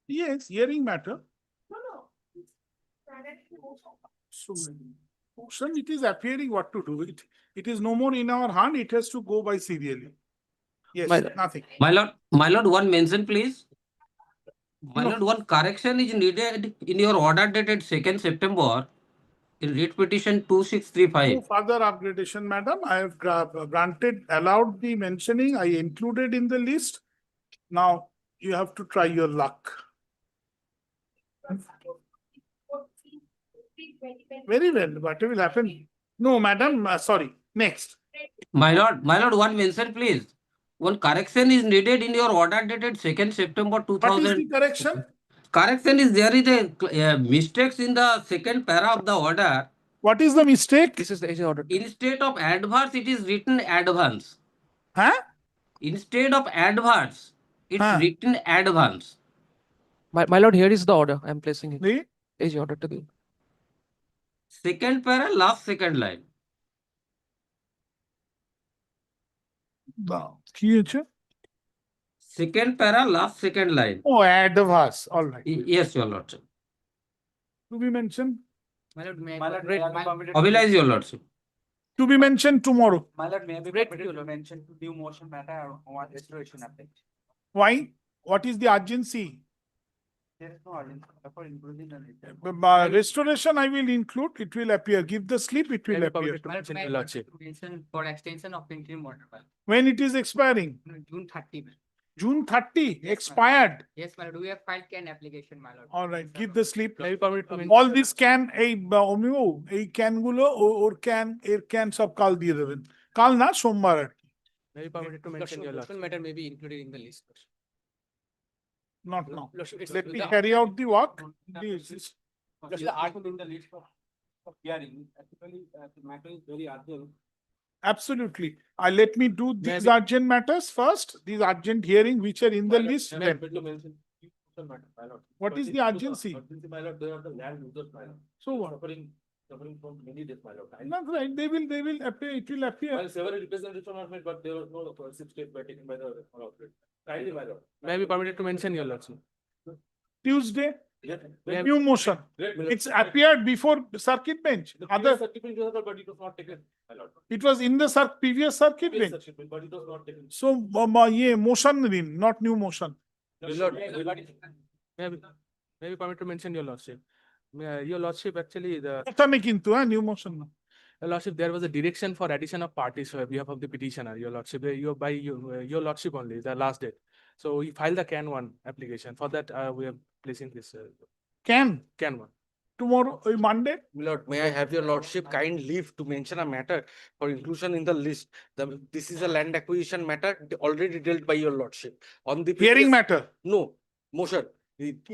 Yes, hearing matter. So, motion, it is appearing what to do. It is no more in our hand. It has to go by serially. Yes, nothing. My lord, one mention, please. My No. lord, one correction is needed in your order dated 2nd September in writ petition No 2635. further upgradation, madam. I have allowed the mentioning. I included in the list. Now you have to try your luck. Very well. What will happen? No, madam. Sorry. Next. My lord, one mention, please. One correction is needed in your order dated 2nd September What is 2000. the correction? Correction is there is a mistakes in the second para of the order. What is the mistake? This is the agent order. Instead of adverse, it is written advance. Huh? Instead of adverse, it's Huh. written advance. My lord, here is the order. I am placing it. The Agent order to be. Second para, last second line. কি হয়েছে? Second para, last second line. Oh, adverse. All right. Yes, your lordship. To be mentioned. Oblige, your lordship. To be mentioned tomorrow. My lord, may I be permitted to mention to due motion matter or restoration update? Why? What is the urgency? There is no urgency for including the later. Restoration I will include. It will appear. Give the slip. It will May I be appear. permitted to mention, your lordship. Mention for extension of interim order, my lord. When it is expiring. June 30. my lord. June 30. Yes, Expired. Yes, my lord, we have filed CAN application, my lord. All right. Give the slip. May I be permitted to mention. All this can এই can গুলো ওর can সব কাল দিয়ে দেবেন কাল না সোমবার আর কি May I be permitted to mention, your lordship. matter may be included in the list. not now Lordship, it's- let me carry out the work. Just the article in the list of hearing, actually, the matter is very urgent. Absolutely. Let me do these urgent matters first, these urgent hearing which are in the list. Then what is the urgency? My lord, they are the land users, my lord. So what? Suffering from many days, my lord. Not right. They will appear. It will appear. While several representations were made, but there was no step by taken by the operator. Kindly, my lord. May I be permitted to mention, your lordship. Tuesday, Yes. new motion. It's appeared before circuit bench. Other Other, circuit bench was there, but it was not taken, my lord. it was in the previous circuit Yes, bench. circuit bench, but it was not taken. So motion din, not new motion. Your lord, may I be permitted to mention, your lordship. Your lordship, actually, ওখানে কিন্তু new motion না your lordship, there was a direction for addition of parties on behalf of the petitioner, your lordship. Your lordship only, the last date. So we filed the CAN 1 application. For that, we are placing this can CAN 1. tomorrow Monday. Lord, may I have your lordship kind leave to mention a matter for inclusion in the list? This is a land acquisition matter already dealt by your lordship. On the Hearing previous- matter. No, motion.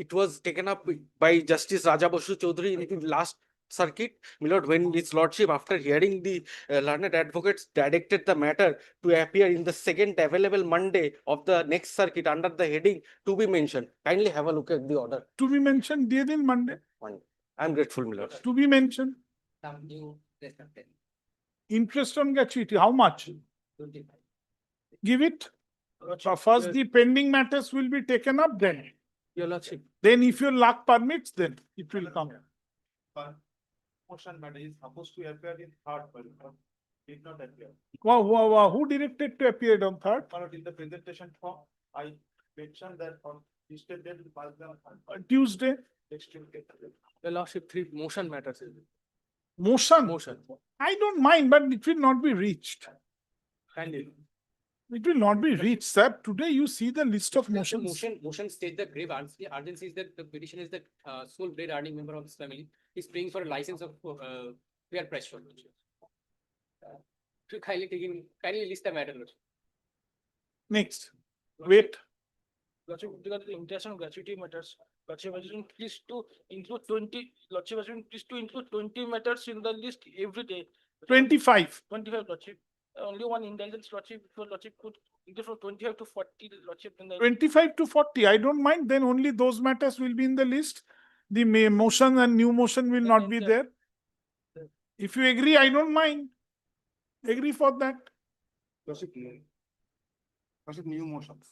It was taken up by Justice Raja Basu Chaudhary in the last circuit. My lord, when his lordship, after hearing the learned advocates, directed the matter to appear in the second available Monday of the next circuit under the heading to be mentioned. Kindly have a look at the order. To be mentioned দিয়ে দিন Monday. I'm grateful, my lord. To be mentioned. Some new list of 10, Interest on gratuity, how much? 25. Give it. First the pending matters will be taken up then. Your lordship. Then if your luck permits, then it will come. Motion matter is supposed to appear in third, but did not appear. Wow. Who directed to appear on third? My lord, in the presentation form, I mentioned that on this date, they will file them on Tuesday. next Tuesday. Your lordship, 3 motion matters. Motion. Motion. I don't mind, but it will not be reached. Kindly. It will not be reached, sir. Today you see the list of motions. Motion states that grave urgency is that the petition is that sole bread earning member of his family is praying for a license of fair price shop. To kindly list the matter. Next. Wait. Lordship, with regard to the interaction of gratuity matters, Lordship has been pleased to include 20, Lordship has been pleased to include 20 matters in the list every day. 25. 25, Lordship. Only one indulgence, Lordship, for Lordship could increase from 25 to 40, Lordship. Then 25 to 40. I don't mind. Then only those matters will be in the list. The motion and new motion will not be there. If you agree, I don't mind. Agree for that. Lordship, new motions.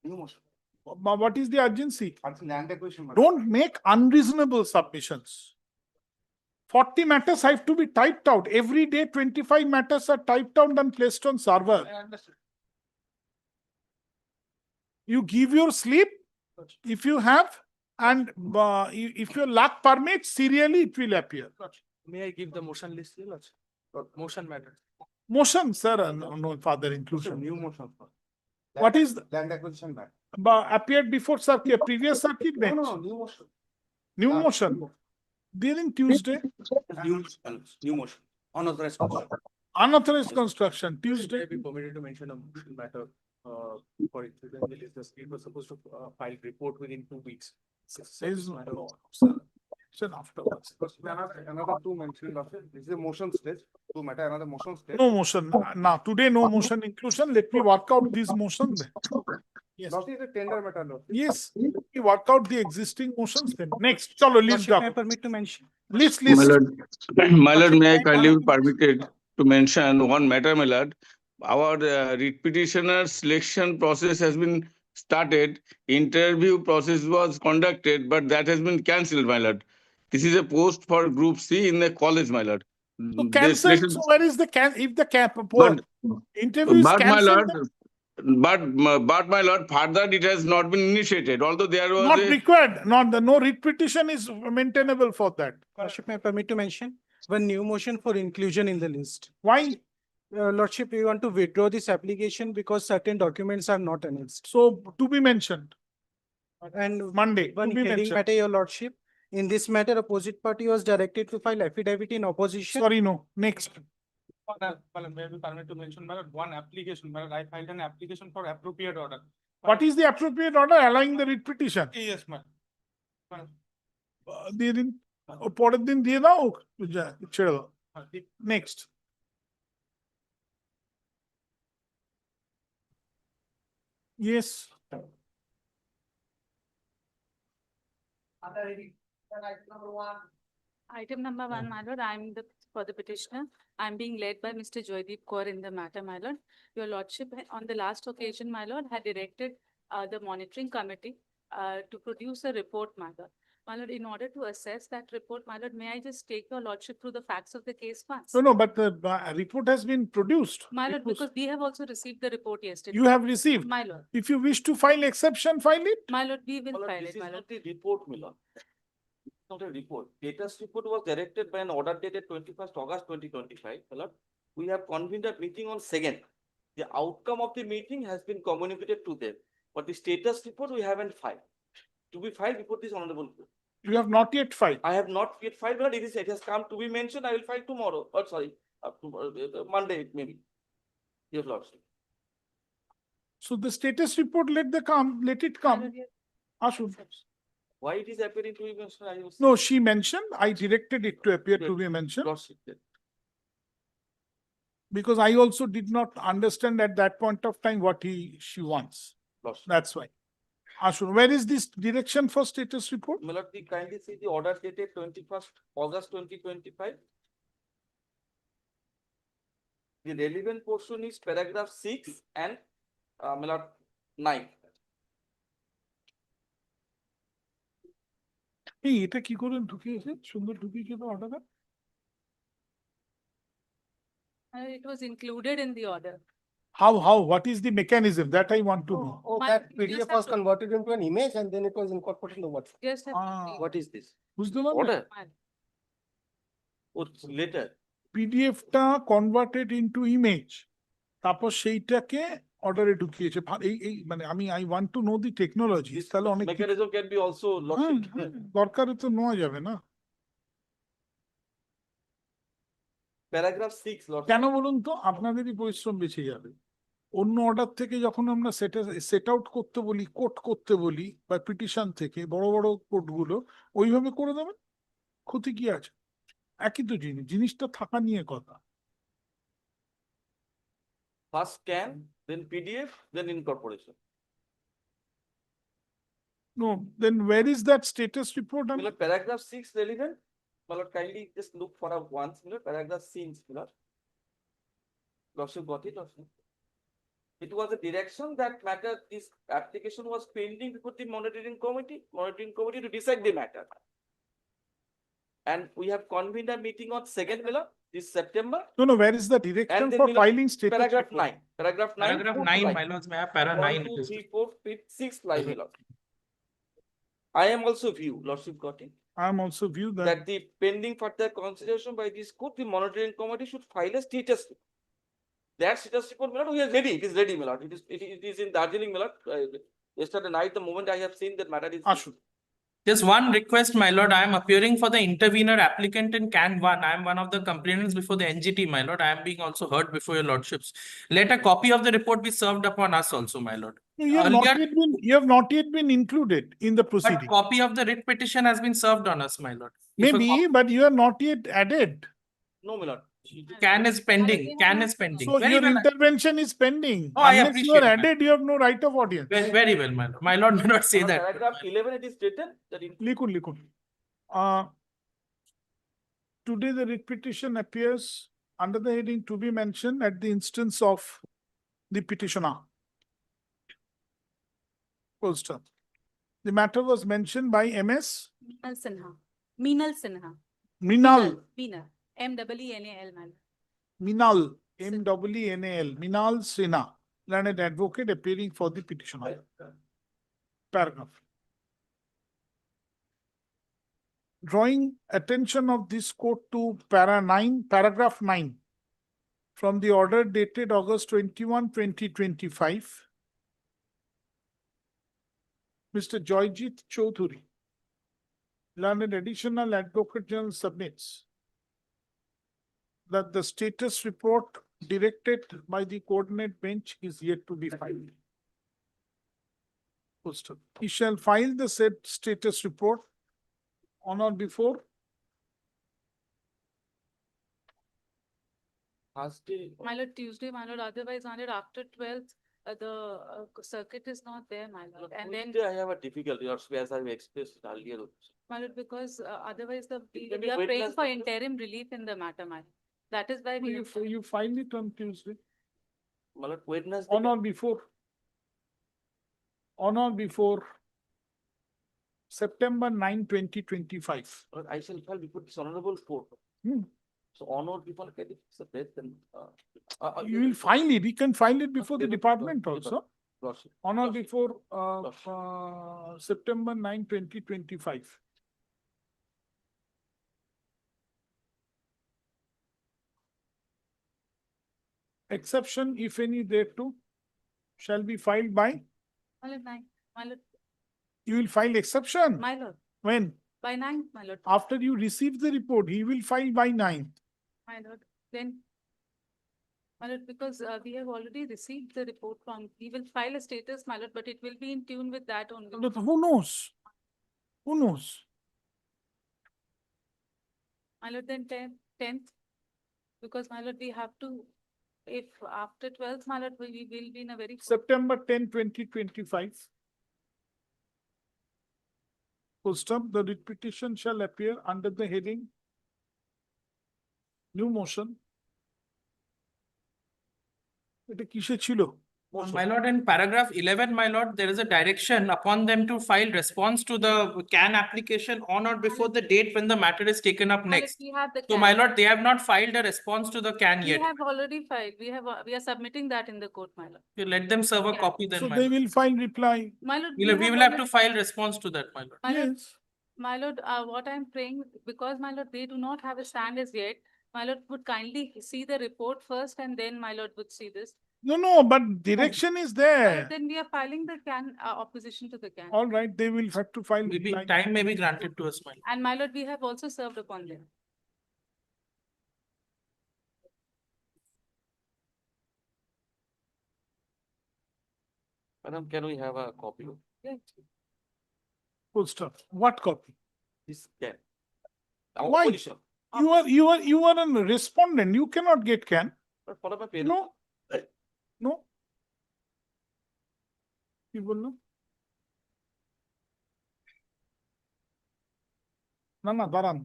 New motion. What is the urgency? Until land acquisition. Don't make unreasonable submissions. 40 matters have to be typed out. Every day, 25 matters are typed out and placed on server. I understand. You give your slip if you have, and if your luck permits, serially it will appear. May I give the motion list, Your Lordship? Motion matter. Motion, sir, no further inclusion. New motion. What is the- Land acquisition back. Appeared before circuit, previous circuit bench? New motion. New motion. During Tuesday, New motion. Unauthorized construction. unauthorized construction, May Tuesday. I be permitted to mention a motion matter for it? The state was supposed to file report within 2 weeks. Says no, sir. Mention afterwards. Another two mentioned, Lordship. This is a motion stage. Two matter, another motion stage. No motion. Now, today, no motion inclusion. Let me work out these motions. Yes. Lordship is a tender matter, Lordship. Yes, we work out the existing motions then. Next, chalo, list Lordship, may I down. permit to mention? List, My list. lord, my lord, may I kindly be permitted to mention one matter, my lord? Our writ petitioner selection process has been started. Interview process was conducted, but that has been cancelled, my lord. This is a post for Group C in the college, my lord. So The cancel, selection- so where is the if the But, interview is but my cancelled, lord, but my lord, further it has not been initiated, although there was not a. required, not the, no writ petition is maintainable for that. Lordship, may I permit to mention one new motion for inclusion in the list. Why? Lordship, we want to withdraw this application because certain documents are not annexed. So to be mentioned, And Monday, to one be hearing mentioned. matter, Your Lordship. In this matter, opposite party was directed to file affidavit in opposition. Sorry, no, next. May I be permitted to mention, my lord, one application, my lord, I filed an application for appropriate order. What is the appropriate order allowing the writ petition? Yes, ma'am. দিয়ে দিন ও পরের দিন দিয়ে দাও ছেড়ে দাও next yes Item number one, my lord, for the petitioner, I'm being led by Mr. Joydeep Kaur in the matter, my lord. Your lordship, on the last occasion, my lord, had directed the monitoring committee to produce a report, my lord. My lord, in order to assess that report, my lord, may I just take your lordship through the facts of the case once? No, but the report has been produced. My lord, It was- because we have also received the report yesterday. You have received. My lord, If you wish to file exception, file it. my lord, we will Well, file this it, is my lord. not the report, Milan. It's not a report. Status report was directed by an order dated 21st August 2025. Milan. We have convened a meeting on 2nd. The outcome of the meeting has been communicated to them, but the status report we haven't filed. To be filed before this honorable court. You have not yet filed. I have not yet filed, but it has come to be mentioned. I will file tomorrow. Or sorry, Monday maybe. Yes, Lordship. So the status report, let it My come. lord, yes. Ashun. Why it is appearing to be mentioned? I was. No, she mentioned, I directed it to appear to be mentioned. Lordship. Because I also did not understand at that point of time what she wants. Lordship. That's why. Ashun, where is this direction for status report? Milord, we kindly see the order dated 21st August 2025. The relevant portion is paragraph 6 and Milord 9. এই এটা কি করে ঢুকিয়েছে সুন্দর ঢুকিয়েছে তো অর্ডারটা It was included in the order. how what is the mechanism that I want to know. Oh, that PDF was converted into an image and then it was incorporated in the WhatsApp. Just have to Ah. read. What is this? বুঝতে পারলে Order? My- Oh, later. পিডিএফটা converted into image তারপর সেইটাকে অর্ডারে ঢুকিয়েছে এই মানে আমি I want to know the technology This তাহলে অনেক mechanism can be also হ্যাঁ, Lordship. হ্যাঁ, দরকারে তো নেওয়া যাবে না Paragraph 6, Lordship. কেন বলুন তো আপনাদেরই পরিশ্রম বেঁচে যাবে অন্য অর্ডার থেকে যখন আমরা সেট আউট করতে বলি কোট করতে বলি বা পিটিশন থেকে বড় বড় কোর্টগুলো ওইভাবে করে দেবেন ক্ষতি কি আছে একই তো জিনিসটা থাকা নিয়ে কথা First scan, then PDF, then incorporation. No, then where is that status report? Milord, paragraph 6 relevant? my lord, kindly just look for a once, my lord, paragraph since, my lord. Lordship got it, Lordship. It was a direction that matter, this application was pending before the monitoring committee to decide the matter. And we have convened a meeting on 2nd, my lord, this September. No, where is the direction And then for my lord, filing status? Paragraph report? 9, paragraph 9. Paragraph fourth 9, line. my lords, may I have para 9? 1, it 2, is. 3, 4, 5, 6 line, my lord. I am also view, Lordship got it, I am also view that that the pending further consideration by this court, the monitoring committee should file a status report. That status report, my lord, we are ready. It is ready, my lord. It is in Darjeeling, my lord. Yesterday night, the moment I have seen that matter is. Ashun. Just one request, my lord, I am appearing for the intervener applicant in Can 1. I am one of the complainants before the NGT, my lord. I am being also heard before your lordships. Let a copy of the report be served upon us also, my lord. You have not Earlier- yet been, you have not yet been included in the But proceeding. copy of the writ petition has been served on us, my lord. If a Maybe, but you are not yet added. No, my lord. Can is pending, can is pending. So Very your well. intervention is pending. Oh, I Unless you are appreciate that. added, you have no right of audience. Very well, my lord. My lord may not say On that. Paragraph 11, it is written that in Likun. Today the writ petition appears under the heading to be mentioned at the instance of the petitioner. Full stop. The matter was mentioned by MS Meenal Sinha. Meenal Sinha. Minal. Meenal. MEENAL, man. Minal, M-E-E-N-A-L, Minal Sinha, learned advocate appearing for the petitioner. Paragraph. Drawing attention of this court to paragraph 9 from the order dated August 21, 2025. Mr. Joyjit Chaudhary, learned additional advocate general submits that the status report directed by the coordinate bench is yet to be filed. Poster. He shall file the said status report on or before Thursday. My lord, Tuesday, my lord, otherwise, my lord, after 12th, the circuit is not there, my lord. And then, Tuesday I have a difficulty, or as I expressed earlier. my lord, because otherwise we can be are praying witnessed for because- interim relief in the matter, my lord. That is why we. you file it on Tuesday, My lord, Wednesday. on or before. On or before September 9, 2025. Lord, I shall file before this honorable court. Hmm. So on or before, can it separate then? You will file it, you can file it before the paper, department paper. also. Lordship. On or Lordship. before Lordship. September 9, 2025. Exception, if any, thereto shall be filed by, My lord, 9, my lord, you will file exception. my lord, When? by 9, my lord, After you receive the report, he will file by 9. my lord, then. My lord, because we have already received the report from, we will file a status, my lord, but it will be in tune with that only. But who knows? Who knows? My lord, then 10th, because my lord, we have to, if after 12th, my lord, we will be in a very. September 10, 2025. Full stop, the writ petition shall appear under the heading new motion. এটা কিসে ছিল? My lord, in paragraph 11, my lord, there is a direction upon them to file response to the CAN application on or before the date when the matter is taken up My lord, next. we have the. So my lord, they have not filed a response to the CAN We yet. have already filed, we are submitting that in the court, my lord. You let them serve a Yeah. copy then, So my they lord. will file reply. My lord. We will have to file response to that, my lord. My lord, Yes. my lord, what I'm praying, because my lord, they do not have a stand as yet. My lord would kindly see the report first and then my lord would see this. No, but direction is My there. lord, then we are filing the CAN, opposition to the CAN. All right, they will have to file Maybe reply. time may be granted to us, my lord. And my lord, we have also served upon them. Madam, can we have a copy of Yes. Full stop. What copy? this CAN? Our Why? position. You are a respondent. You cannot get CAN. But for my parents. No. No. কি বললো? না দাঁড়ান।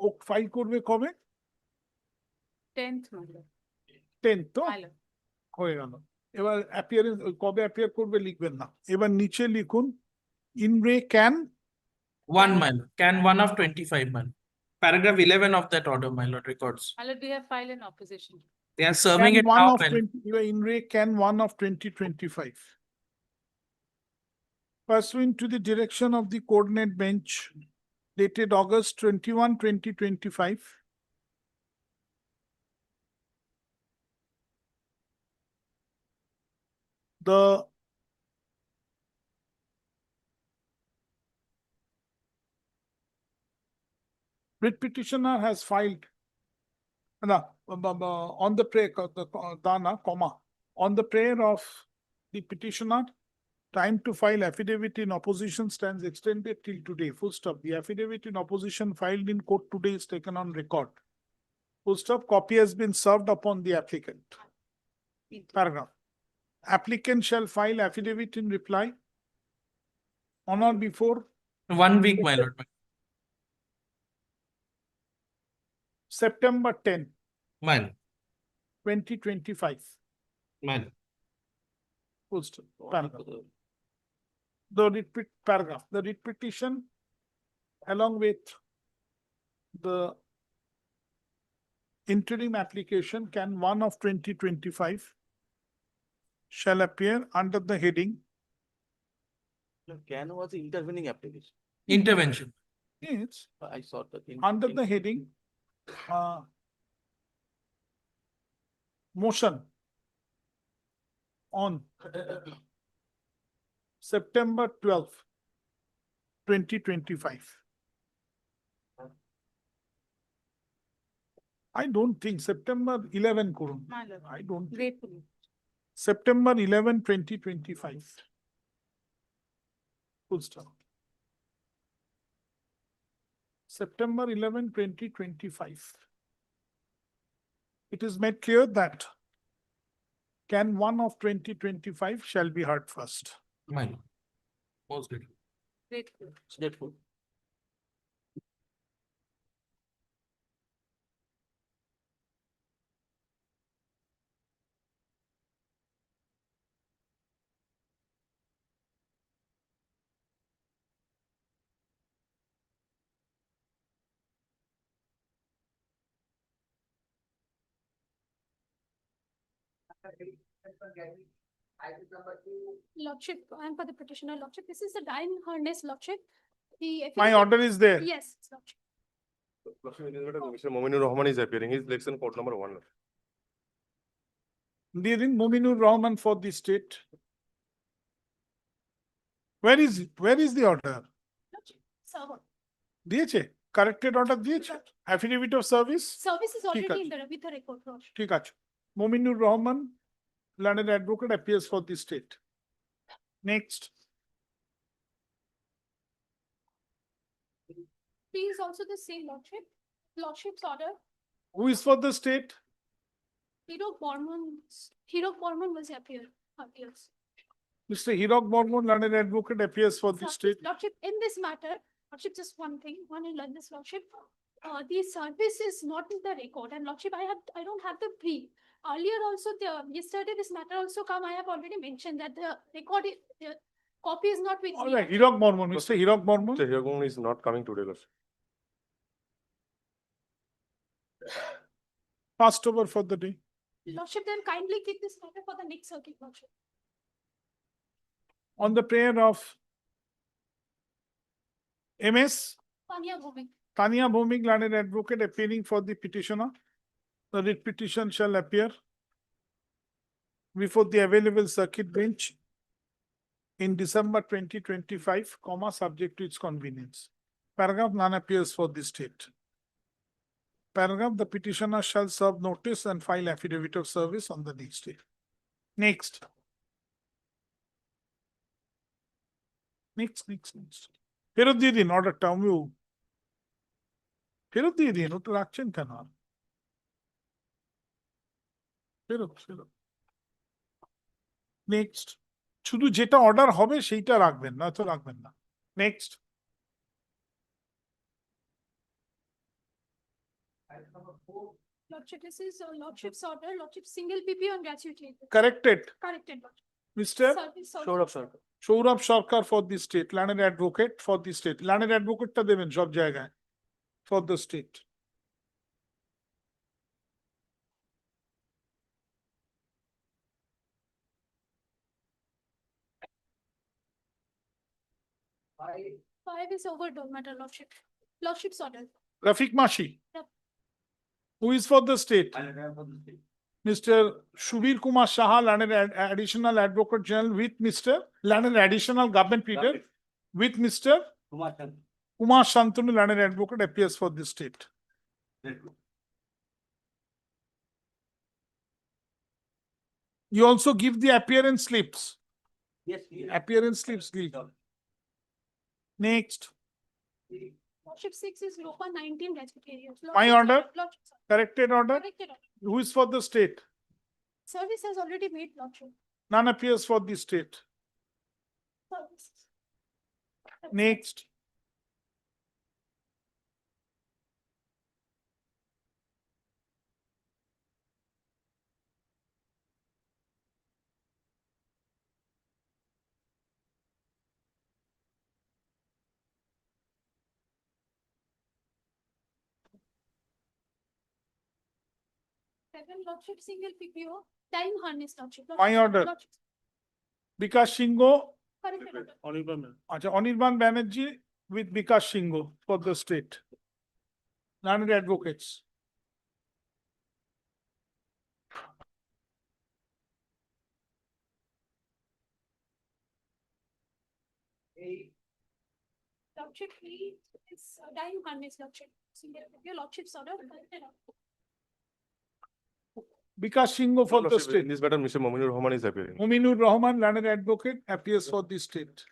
ও file করবে কবে? 10th, my lord. 10th তো My lord. হয়ে গেল। এবার অ্যাপিয়ারেন্স কবে অ্যাপিয়ার করবে লিখবেন না। এবার নিচে লিখুন ইন রে can 1, my lord. Can 1 of 25, my lord. Paragraph 11 of that order, my lord, records. My lord, we have filed an opposition. They are serving can it one now, of my lord. 20 in re can 1 of 2025 pursuant to the direction of the coordinate bench dated August 21, 2025, the writ petitioner has filed on the prayer dana comma on the prayer of the petitioner. Time to file affidavit in opposition stands extended till today. Full stop. The affidavit in opposition filed in court today is taken on record. Full stop. Copy has been served upon the applicant. Paragraph. Applicant shall file affidavit in reply on or before 1 week, my lord. September 10, My lord. 2025. My lord. Full stop. Paragraph. Paragraph. The writ petition along with the interim application can 1 of 2025 shall appear under the heading. Can was the intervening application. Intervention. Yes, I saw that. under the heading motion on September 12th, 2025. I don't think September 11 করুন। My lord. I don't. Gratefully. September 11, 2025. Full stop. September 11, 2025. It is made clear that can 1 of 2025 shall be heard first. My lord. Most grateful. Grateful. Grateful. Lordship, I am for the petitioner, Lordship. This is a dying harness, Lordship. The My affidavit- order is there. Yes, Lordship. Mr. Mominur Rahman is appearing. He is election court number 1. Dearing Mominur Rahman for the state. Where is the order? Lordship, server. দিয়েছে corrected order দিয়েছে affidavit of service Service is ঠিক already আছে। in the with the record, Lordship. ঠিক আছে Mominur Rahman learned advocate appears for the state. Next. He is also the same, Lordship. Lordship's order. Who is for the state? Hero Borman was appears. Mr. Hirok Bormon learned advocate appears for the state. Lordship, in this matter, Lordship, just one thing, one will learn this, Lordship. The service is not in the record, and Lordship, I don't have the brief. Earlier also, yesterday this matter also come, I have already mentioned that the record, the copy is not with All me. right, Hirok Bormon, Mr. Hirok Bormon. Mr. Hiragong is not coming today, Lordship. Passed over for the day. Lordship, then kindly keep this matter for the next circuit, Lordship. On the prayer of MS Tanya Bhumik. Tanya Bhumik, learned advocate appearing for the petitioner. The writ petition shall appear before the available circuit bench in December 2025, subject to its convenience. Paragraph none appears for the state. Paragraph the petitioner shall serve notice and file affidavit of service on the next day. Next. Next. ফেরত দিয়ে দিন অর্ডারটা আমিও ফেরত দিয়ে দিন ওটা রাখছেন কেন আর? ফেরত নেক্সট শুধু যেটা অর্ডার হবে সেইটা রাখবেন না তো রাখবেন না next Lordship, this is Lordship's order, Lordship single PPO and gratuity. Corrected. Corrected, Lordship. Mr. Service order. Show of sir. Sourav Sarkar for the state, learned advocate for the state. Learned advocate টা দেবেন সব জায়গায় for the state. Five is overdone, matter, Lordship. Lordship's order. Rafiq Mashi. Yep. Who is for the state? Mr. Shubir Kumar Saha, learned additional advocate general with Mr. Learned additional government pleader with Mr. Kumar Shantanu, learned advocate appears for the state. You also give the appearance slips. Yes. Appearance slips, give. Next, Lordship six is Lopa 19 gratuity areas. My Lordship's order? Lordship's corrected order. corrected order. Who is for the state? Service has already made, Lordship. None appears for the state. Service. Next, Seven, Lordship single PPO, time harness, Lordship. My order. Lordship, Vikas Singho, corrected order. Anirban Banerjee with Vikas Singho for the state. Learned advocates. Lordship three is time harness, Lordship. Single PPO, Lordship's order, corrected order. Vikas Singho for the Lordship, state. in this matter, Mr. Mominur Rahman is appearing. Muminur Rahman, learned advocate, appears for the state.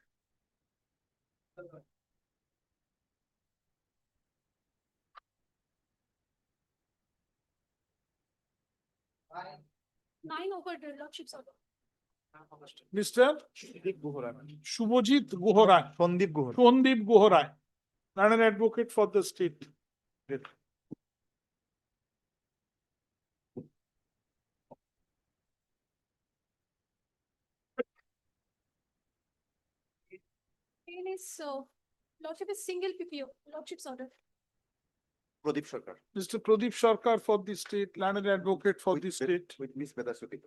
Nine overdone, Lordship's order. Mr. Shubhajit Guhorai, Sandip Guhar. Sandip Guhorai, learned advocate for the state. Ten is Lordship is single PPO, Lordship's order. Pradeep Sarkar. Mr. Pradeep Sarkar for the state, learned advocate for the state. With Miss Vedasuti.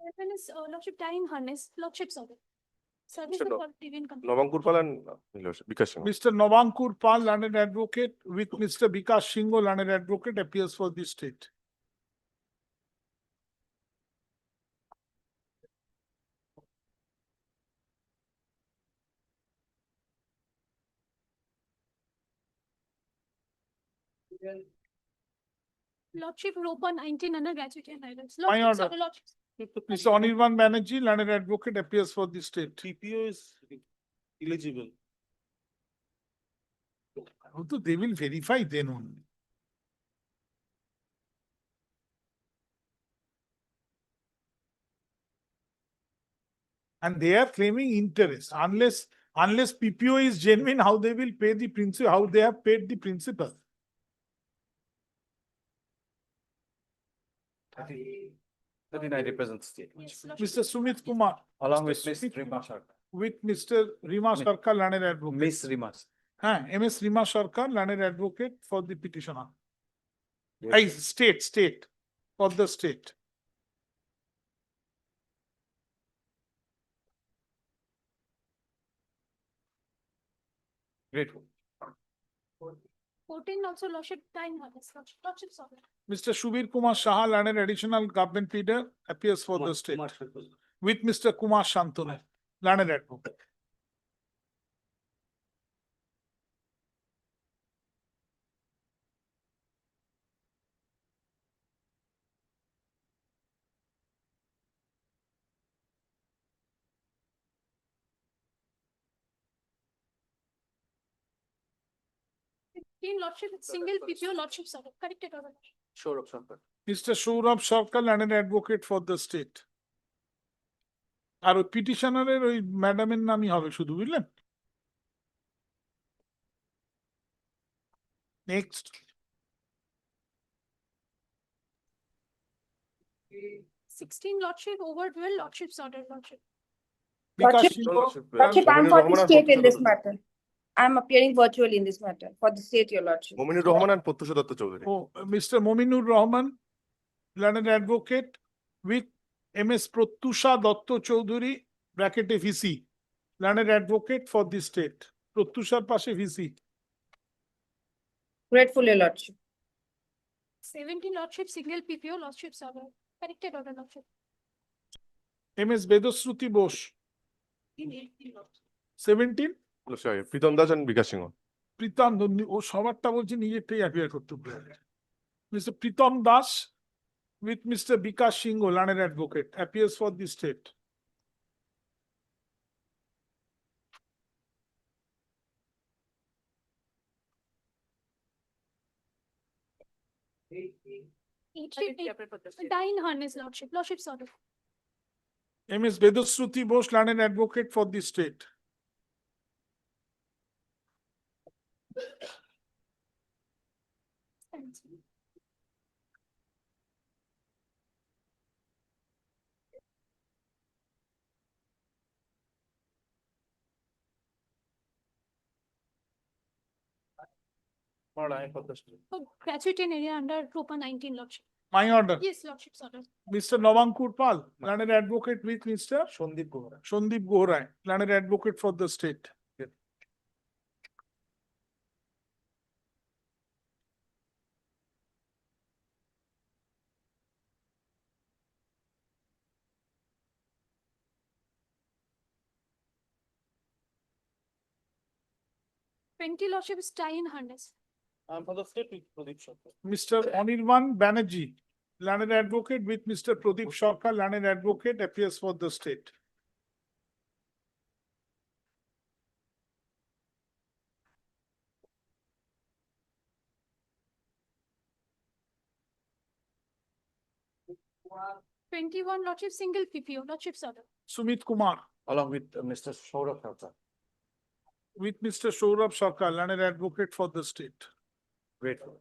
Seven is Lordship time harness, Lordship's order. Service Mr. is No- already been completed. Novankur Pal and Vikas Singh. Mr. Novankur Pal, learned advocate with Mr. Vikas Singho, learned advocate, appears for the state. Lordship Ropa 19 under gratuity and items. My Lordship's order. Lordship's. Mr. Anirban Banerjee, learned advocate, appears for the state. TPO is eligible. So they will verify then only. And they are claiming interest unless PPO is genuine, how they will pay the principal, how they have paid the principal. 39 represents state. Yes, Lordship. Mr. Sumit Kumar Along Mr. with Miss Sumit Rima Sarkar. with Mr. Rima Sarkar, learned advocate. Miss Rimas. MS Rima Sarkar, learned advocate for the petitioner. I state for the state. Grateful. 14 also Lordship time harness, Lordship's order. Mr. Shubir Kumar Saha, learned additional government pleader, appears for the state. With Mr. Kumar Shantanu, learned advocate. 17 lordship with single PPO lordship order, corrected order. Sure of Shankar. Mr. Saurabh Sarkar and an advocate for the state. আর ওই পিটিশনারের ওই ম্যাডামের নামই হবে শুধু, বুঝলেন? Next. 16 lordship over 12 lordships order, lordship. Bikash Lordship, Singh, Lordship, I'm for the state in this matter. I'm appearing virtually in this matter for the state, your lordship. Mominur Rahman and Pratyush Datta Chaudhary. ও mister Mominur Rahman and advocate with MS Pratyusha Datta Chowdhury ব্র্যাকেটে VC and advocate for the state. প্রত্যুষার পাশে VC. Grateful, your lordship. 17 lordship, single PPO lordship order, corrected order, lordship. MS Vedashruti Bose 17 Pritam Das and Vikas Singh. Pritam ও সবারটা বলছি নিজেরটাই appear করতে পারে। Mister Pritam Das with Mr. Bikash Singh and advocate appears for the state. Dine harness, lordship, lordship's order. MS Vedashruti Bose and advocate for the state. Lord, I am for the state. Gratuity in area under Rupa 19, lordship. My order. Yes, lordship's order. Mr. Navankur Pal and advocate with Mr. Shondip Gohara. Shondip Gohrai and advocate for the state. Twenty lordship is tie-in harness. I'm for the state with Pradeep Shankar. Mr. Anirban Banerjee, and advocate with Mr. Pradeep Sarkar, and advocate appears for the state. Twenty-one lordship, single PPO, lordship's order. Sumit Kumar Along with Mr. Saurabh Sarkar. with Mr. Saurabh Sarkar, and advocate for the state. Grateful.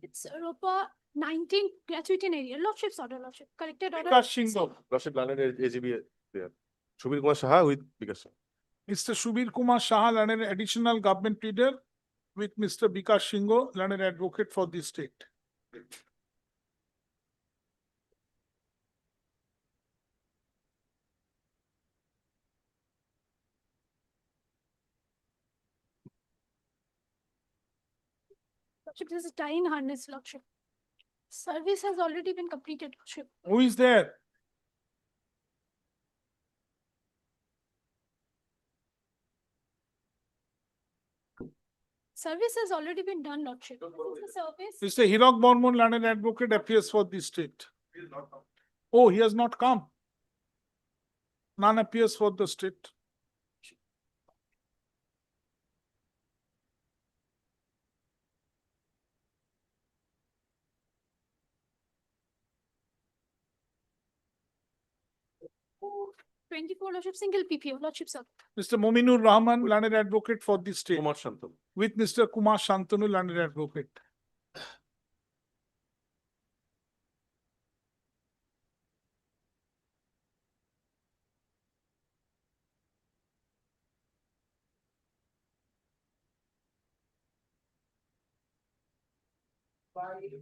It's Rupa 19, gratuity in area, lordship's order, lordship, corrected order. Vikas Singh, Lordship landed AGB there. Shubir Kumar Saha with Vikas Singh. Mr. Subir Kumar Shah, and additional government leader with Mr. Vikas Singh, and advocate for the state. Lordship, this is tie-in harness, lordship. Service has already been completed, lordship. Who is there? Service has already been done, lordship. This is the service. Mr. Hirak Bormon, and advocate appears for the state. Oh, he has not come. None appears for the state. Twenty-four lordship, single PPO, lordship's order. Mr. Mominur Rahman, and advocate for the state. Kumar Shantanu. With Mr. Kumar Shantanu, and advocate.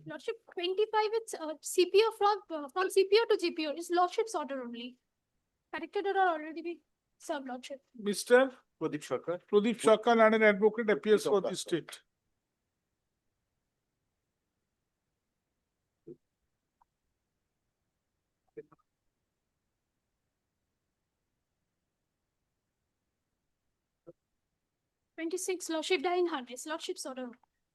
Lordship 25, it's CPO from CPO to GPO, is lordship's order only. Corrected order already be served, lordship. Mr. Pradeep Sarkar. Pradeep Sarkar, and advocate appears for the state. 26, Lordship dying harness, Lordship's order.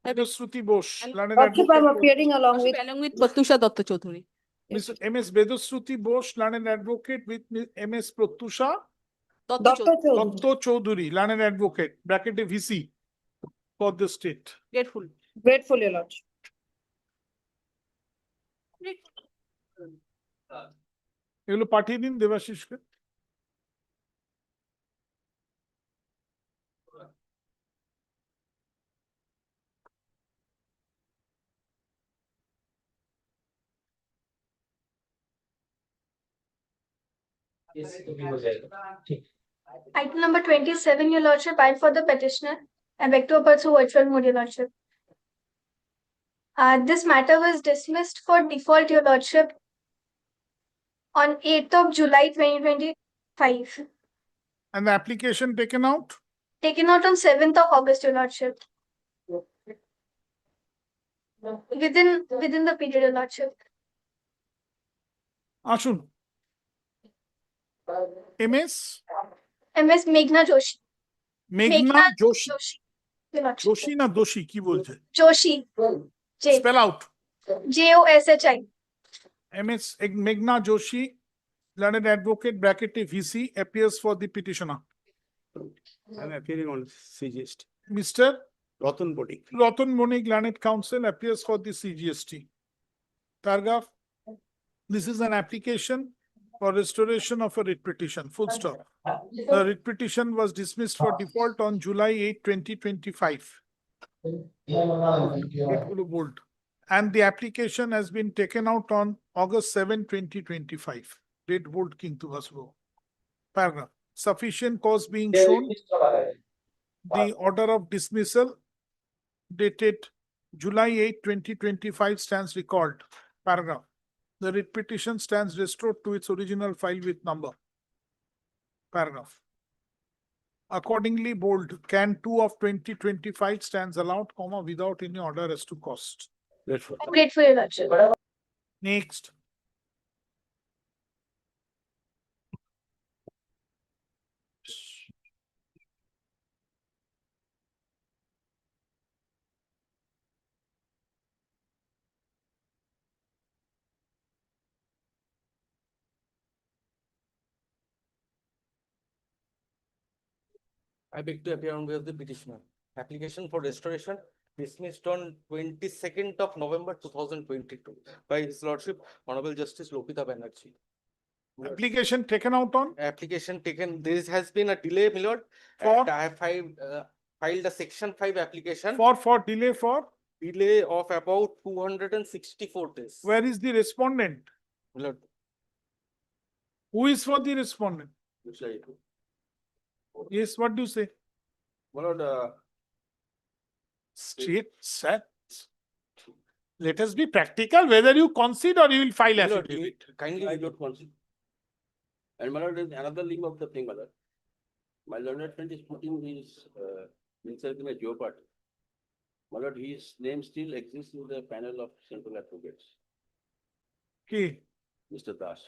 Vedasruti Bose, learned Lordship, I'm advocate. appearing along with Along with Pratyusha Datta Chaudhary. Ms. MS Vedasruti Bose, learned advocate with MS Pratyusha Datta Dr. Chaudhary. Chaudhary. Datta Chaudhary, learned advocate, bracket VC for the state. Grateful. Grateful, Your Lordship. এগুলো পাঠিয়ে দিন দেবাশিসকে। Item number 27, Your Lordship, I for the petitioner. I beg to pursue virtual mode, Your Lordship. This matter was dismissed for default, Your Lordship, on 8th of July 2025. And the application taken out? Taken out on 7th of August, Your Lordship. Within the period, Your Lordship. আসুন। MS MS Meghna Joshi. মেঘনা Joshi, Your Lordship. Joshi না দোষী কি বলছে? Joshi. Spell out. Joshi. MS Meghna Joshi, learned advocate, bracket VC, appears for the petitioner. I'm appearing on CGST. Mr. Ratan Bodik. Ratan Bonik, learned counsel, appears for the CGST. Paragraph. This is an application for restoration of a writ petition. Full stop. The writ petition was dismissed for default on July 8, 2025. Bold. And the application has been taken out on August 7, 2025. Date bold King to Hasbro. Paragraph. Sufficient cause being shown. The order of dismissal dated July 8, 2025 stands recalled. Paragraph. The writ petition stands restored to its original file with number. Paragraph. Accordingly, bold, can 2 of 2025 stands allowed, comma, without any order as to cost. Grateful. Grateful, Your Lordship. Next. I beg to appear on behalf of the petitioner. Application for restoration dismissed on 22nd of November 2022 by His Lordship Honorable Justice Lopita Banerjee. Application taken out on? Application taken, there has been a delay, my lord. For? And I have filed a section 5 application. For delay for? Delay of about 264 days. Where is the respondent? My lord, Who is for the respondent? Which I do. Yes, what do you say? My lord, Straight, set. Let us be practical, whether you concede or you will file my lord, affidavit. kindly. I don't concede. And my lord, there's another link of the thing, my lord. My learned friend is putting his himself in a jeopardy. My lord, his name still exists in the panel of central advocates, Okay, Mr. Das.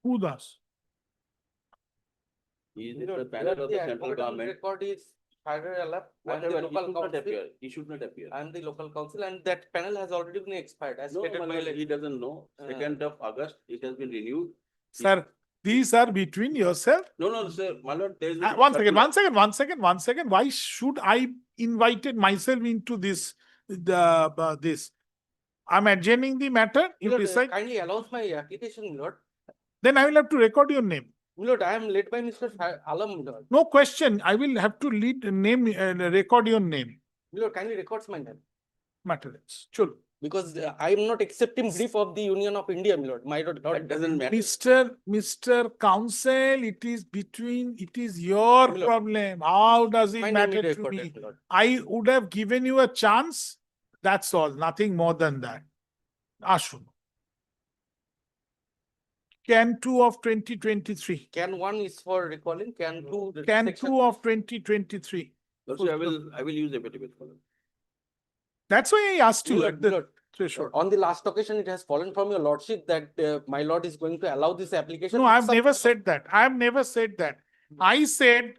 who does? He is My in the lord, panel of the the central advocate government. record is Federal Alap and the Whatever, he local should not council. appear. He should not appear. And the local council, and that panel has already been expired as No, stated my by. lord, he doesn't know. 2nd of August, it has been renewed. Sir, these are between yourself. No, no, sir, my lord, there is. One second. Why should I invited myself into this? This. I'm adjourning the matter. You Lord, decide. kindly allows my application, Lord. Then I will have to record your name. Lord, I am led by Mr. Alam, Lord. No question. I will have to record your name. Lord, kindly records my name. Matter is. Chalo. Because I am not accepting brief of the Union of India, my lord. My lord, That doesn't matter. Mr. Counsel, it is your Lord. problem. How does it My name matter is to recorded, me? Lord. I would have given you a chance. That's all. Nothing more than that. Ashun. Can 2 of 2023. Can 1 is for recalling, can 2. the Can section- 2 of 2023. Also, I will use affidavit for them. That's why I asked you My at lord, the Lord, threshold. on the last occasion, it has fallen from your lordship that my lord is going to allow this application. No, with I've some- never said that. I've never said that. I said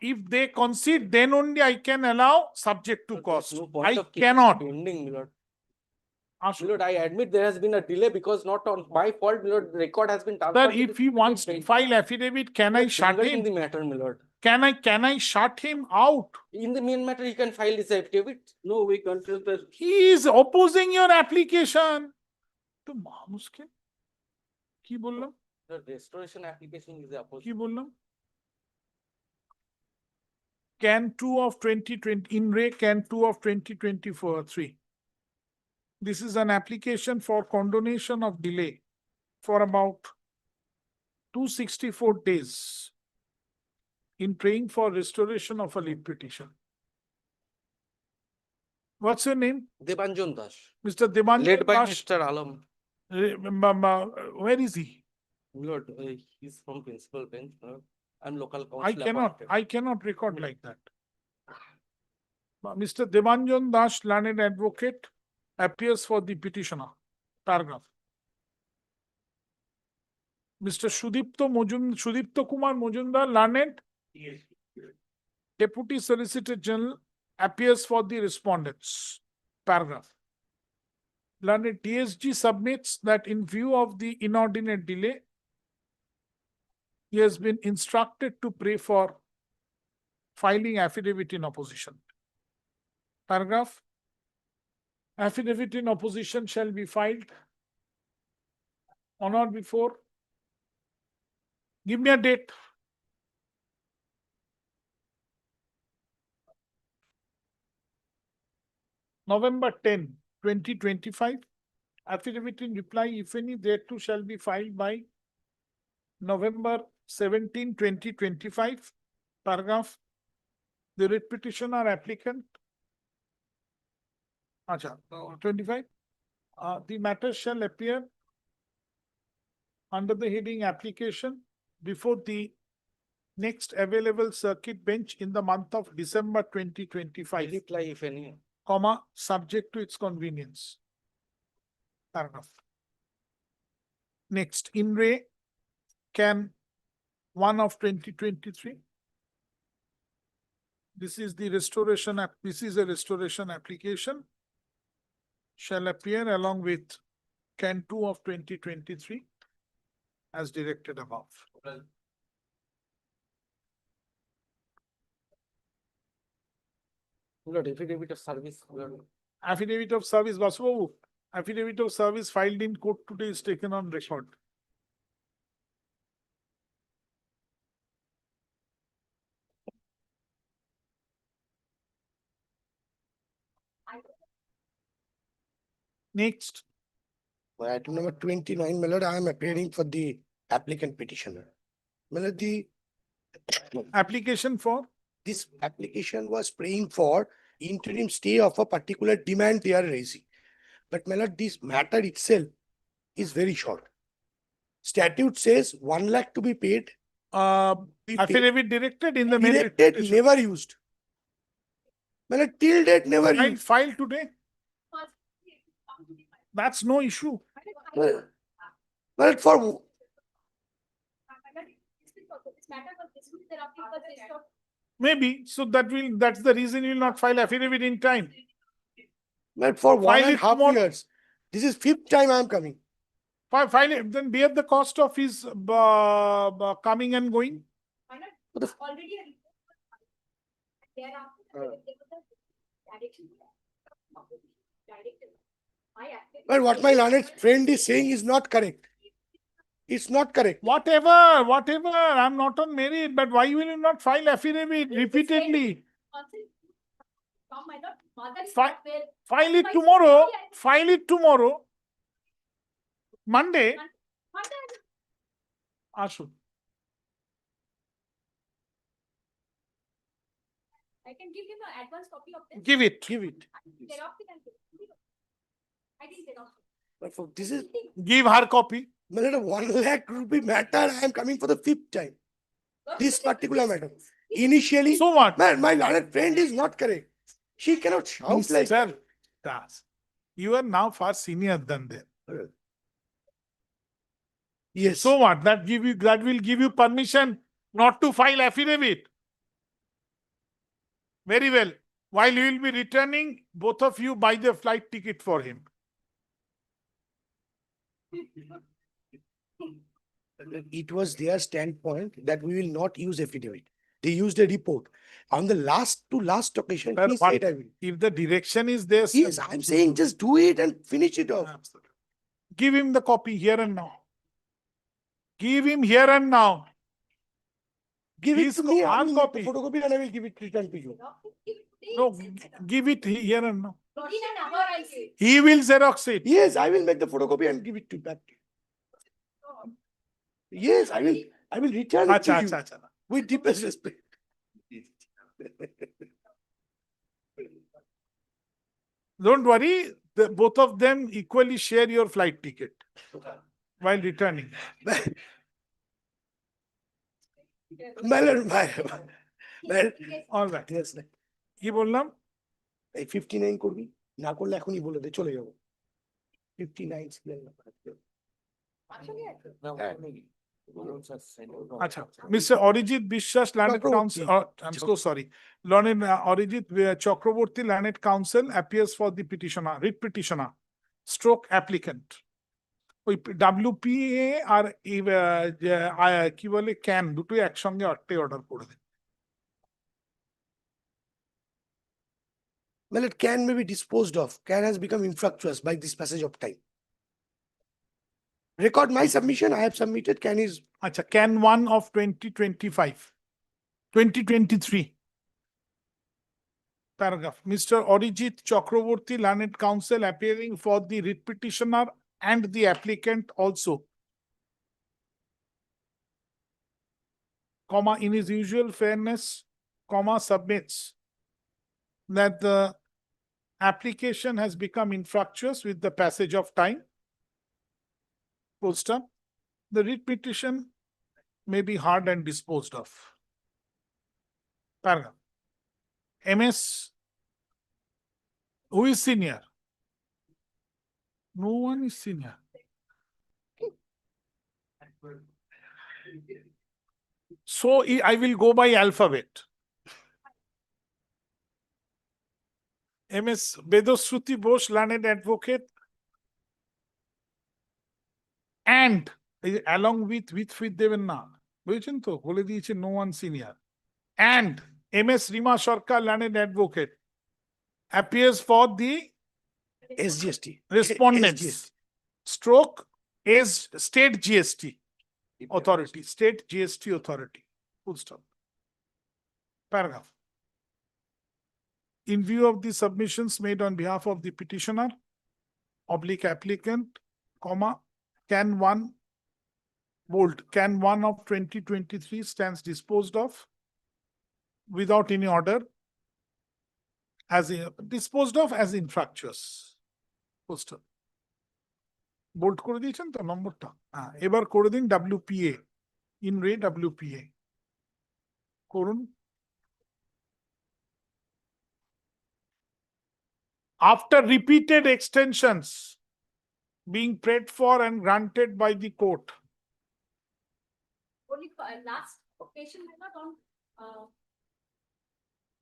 If they concede, then only I can allow subject to There's cost. no point I of keeping cannot. pending, my lord. Ashok. My lord, I admit there has been a delay because not on my fault, my lord, the record has been Sir, transferred. to if the he wants to bench. file affidavit, can We I are shut deliberating him? the matter, my lord. Can I shut him out? In the main matter, he can file his affidavit. No, we contest the He is opposing your application. তো মানুষকে কি বললাম? The restoration application is opposed. কি বললাম? Can 2 of 2020, in re Can 2 of 2024, 3. This is an application for condonation of delay for about 264 days in praying for restoration of a leave petition. What's your name? Debanjan Das, Mr. Debanjan led by Das. Mr. Alam. Where is he? My lord, he's from principal bench. I'm local counsel. I cannot record like that. Mr. Debanjan Das, learned advocate, appears for the petitioner. Paragraph. Mr. Sudipto Kumar Mujumdar, learned Deputy Solicitor General, appears for the respondents. Paragraph. Learned DSG submits that in view of the inordinate delay, he has been instructed to pray for filing affidavit in opposition. Paragraph. Affidavit in opposition shall be filed on or before. Give me a date. November 10, 2025. Affidavit in reply, if any, thereto shall be filed by November 17, 2025. Paragraph. The writ petitioner applicant. Acha, 25. The matter shall appear under the heading application before the next available circuit bench in the month of December 2025. Reply if any. Comma, subject to its convenience. Paragraph. Next, in re Can 1 of 2023. This is the restoration this is a restoration application. Shall appear along with Can 2 of 2023 as directed above. My lord, affidavit of service. My lord. Affidavit of service, Basu. Affidavit of service filed in court today is taken on record. Next, For item number 29, my lord, I am appearing for the applicant petitioner. My lord, application for this application was praying for interim stay of a particular demand they are raising. But my lord, this matter itself is very short. Statute says 1 lakh to be paid. Be paid. affidavit directed in the main Directed, petition. never used. My lord, till date, never used. File today. That's no issue. Well, for Maybe, so that's the reason you will not file affidavit in time. well, for one File and it a half tomorrow. years. This is 5th time I am coming. File it, then bear the cost of his coming and going. Well, what my learned friend is saying is not correct. It's not correct. Whatever, I'm not on merit, but why will you not file affidavit repeatedly? File it tomorrow. Monday. Ashu. I can give him an advance copy of this. Give it. But for this is, Give her copy. my lord, 1 lakh rupee matter, I am coming for the 5th time. This particular matter. Initially, So what? man, my learned friend is not correct. She cannot shout like. Mr. Das, you are now far senior than them. Yes. So what? That will give you permission not to file affidavit. Very well. While you will be returning, both of you buy the flight ticket for him. It was their standpoint that we will not use affidavit. They used a report. On the last to last occasion, Sir, he what- said, I will. If the direction is there. Yes, I'm saying just do it and finish it off. Absolutely. Give him the copy here and now. Give him here and now. Give it His to me, I hard will make copy. the photocopy and I will give it return to you. No, give it here and now. In an hour, I'll say. He will Xerox it. Yes, I will make the photocopy and give it to back. to you. Yes, I will return it to Acha, you acha, acha. with deepest respect. Don't worry, both of them equally share your flight ticket while returning. All right. কি বললাম? এই 59 করবি, না করলে এখনই বলে দে, চলে যাবো। 59 সিরিয়াল নাম্বার। আচ্ছা, Mr. Arijit বিশ্বাস, Learned Chakraborty. Counsel, I'm so sorry. Learned Arijit Chakraborty, Learned Counsel appears for the petitioner, writ petitioner, stroke applicant. ওই WPA আর কি বলে ক্যান দুটোই একসঙ্গে অর্ডার করে দেন। Well, it can may be disposed of. Can has become infructuous by this passage of time. Record my submission. I have submitted. Can is আচ্ছা, can 1 of 2023. Paragraph. Mr. Arijit Chakraborty, Learned Counsel appearing for the writ petitioner and the applicant also, comma, in his usual fairness, comma, submits that the application has become infructuous with the passage of time. Full stop. The writ petition may be heard and disposed of. Paragraph. MS, who is senior? No one is senior. So I will go by alphabet. MS Bedosruti Bose, Learned Advocate, and along with দেবেন না, বুঝেছেন তো, বলে দিয়েছে no one senior, and MS Rima Sarkar, Learned Advocate, appears for the SGST. respondents, SGST. stroke is state GST authority, state GST authority. Full stop. Paragraph. In view of the submissions made on behalf of the petitioner, oblique applicant, comma, can 1, bold, can 1 of 2023 stands disposed of without any order, disposed of as infructuous. Full stop. Bold করে দিয়েছেন তো নম্বরটা? এবার করে দিন WPA, in re WPA করুন। After repeated extensions being prayed for and granted by the court, Only last occasion, not on,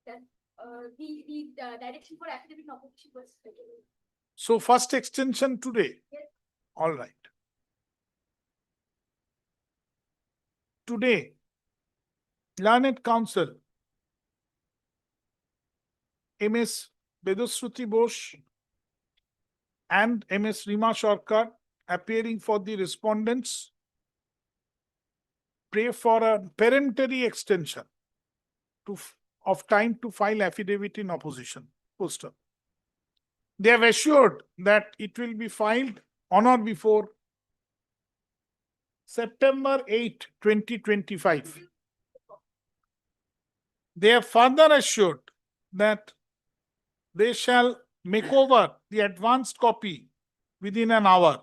that, the direction for affidavit opposition was. so first extension today. Yes. All right. Today, Learned Counsel, MS Bedosruti Bose and MS Rima Sarkar, appearing for the respondents, pray for a peremptory extension of time to file affidavit in opposition. Full stop. They have assured that it will be filed on or before September 8, 2025. They have further assured that they shall make over the advanced copy within an hour.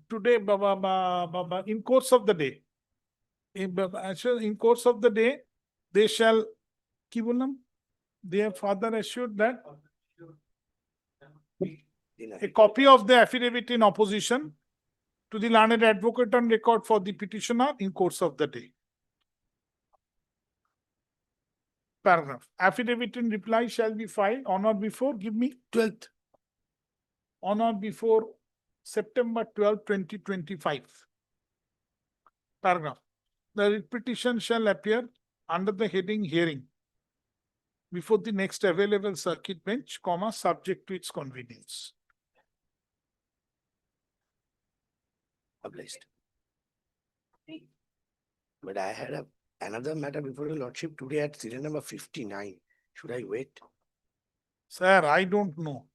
Today, in course of the day. In course of the day, they shall, কি বললাম? They have further assured that a copy of the affidavit in opposition to the learned advocate on record for the petitioner in course of the day. Paragraph. Affidavit in reply shall be filed on or before, give me 12th. On or before September 12, 2025. Paragraph. The writ petition shall appear under the heading hearing before the next available circuit bench, comma, subject to its convenience. Obliged. But I had another matter before your lordship today at serial number 59. Should I wait? Sir, I don't know.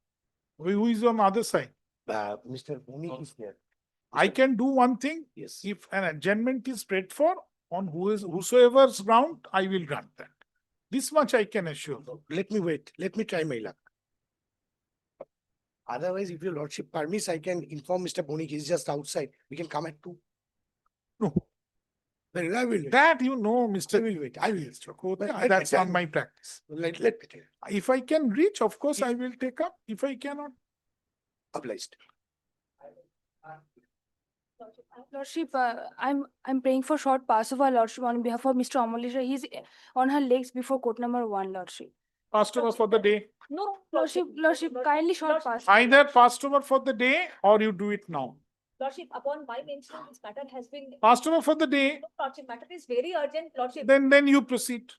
Who is on the other side? Mr. Bhunik is here. I can do one thing. Yes. If an adjournment is prayed for on whosoever's ground, I will grant that. This much I can assure. Let me wait. Let me try my luck. Otherwise, if your lordship permits, I can inform Mr. Bhunik. He's just outside. We can come at 2. No. Then I will wait. That you know, I Mr. will wait. I will. But That's not my practice. Let me tell you. If I can reach, of course, I will take up. If I cannot, Obliged. Lordship, I'm praying for short pass over, Lordship, on behalf of Mr. Amalisha. He's on her legs before court number 1, Lordship. passed over for the day. No, Lordship, kindly short pass. Either passed over for the day or you do it now. Lordship, upon my mention, this matter has been. Passed over for the day, Lordship, matter is very urgent, Lordship. then you proceed.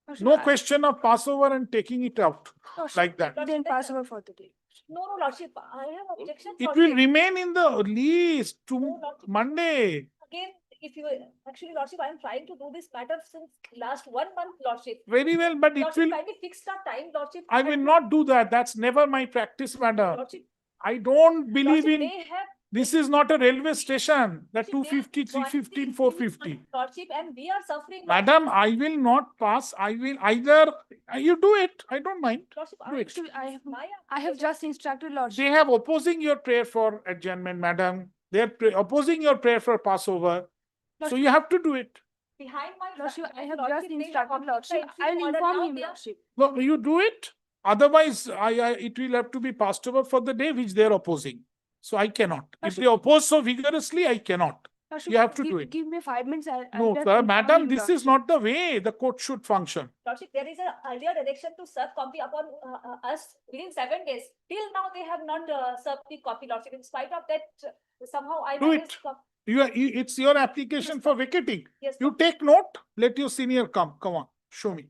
Lordship, No question of Passover and taking it out Lordship, like that. Then pass over for the day. No, Lordship, I have objection. It will remain in the list to Monday. Again, if you, actually, Lordship, I am trying to do this matter since last 1 month, Lordship. Very well, but it Lordship, will, kindly fix the time, Lordship. I will not do that. That's never my practice, madam. Lordship, I don't believe Lordship, in, they have. this is not a railway station, the Lordship, they 250, have 315, 20 450. Lordship, and we are suffering. Madam, I will not pass. I will either, you do it. I don't mind. Lordship, Do it. I have just instructed Lordship. They have opposing your prayer for adjournment, madam. They are opposing your prayer for Passover. So you have to do it. Behind my. Lordship, I have Lordship, just they have instructed Lordship. obtained the I will order. inform Now him, they are- Lordship. No, you do it. Otherwise, it will have to be passed over for the day which they are opposing. So I cannot. If they oppose so vigorously, I cannot. Lordship, You have to do it. Give me 5 minutes. I'll No, just sir, inform madam, him, this is not the way the court should function. Lordship, there is an earlier direction to serve copy upon us within 7 days. Till now, they have not served the copy, Lordship. In spite of that, somehow I Do managed. it. It's your application for vacating. Yes, You take note, let your senior come. Come on, show me.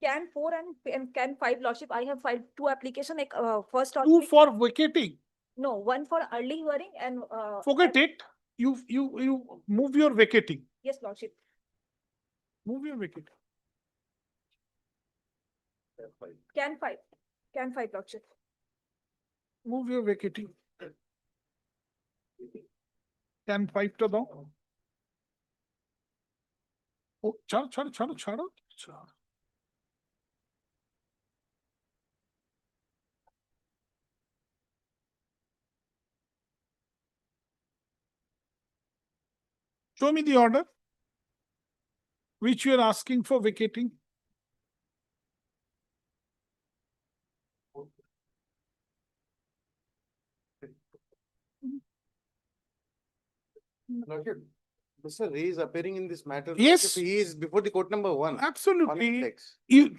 Can 4 and can 5, Lordship. I have filed 2 applications. Like first, 2 for vacating. no, 1 for early hearing and. Forget it. You move your vacating. Yes, Lordship. Move your vacating. Can 5, Lordship. Move your vacating. Can 5 to do? Oh, chalo. Show me the order which you are asking for vacating. Mr. Ray is appearing in this matter. Yes. He is before the court number 1. Absolutely.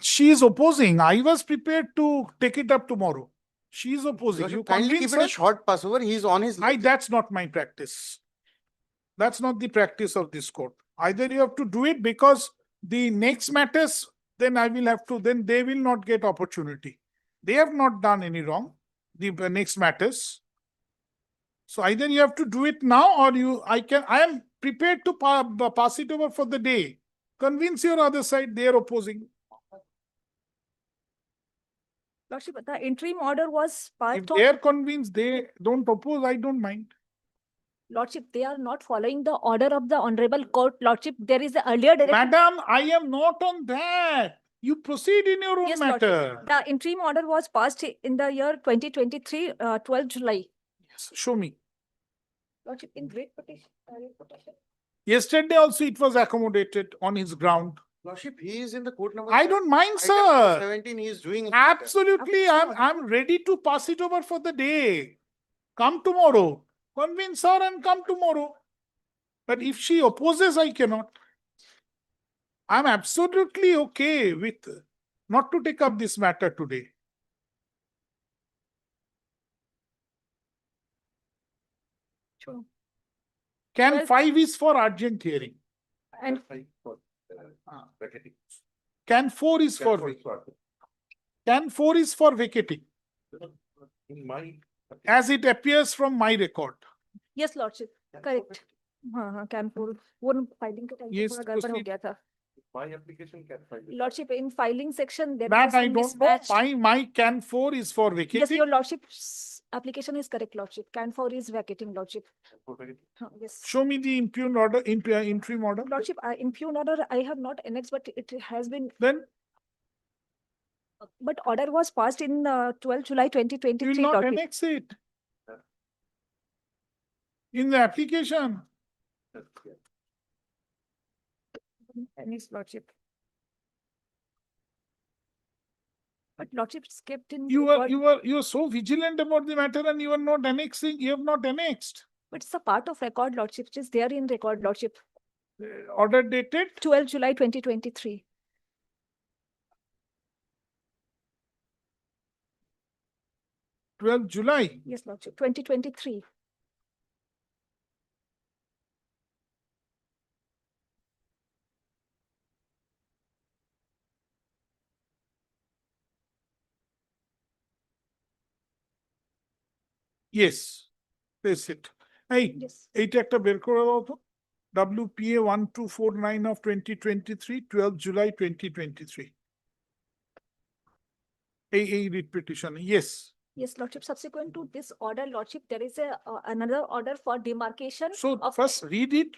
She is opposing. I was prepared to take it up tomorrow. She is opposing. You kindly keep convince it a her. short Passover. He is on his. That's not my practice. That's not the practice of this court. Either you have to do it because the next matters, then I will have to, then they will not get opportunity. They have not done any wrong. The next matters. So either you have to do it now or I am prepared to pass it over for the day. Convince your other side, they are opposing. Lordship, the interim order was passed If on. they are convinced, they don't oppose, I don't mind. Lordship, they are not following the order of the honorable court. Lordship, there is the earlier direction. Madam, I am not on that. You proceed in your own Yes, matter. Lordship. The interim order was passed in the year 2023, 12 July. Yes, show me. Lordship, in great petition. Yesterday also it was accommodated on his ground. Lordship, he is in the court number. I don't mind, item number sir. 17, he is doing. Absolutely, I'm ready to pass it over for the day. Come tomorrow. Convince her and come tomorrow. But if she opposes, I cannot. I'm absolutely okay with not to take up this matter today. Sure. Can Well- 5 is for urgent hearing. And Can 4 is for Can 4 is for vacating, In my. as it appears from my record. yes, Lordship, correct. हाँ, Canfor, वो filing के time पे Yes, थोड़ा गड़बड़ हो proceed. गया था. My application can find. Lordship, in filing section, there That was I some don't know. mismatched. My Can 4 is for Yes, vacating. your Lordship's application is correct, Lordship. Canfor is vacating, Lordship. Yes. Show me the impugned order, interim order. Lordship, impugned order, I have not annexed, but it has been, Then but order was passed in 12 July you will 2023, not Lordship. annex it. In the application. Annex, Lordship. But Lordship skipped in. You record. are so vigilant about the matter and you are not annexing, you have not annexed. But it's a part of record, Lordship, which is there in record, Lordship. Order dated 12 July 2023. 12 July. Yes, Lordship, 2023. Yes, that's it. Hey, Yes. এইটা একটা বের করে দাও তো। WPA 1249 of 2023, 12 July 2023. এই writ petition, yes. Yes, Lordship, subsequent to this order, Lordship, there is a another order for demarcation. So of first read it.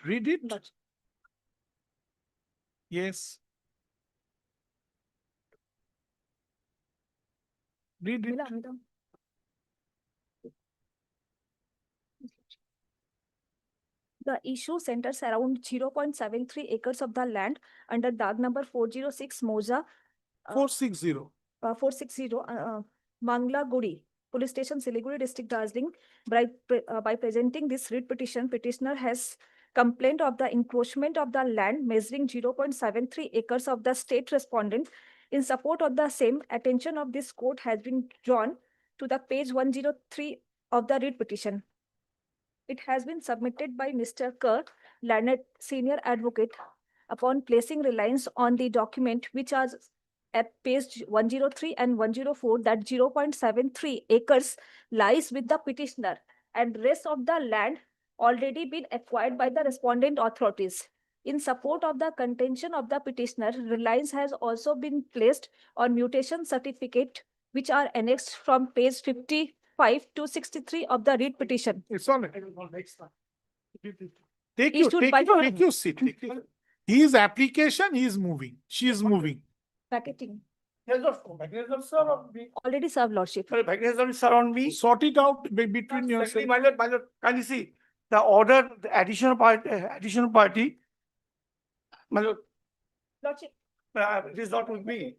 Lordship. Yes. Read it. Mila. The issue centers around 0.73 acres of the land under DAG number 406 Moja 460. 460 Mangla Guri, Police Station, Siliguri District, Darjeeling. By presenting this writ petition, petitioner has complained of the encroachment of the land measuring 0.73 acres of the state respondent. In support of the same, attention of this court has been drawn to the page 103 of the writ petition. It has been submitted by Mr. Kerr, learned senior advocate, upon placing reliance on the document which are at page 103 and 104 that 0.73 acres lies with the petitioner and rest of the land already been acquired by the respondent authorities. In support of the contention of the petitioner, reliance has also been placed on mutation certificate which are annexed from page 55 to 63 of the writ petition. It's all right. Take Issued by your seat. His application, he is moving. She is moving. Vacating. Already Already served, Lordship. surround me. Sort it out between yourselves. Secondly, my lord, can you see the order, the additional party? My lord, Lordship, it is not with me.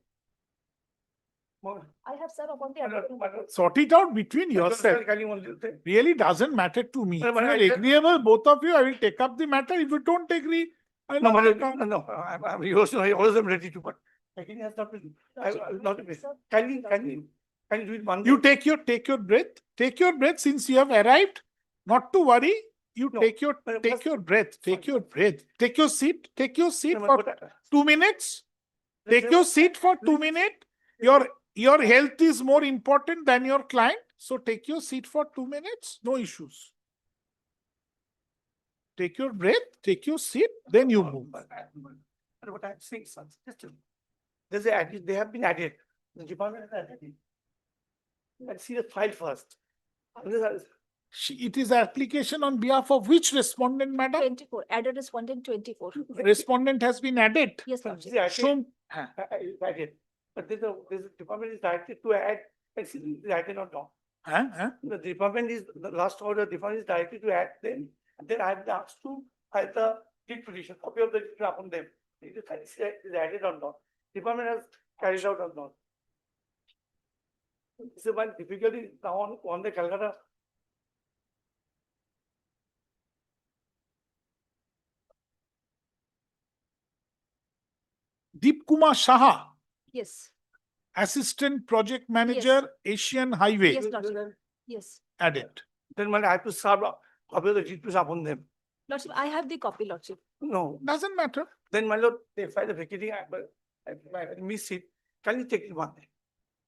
I have served upon the My lord, applicant. my lord. Sort it out between yourselves. Can you say? Really doesn't matter to me. No, If but you are I just- agreeable, both of you, I will take up the matter. If you don't agree, I will No, my not lord, take up. no, I'm yours, I always am ready to, but secondly has not been, not been. Can you do it one? You take your breath. Take your breath since you have arrived. Not to worry. You No, take your but- breath. Take your breath. Take your seat. Take your seat for 2 minutes. Take your seat for 2 minutes. Your health is more important than your client. So take your seat for 2 minutes. No issues. Take your breath. Take your seat. Then you move. What I'm saying, sir, just they have been added. The department has added. Let's see the file first. It is application on behalf of which respondent, madam? 24, added respondent 24. Respondent has been added. Yes, Lordship. See, I think- Shown. Added. But there's a department is directed to add, let's see, is added or not. The department is, the last order, department is directed to add them, and then I have been asked to write the writ petition, copy of the writ upon them. It is added or not. Department has carried out or not. This is one difficulty now on the Calcutta. Deep Kumar Saha, Yes, Assistant Project Manager, Asian Highway. yes, Lordship. Yes. Added. Then I have to serve a copy of the treatment upon them. Lordship, I have the copy, Lordship. No, Doesn't matter. then my lord, they file the vacating, but I miss it. Can you take it one day?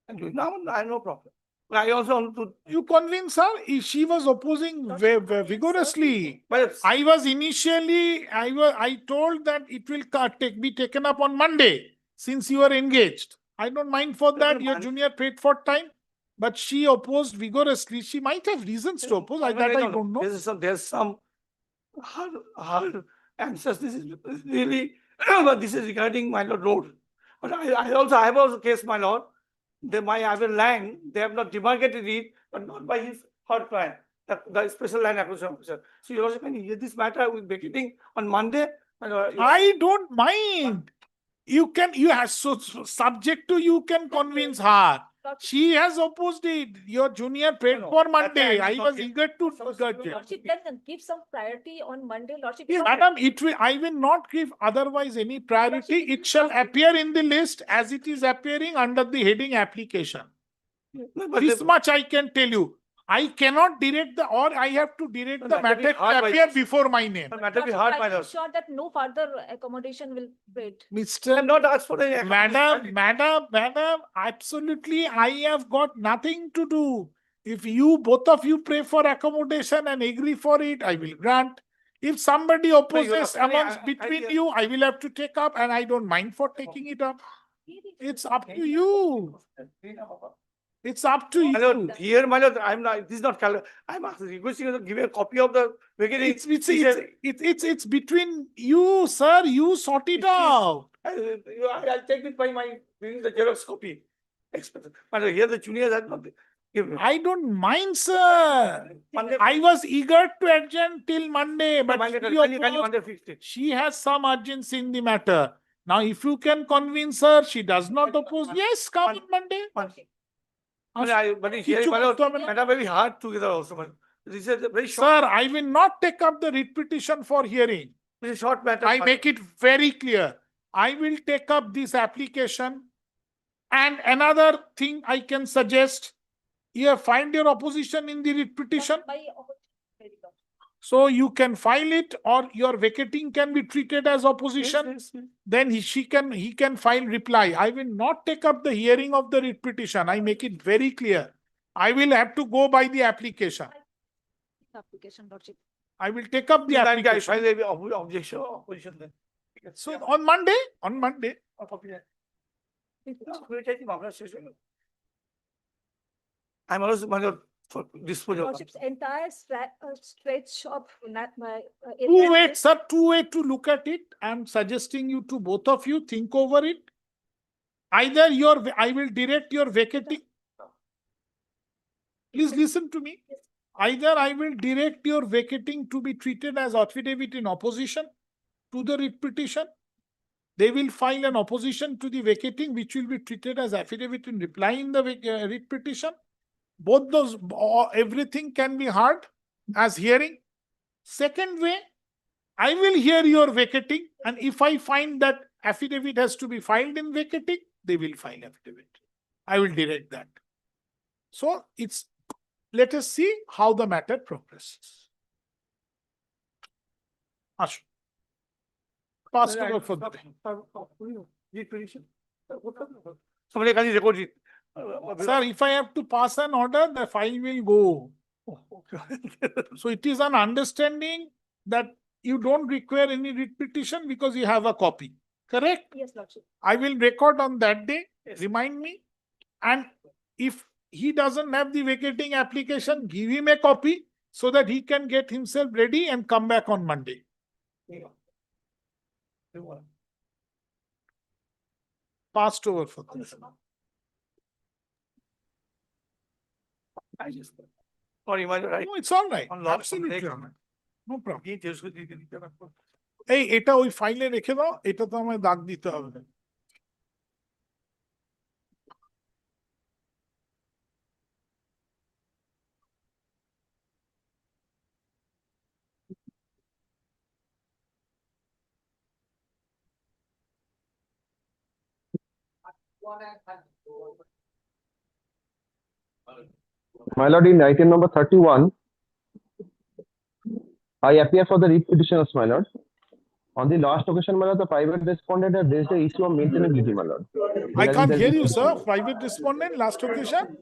And do it. No, I have no problem. But I also want to. You convince her. If she was opposing vigorously. But I was initially, I told that it will be taken up on Monday, since you are engaged. I don't mind for that. Your junior paid for time. But she opposed vigorously. She might have reasons to oppose. I don't know. There's some her answers. This is really, but this is regarding my lord road. But I have also case, my lord. I have a land, they have not demarcated it, but not by his her plan, the special land acquisition officer. So you also can hear this matter with vacating on Monday. My lord, I don't mind. You have subject to you can convince her. She has opposed it. Your junior paid for Monday. I was eager to judge it. Lordship, then give some priority on Monday, Lordship. Yes, because- madam, I will not give otherwise any priority. It shall appear in the list as it is appearing under the heading application. but This the- much I can tell you. I cannot direct or I have to direct the That will be matter hard to by- appear before my name. the matter be Lordship, hard, I my will lord. ensure that no further accommodation will wait. I Mr. have not asked for any. Madam, absolutely, I have got nothing to do. If you, both of you pray for accommodation and agree for it, I will grant. If somebody opposes amongst between you, I will have to take up and I don't mind for taking it up. It's up to you. It's up to My you. lord, here, my lord, I'm not, this is not, I'm requesting you to give a copy of the vacating. It's between you, sir. You sort it out. I'll take it by my, bringing the Xerox copy. My lord, here the juniors have not given. I don't mind, sir. Monday- I was eager to adjourn till Monday, but Monday, she can you opposed. Monday fix it? She has some urgency in the matter. Now, if you can convince her, she does not oppose. Yes, come on Monday. But here, my lord, matter very hard together also, but this is a very short, Sir, I will not take up the writ petition for hearing. this is a short matter. I make it very clear. I will take up this application. And another thing I can suggest, you have filed your opposition in the writ petition. By opposition. So you can file it or your vacating can be treated as opposition. Then he can file reply. I will not take up the hearing of the writ petition. I make it very clear. I will have to go by the application. Application, Lordship. I will take up the I application. file the objection, opposition then. So on Monday, I'm also, my lord, for disposal. Lordship's entire stretch of two ways, sir, two ways to look at it. I'm suggesting you to both of you think over it. Either I will direct your vacating. Please listen to me. Either I will direct your vacating to be treated as affidavit in opposition to the writ petition. They will file an opposition to the vacating, which will be treated as affidavit in reply in the writ petition. Both those, everything can be heard as hearing. Second way, I will hear your vacating, and if I find that affidavit has to be filed in vacating, they will file affidavit. I will direct that. So let us see how the matter progresses. Ashu. Pass over for the day. Somebody can record it. Sir, if I have to pass an order, the file will go. So it is an understanding that you don't require any writ petition because you have a copy. Correct? Yes, Lordship. I will record on that day. Remind me. And if he doesn't have the vacating application, give him a copy so that he can get himself ready and come back on Monday. Passed over for this. Sorry, my lord, No, it's all right. On lot- Absolutely on all right. No problem. I এটা ওই ফাইলে রেখে দাও, এটা তো আমায় দাগ দিতে হবে। My lord, in item number 31, I appear for the writ petitioners, my lord. On the last occasion, my lord, the private respondent had raised the issue of maintainability, my lord. I regarding can't the hear writ you, sir. petitioner. Private respondent, last occasion?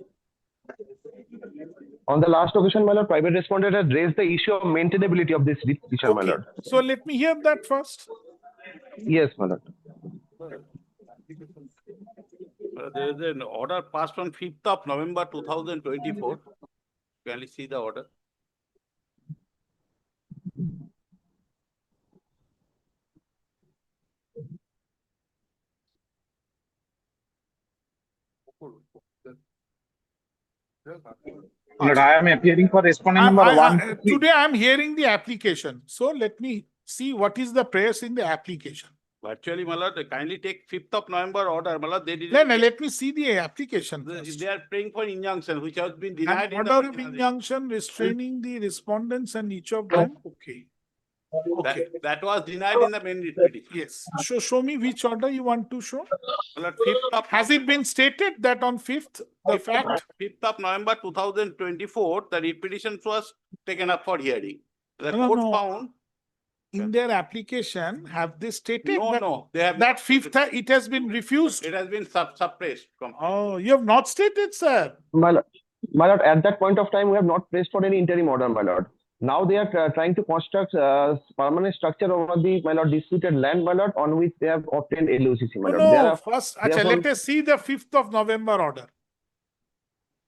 On the last occasion, my lord, private respondent had raised the issue of maintainability of this writ petition, my Okay, lord. so let me hear that first. Yes, my lord. There is an order passed on 5th of November 2024. Can you see the order? Lord, I am appearing for respondent number one. Today I'm hearing the application. So let me see what is the prayers in the application. Actually, my lord, kindly take 5th of November order. My lord, they didn't. No, no, let me see the application first. They are praying for injunction, which has been An denied. in the order of final- injunction restraining the respondents and each of them. Okay. Okay. That was denied in the main writ petition. Yes. Show me which order you want to show. My lord, 5th of. Has it been stated that on 5th, the fact? 5th of November 2024, the writ petition was taken up for hearing. The No, court no. found. In their application, have they stated No, that, no, they have. that 5th, it has been refused? It has been suppressed. Oh, you have not stated, sir. My lord, at that point of time, we have not pressed for any interim order, my lord. Now they are trying to construct permanent structure over the, my lord, disputed land, my lord, on which they have obtained LUCC, my lord. No, first, therefore- let us see the 5th of November order.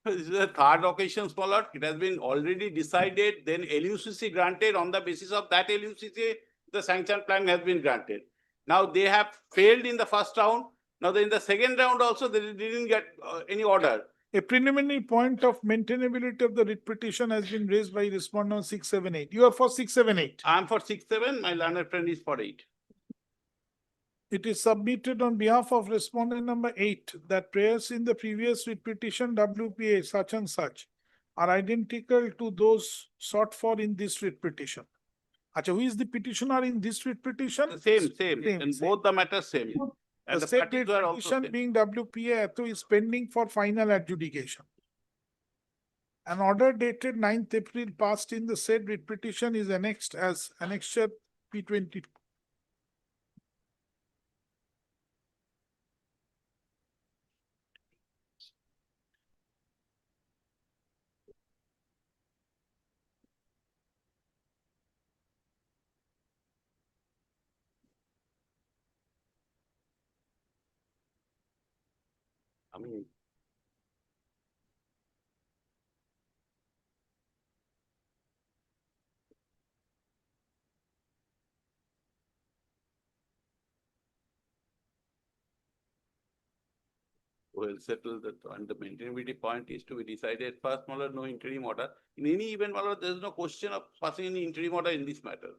This is the third occasion, my lord. It has been already decided, then LUCC granted. On the basis of that LUCC, the sanction plan has been granted. Now they have failed in the first round. Now in the second round also, they didn't get any order. A preliminary point of maintainability of the writ petition has been raised by respondent 678. You are for 678. I am for 6-7, my learned friend is for 8. It is submitted on behalf of respondent number 8 that prayers in the previous writ petition WPA such and such are identical to those sought for in this writ petition. Acha, who is the petitioner in this writ petition? Same. And both the matters same. And The the said parties writ were also petition same. being WPA is pending for final adjudication. An order dated 9th April passed in the said writ petition is annexed as annexure P22. I mean, well settled that, and the maintainability point is to be decided first, my lord, no interim order. In any event, my lord, there is no question of passing any interim order in this matter.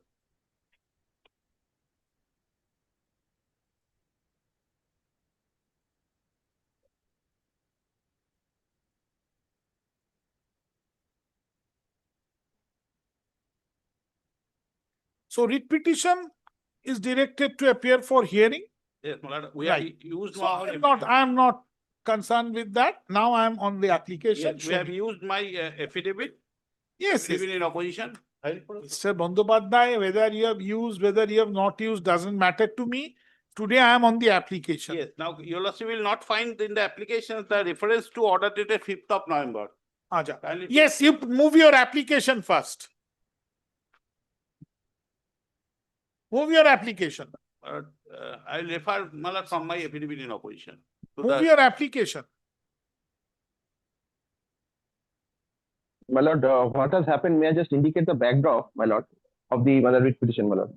So writ petition is directed to appear for hearing. Yes, my lord, we Right. have used So our. I am not concerned with that. Now I am on the application. Yes, we have used my affidavit. Yes, yes. Affidavit in opposition. Mr. Bandyopadhyay, whether you have used, whether you have not used, doesn't matter to me. Today I am on the application. Yes, now your lordship will not find in the application the reference to order dated 5th of November. Aja. Kindly- Yes, you move your application first. Move your application. I'll refer, my lord, from my affidavit in opposition. to Move the- your application. My lord, what has happened, may I just indicate the backdrop, my lord, of the writ petition, my lord.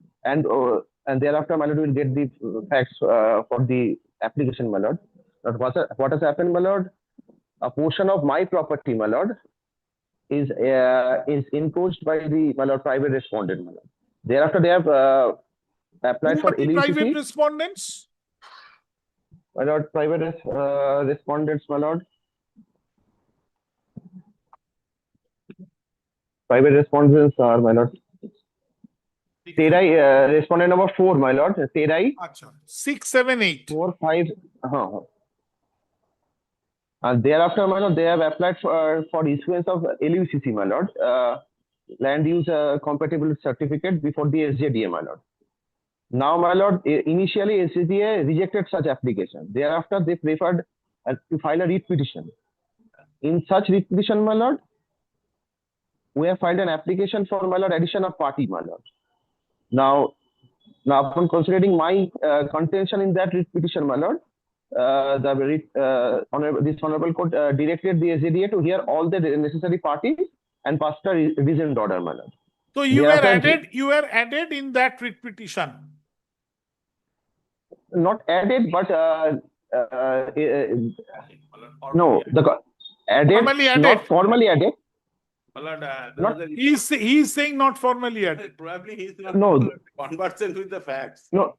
And thereafter, my lord, will get the facts for the application, my lord. But what has happened, my lord? A portion of my property, my lord, is encroached by the, my lord, private respondent, my lord. Thereafter, they have applied Who for are the private LUCC, respondents? my lord, private respondents, my lord. Private respondents are, my lord. Terai, respondent number 4, my lord. Terai. Acha. 678. 4, 5. And thereafter, my lord, they have applied for issuance of LUCC, my lord, land use compatibility certificate before the SJDA, my lord. Now, my lord, initially SJDA rejected such application. Thereafter, they preferred to file a writ petition. In such writ petition, my lord, we have filed an application for, my lord, addition of party, my lord. Now upon considering my contention in that writ petition, my lord, this honorable court directed the SJDA to hear all the necessary parties and passed a reasoned order, my lord. So you were Thereafter, added in that writ petition. not added, but no, added, Formally added. not formally added. Not, He is saying not formally added. probably he's not No. conversant with the facts. No.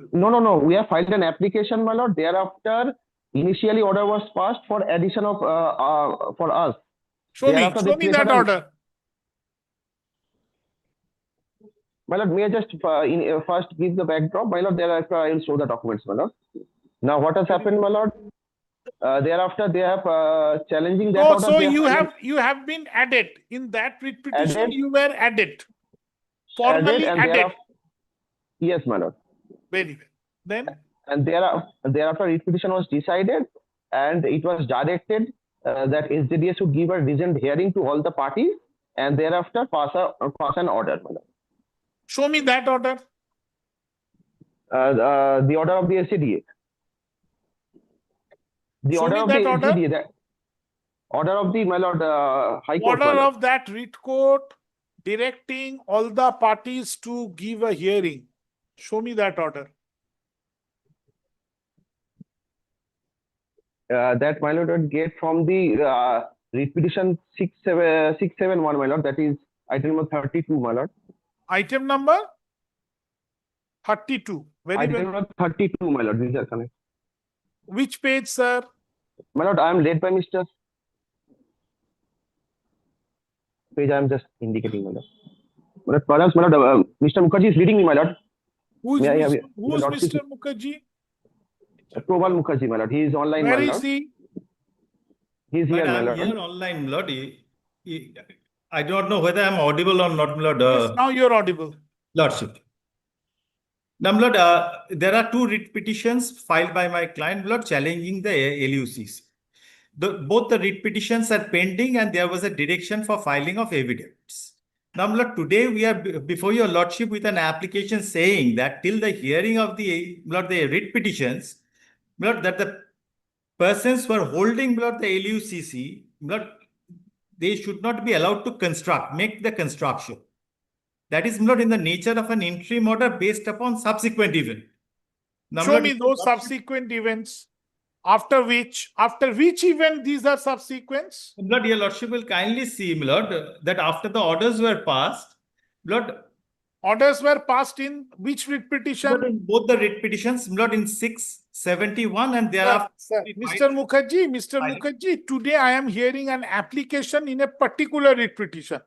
We have filed an application, my lord. Thereafter, initially order was passed for addition of for us. Show me Thereafter, they that preferred- order. My lord, may I just first give the backdrop? My lord, thereafter I will show the documents, my lord. Now, what has happened, my lord? Thereafter, they have challenging that order. So they have you have been added in that writ petition. Added. You were added. Formally and added. thereafter, yes, my lord. Very well. Then And thereafter, writ petition was decided, and it was directed that SJDA should give a reasoned hearing to all the parties, and thereafter pass an order, my lord. show me that order. The order of the SJDA. The Show order me of that the order. SJDA, that order of the, my lord, High Court, my Order lord. of that writ court directing all the parties to give a hearing. Show me that order. That my lord would get from the writ petition 671, my lord. That is item number 32, my lord. Item number 32. Very Item well. number 32, my lord. These are correct. Which page, sir? My lord, I am led by Mr. Page. I am just indicating, my lord. My lord, perhaps, my lord, Mr. Mukherjee is reading me, my lord. Who's May I have Who's your Mr. Mukherjee? Probal Mukherjee, my lord. He is online, Where my is lord. he? He is here, my I'm lord. here online, my lord. I don't know whether I'm audible or not, my lord. Yes, now you're audible. Lordship. Now, my lord, there are two writ petitions filed by my client, my lord, challenging the LUCs. Both the writ petitions are pending, and there was a direction for filing of evidence. Now, my lord, today we are before your lordship with an application saying that till the hearing of the writ petitions, my lord, that the persons who are holding, my lord, the LUCC, my lord, they should not be allowed to make the construction. That is not in the nature of an interim order based upon subsequent event. Now, Show my lord, me those subsequent events. After which event these are subsequents? my lord, your lordship will kindly see, my lord, that after the orders were passed, my lord, Orders were passed in which writ petition? in both the writ petitions, my lord, in 671 and thereafter. Sir, Mr. Mukherjee, today I am hearing an application in a particular writ petition.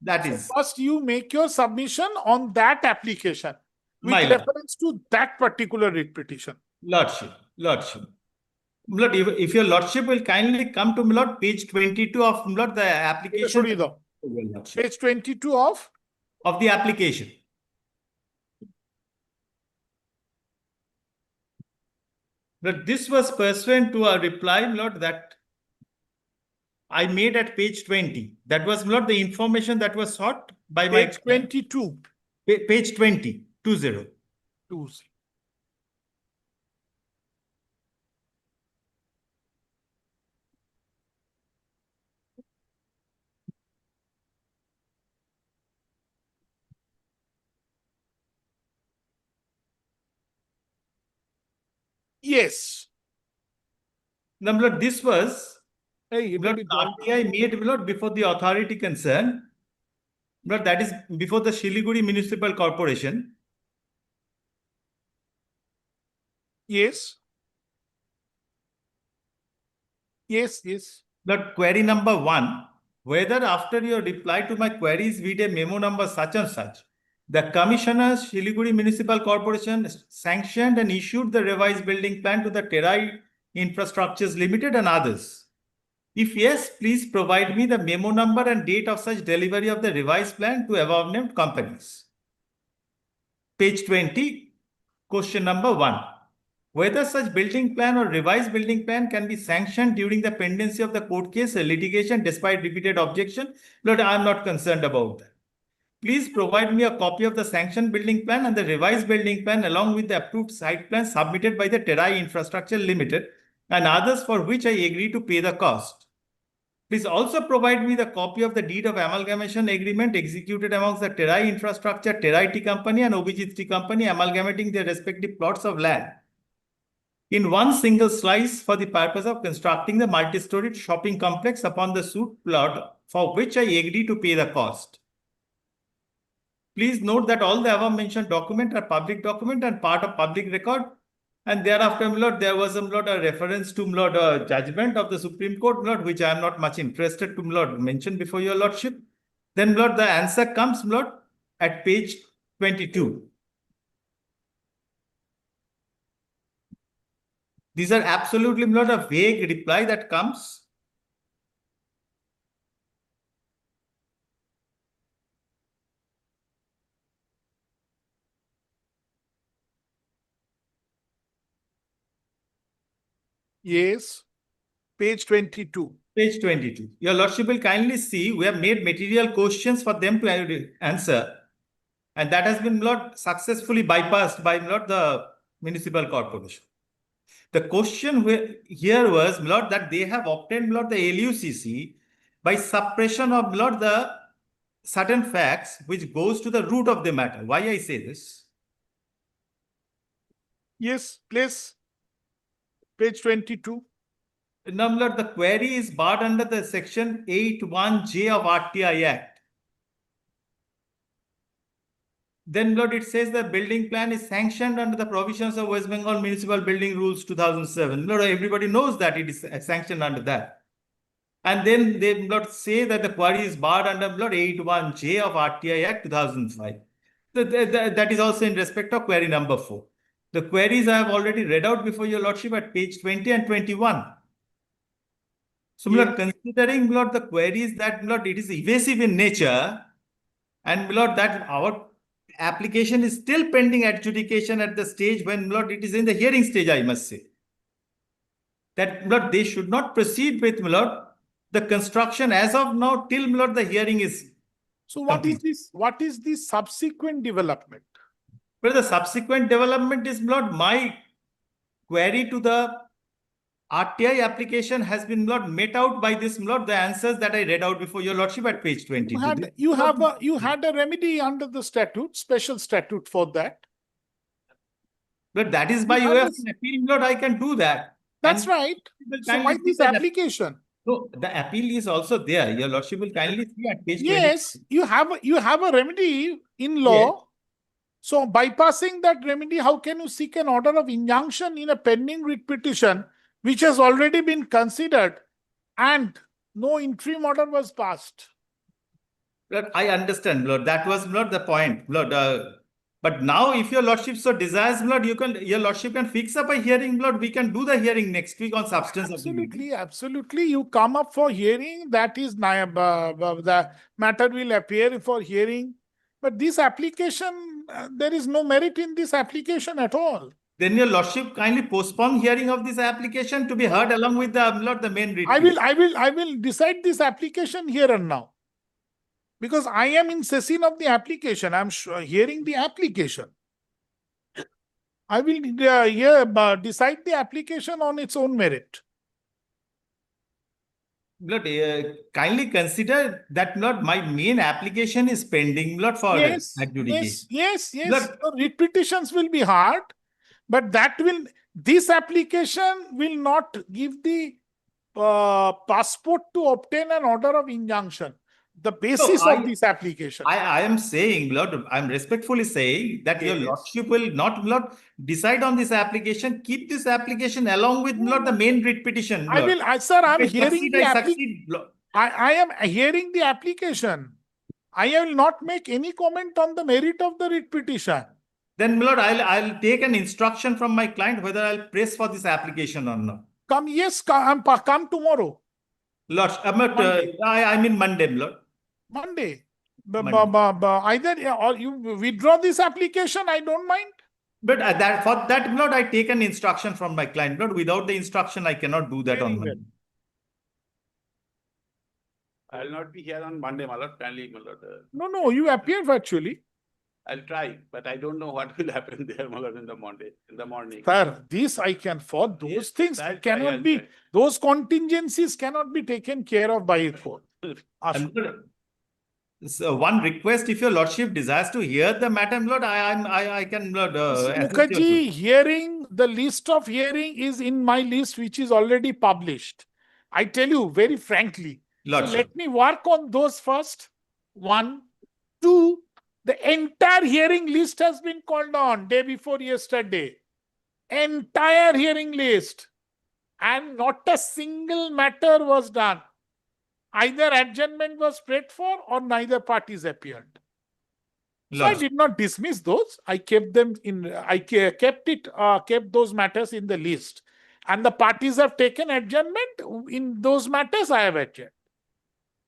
That is. First, you make your submission on that application with My lord. reference to that particular writ petition. Lordship. My lord, if your lordship will kindly come to, my lord, page 22 of, my lord, the application. Page 22 of the application. But this was pursuant to a reply, my lord, that I made at page 20. That was, my lord, the information that was sought by my. Page 22. Page 20, 20. Yes. Now, my lord, this was Hey, RTI made, my lord, before the authority concerned. But that is before the Siliguri Municipal Corporation. Yes. But query number 1, whether after your reply to my queries with a memo number such and such, the Commissioner Siliguri Municipal Corporation sanctioned and issued the revised building plan to the Terai Infrastructures Limited and others. If yes, please provide me the memo number and date of such delivery of the revised plan to above named companies. Page 20, question number 1. Whether such building plan or revised building plan can be sanctioned during the pendency of the court case or litigation despite repeated objection, but I am not concerned about that. Please provide me a copy of the sanctioned building plan and the revised building plan along with the approved site plan submitted by the Terai Infrastructure Limited and others for which I agree to pay the cost. Please also provide me the copy of the deed of amalgamation agreement executed amongst the Terai Infrastructure, Terai Tea Company and Obijit Tea Company amalgamating their respective plots of land in one single slice for the purpose of constructing the multi-storied shopping complex upon the suit plot for which I agree to pay the cost. Please note that all the above mentioned documents are public document and part of public record. And thereafter, my lord, there was a reference to my lord, judgment of the Supreme Court, my lord, which I am not much interested to my lord, mention before your lordship. Then, my lord, the answer comes, my lord, at page 22. These are absolutely, my lord, a vague reply that comes. Yes, page 22. Page 22. Your lordship will kindly see we have made material questions for them to answer. And that has been, my lord, successfully bypassed by, my lord, the municipal corporation. The question here was, my lord, that they have obtained, my lord, the LUCC by suppression of, my lord, the certain facts which goes to the root of the matter. Why I say this? Yes, please. Page 22. Now, my lord, the query is barred under the section 81J of RTI Act. Then, Lord, it says the building plan is sanctioned under the provisions of West Bengal Municipal Building Rules 2007. Lord, everybody knows that it is sanctioned under that. And then they, Lord, say that the query is barred under, Lord, 81J of RTI Act 2005. That is also in respect of query number 4. The queries I have already read out before your lordship at page 20 and 21. So, Lord, considering, Lord, the queries that, Lord, it is evasive in nature, and, Lord, that our application is still pending adjudication at the stage when, Lord, it is in the hearing stage, I must say. That, Lord, they should not proceed with, Lord, the construction as of now till, Lord, the hearing is. So what is this? What is the subsequent development? Well, the subsequent development is, Lord, my query to the RTI application has been, Lord, met out by this, Lord, the answers that I read out before your lordship at page 20. You had a remedy under the statute, special statute for that. But that is by way of an appeal, Lord, I can do that. That's right. So why this application? No, the appeal is also there. Your lordship will kindly see at page 20. Yes, you have a remedy in law. Yes. So bypassing that remedy, how can you seek an order of injunction in a pending writ petition, which has already been considered and no interim order was passed? Lord, I understand, Lord. That was, Lord, the point, Lord. But now, if your lordship so desires, Lord, your lordship can fix up a hearing, Lord. We can do the hearing next week on substance. Absolutely, absolutely. You come up for hearing. That is, the matter will appear for hearing. But this application, there is no merit in this application at all. Then your lordship kindly postpone hearing of this application to be heard along with the, Lord, the main writ. I will decide this application here and now. Because I am in session of the application. I'm hearing the application. I will decide the application on its own merit. Lord, kindly consider that, Lord, my main application is pending, Lord, for adjudication. Yes. Lord, writ petitions will be hard, but this application will not give the passport to obtain an order of injunction. The basis of this application. I am saying, Lord, I am respectfully saying that your lordship will not, Lord, decide on this application. Keep this application along with, Lord, the main writ petition. Lord. I am hearing the application. I am hearing the application. I will not make any comment on the merit of the writ petition. Then, Lord, I'll take an instruction from my client whether I'll press for this application or not. Come tomorrow. Lord, Monday. I mean Monday, Lord. Monday. Monday. Either or you withdraw this application, I don't mind. But that for that, Lord, I take an instruction from my client. Lord, without the instruction, I cannot do that Very on well. Monday. I'll not be here on Monday, my lord, kindly, my lord. No, you appear virtually. I'll try, but I don't know what will happen there, my lord, in the morning. Sir, this I can, for those Yes, things I'll try, cannot I'll be, try. those contingencies cannot be taken care of by a court. And so one request, if your lordship desires to hear the matter, Lord, I can, Lord. Mr. assist Mukherjee, you. hearing, the list of hearing is in my list, which is already published. I tell you very frankly. So Lordship. let me work on those first. 1, 2, the entire hearing list has been called on day before yesterday. Entire hearing list. And not a single matter was done. Either adjournment was prayed for or neither parties appeared. So I Lordship. did not dismiss those. I kept them in. I kept those matters in the list, and the parties have taken adjournment in those matters. I have adjourned.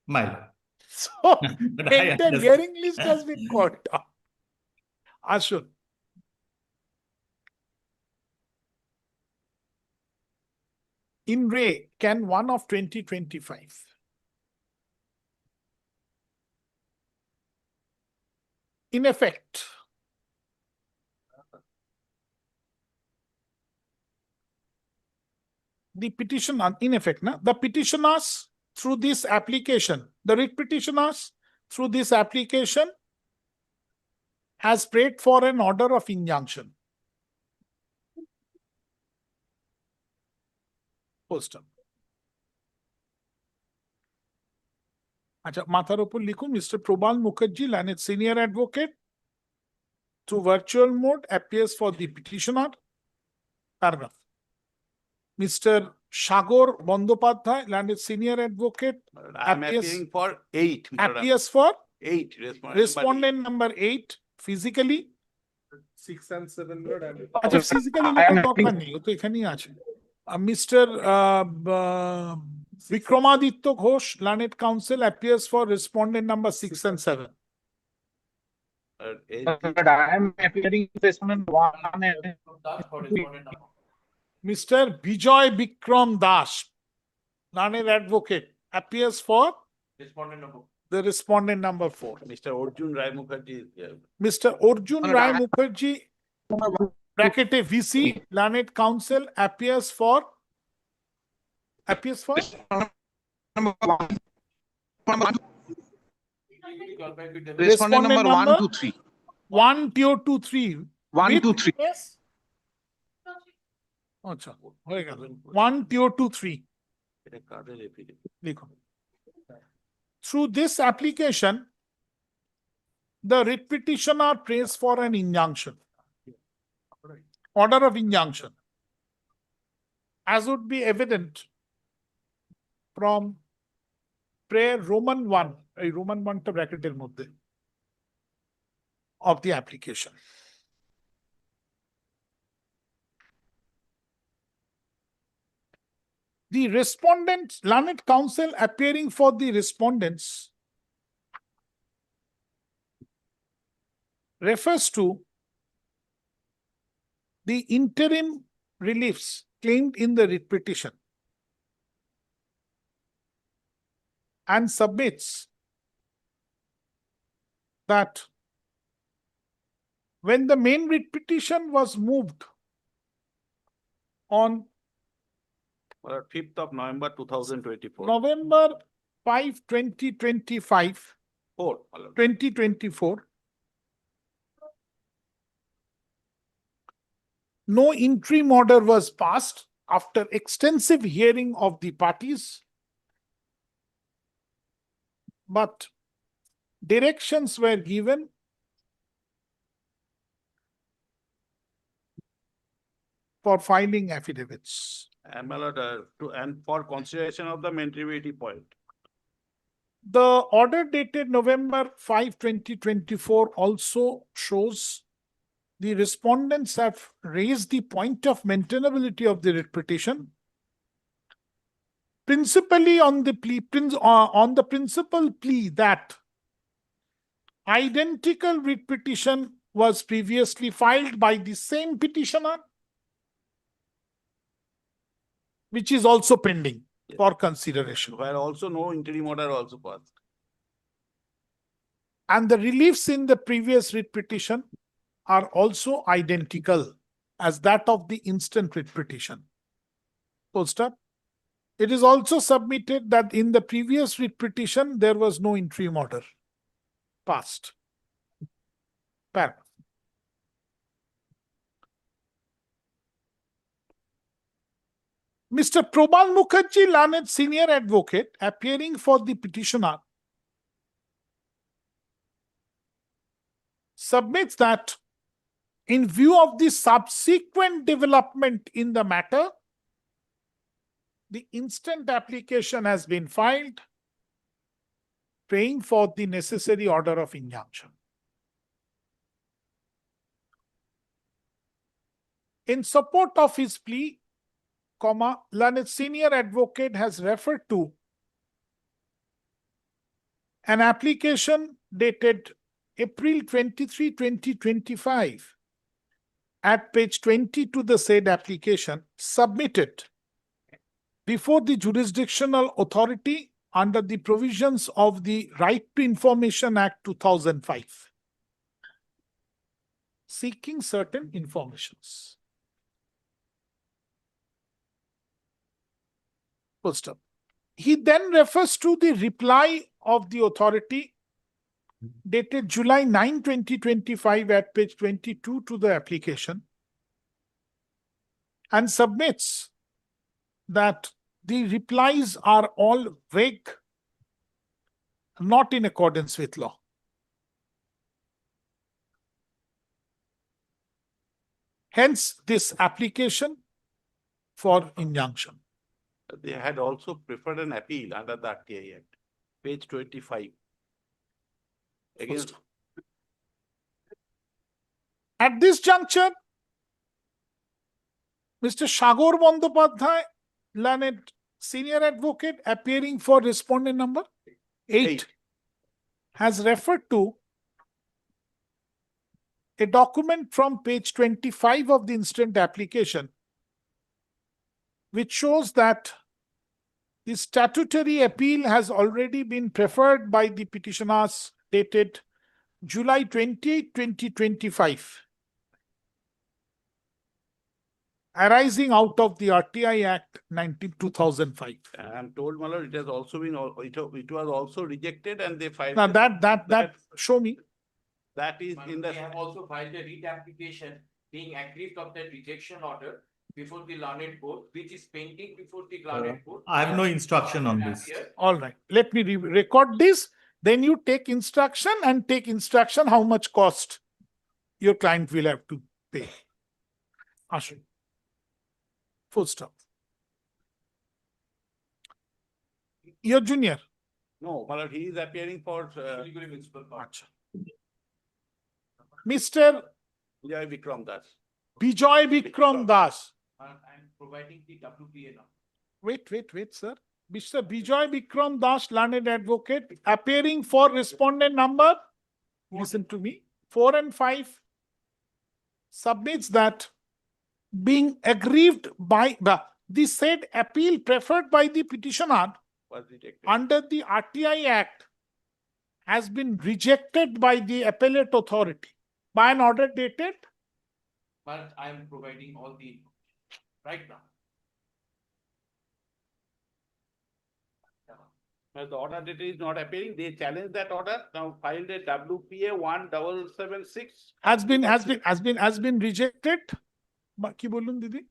My lord. So But I entire understand. hearing list has been called down. Ashun. In Ray, can 1 of 2025. In effect, the petitioner, in effect, the petitioners through this application, the writ petitioners through this application has prayed for an order of injunction. Poster. আচ্ছা মাথার উপর লিখুন Mr. Probal Mukherjee, Lanet Senior Advocate, through virtual mode appears for the petitioner. Paragraph. Mr. Shagor Bandopadhyay, Lanet Senior Advocate, I'm appearing for 8. appears for 8. respondent number 8 physically. 6 and 7, Lord. আচ্ছা physically লেখার দরকার নেই, ও তো এখানেই আছে। Mr. Vikramaditya Ghosh, Lanet Counsel, appears for respondent number 6 and 7. But I am appearing respondent 1 and Mr. Bijoy Bikram Das, Lanet Advocate, appears for the respondent number 4. Mr. Arjun Rai Mukherjee is here. Mr. Arjun Rai Mukherjee, bracketed VC, Lanet Counsel, appears for respondent number 1, 2, 3. 1, 2, 3. 1, 2, 3. Yes. আচ্ছা হয়ে গেল 1, 2, 3 লিখুন through this application the writ petitioner prays for an injunction, order of injunction, as would be evident from prayer Roman 1, a Roman 1 টা ব্র্যাকেটের মধ্যে, of the application. The respondents, Lanet Counsel appearing for the respondents refers to the interim reliefs claimed in the writ petition and submits that when the main writ petition was moved on 5th of November 2024. November 5, 2025, 2024, no interim order was passed after extensive hearing of the parties, but directions were given for filing affidavits. And my lord, and for consideration of the maintainability point. The order dated November 5, 2024 also shows the respondents have raised the point of maintainability of the writ petition principally on the on the principal plea that identical writ petition was previously filed by the same petitioner, which is also pending for consideration. Where also no interim order also passed. And the reliefs in the previous writ petition are also identical as that of the instant writ petition. Full stop. It is also submitted that in the previous writ petition, there was no interim order passed. Paragraph. Mr. Probal Mukherjee, learned senior advocate, appearing for the petitioner, submits that in view of the subsequent development in the matter, the instant application has been filed, praying for the necessary order of injunction. In support of his plea, learned senior advocate has referred to an application dated April 23, 2025 at page 20 to the said application submitted before the jurisdictional authority under the provisions of the Right to Information Act 2005, seeking certain informations. Full stop. He then refers to the reply of the authority dated July 9, 2025 at page 22 to the application and submits that the replies are all vague, not in accordance with law. Hence, this application for injunction. They had also preferred an appeal under the RTI Act, page 25. Against. At this juncture, Mr. Shagor Bandopadhyay, learned senior advocate, appearing for respondent number 8, has referred to a document from page 25 of the instant application, which shows that the statutory appeal has already been preferred by the petitioners dated July 20, 2025, arising out of the RTI Act 2005. I'm told, my lord, it has also been, it was also rejected and they filed. Now that show me. That is in the. They have also filed a writ application being aggrieved of that rejection order before the learned court, which is pending before the learned court. I have no instruction on this. All right, let me record this. Then you take instruction and take instruction how much cost your client will have to pay. Ashwin. Full stop. Your junior. No, my lord, he is appearing for. Mr. Vijay Vikram Das. Bijoy Vikram Das. I'm providing the WPA now. Wait, sir. Mr. Bijoy Vikram Das, learned advocate, appearing for respondent number, listen to me, 4 and 5, submits that being aggrieved by the said appeal preferred by the petitioner under the RTI Act has been rejected by the appellate authority by an order dated. But I am providing all the information right now. As the order date is not appearing, they challenge that order. Now filed a WPA 1776. Has been rejected. Ki bolun didi?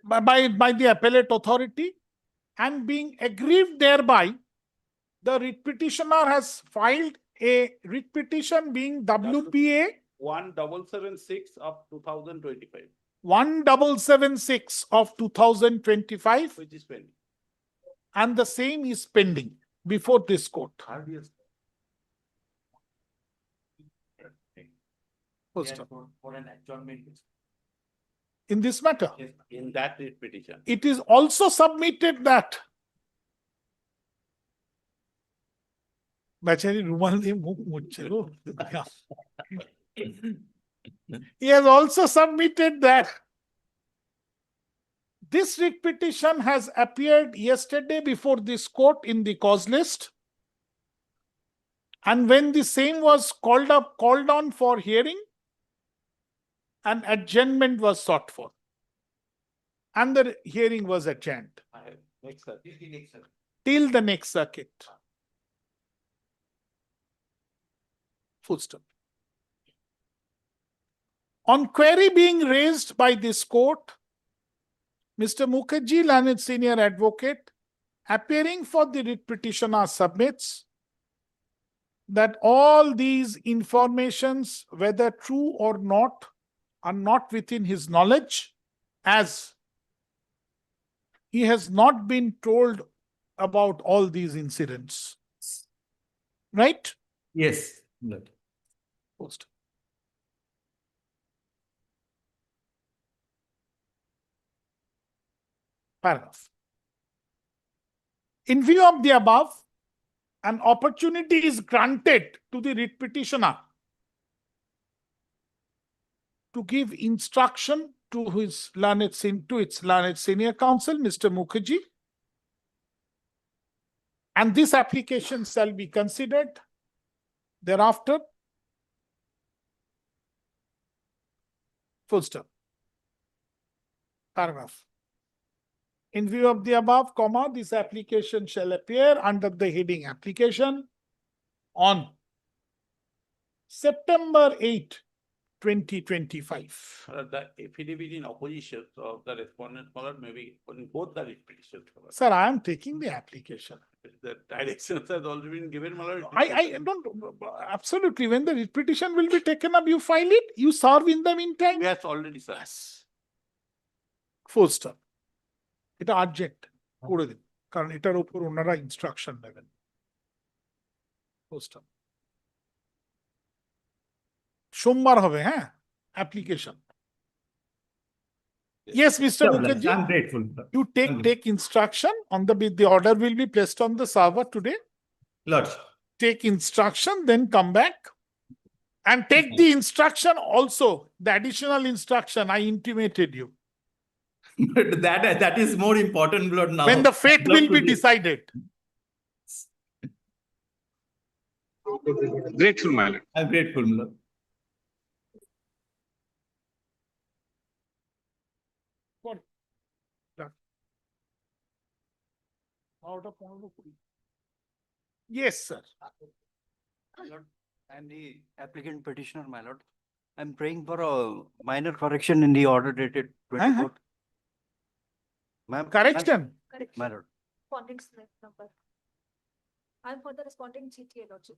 By the appellate authority, and being aggrieved thereby, the writ petitioner has filed a writ petition being WPA 1776 of 2025. 1776 of 2025, Which is pending. and the same is pending before this court. Full stop. For an adjournment. In this matter, Yes, In that writ petition. it is also submitted that বেচারি রুমাল দিয়ে মুখ মুছছে গো। He has also submitted that this writ petition has appeared yesterday before this court in the cause list. And when the same was called on for hearing, an adjournment was sought for. And the hearing was adjourned Next, sir. till the next circuit. Full stop. On query being raised by this court, Mr. Mukherjee, learned senior advocate, appearing for the writ petitioner, submits that all these informations, whether true or not, are not within his knowledge, as he has not been told about all these incidents. Right? Yes. Lord. Post. Paragraph. In view of the above, an opportunity is granted to the writ petitioner to give instruction to its learned senior counsel, Mr. Mukherjee, and this application shall be considered thereafter. Full stop. Paragraph. In view of the above, comma, this application shall appear under the heading application on September 8, 2025. The affidavit in opposition of the respondent, my lord, may be on both the writ petitions. my lord. Sir, I am taking the application. The directions has already been given, my lord. I don't, absolutely, when the writ petition will be taken up, you file it, you serve in the meantime. Yes, already, sir. Full stop. এটা urgent করে দিন, কারণ এটার উপর ওনারা instruction নেবেন। Full stop. সোমবার হবে, হ্যাঁ, application. Yes, Mr. Mukherjee. I'm grateful. You take instruction on the order will be placed on the server today. Lord. Take instruction, then come back and take the instruction also, the additional instruction I intimated you. But that is more important, Lord, now. When the fate will be decided. Grateful, my lord. I'm grateful, Lord. Yes, sir. My lord, I'm the applicant petitioner, my lord. I'm praying for a minor correction in the order dated 24th. Ma'am. Correction. My lord. Responding slip number. I'm for the responding GTA logic.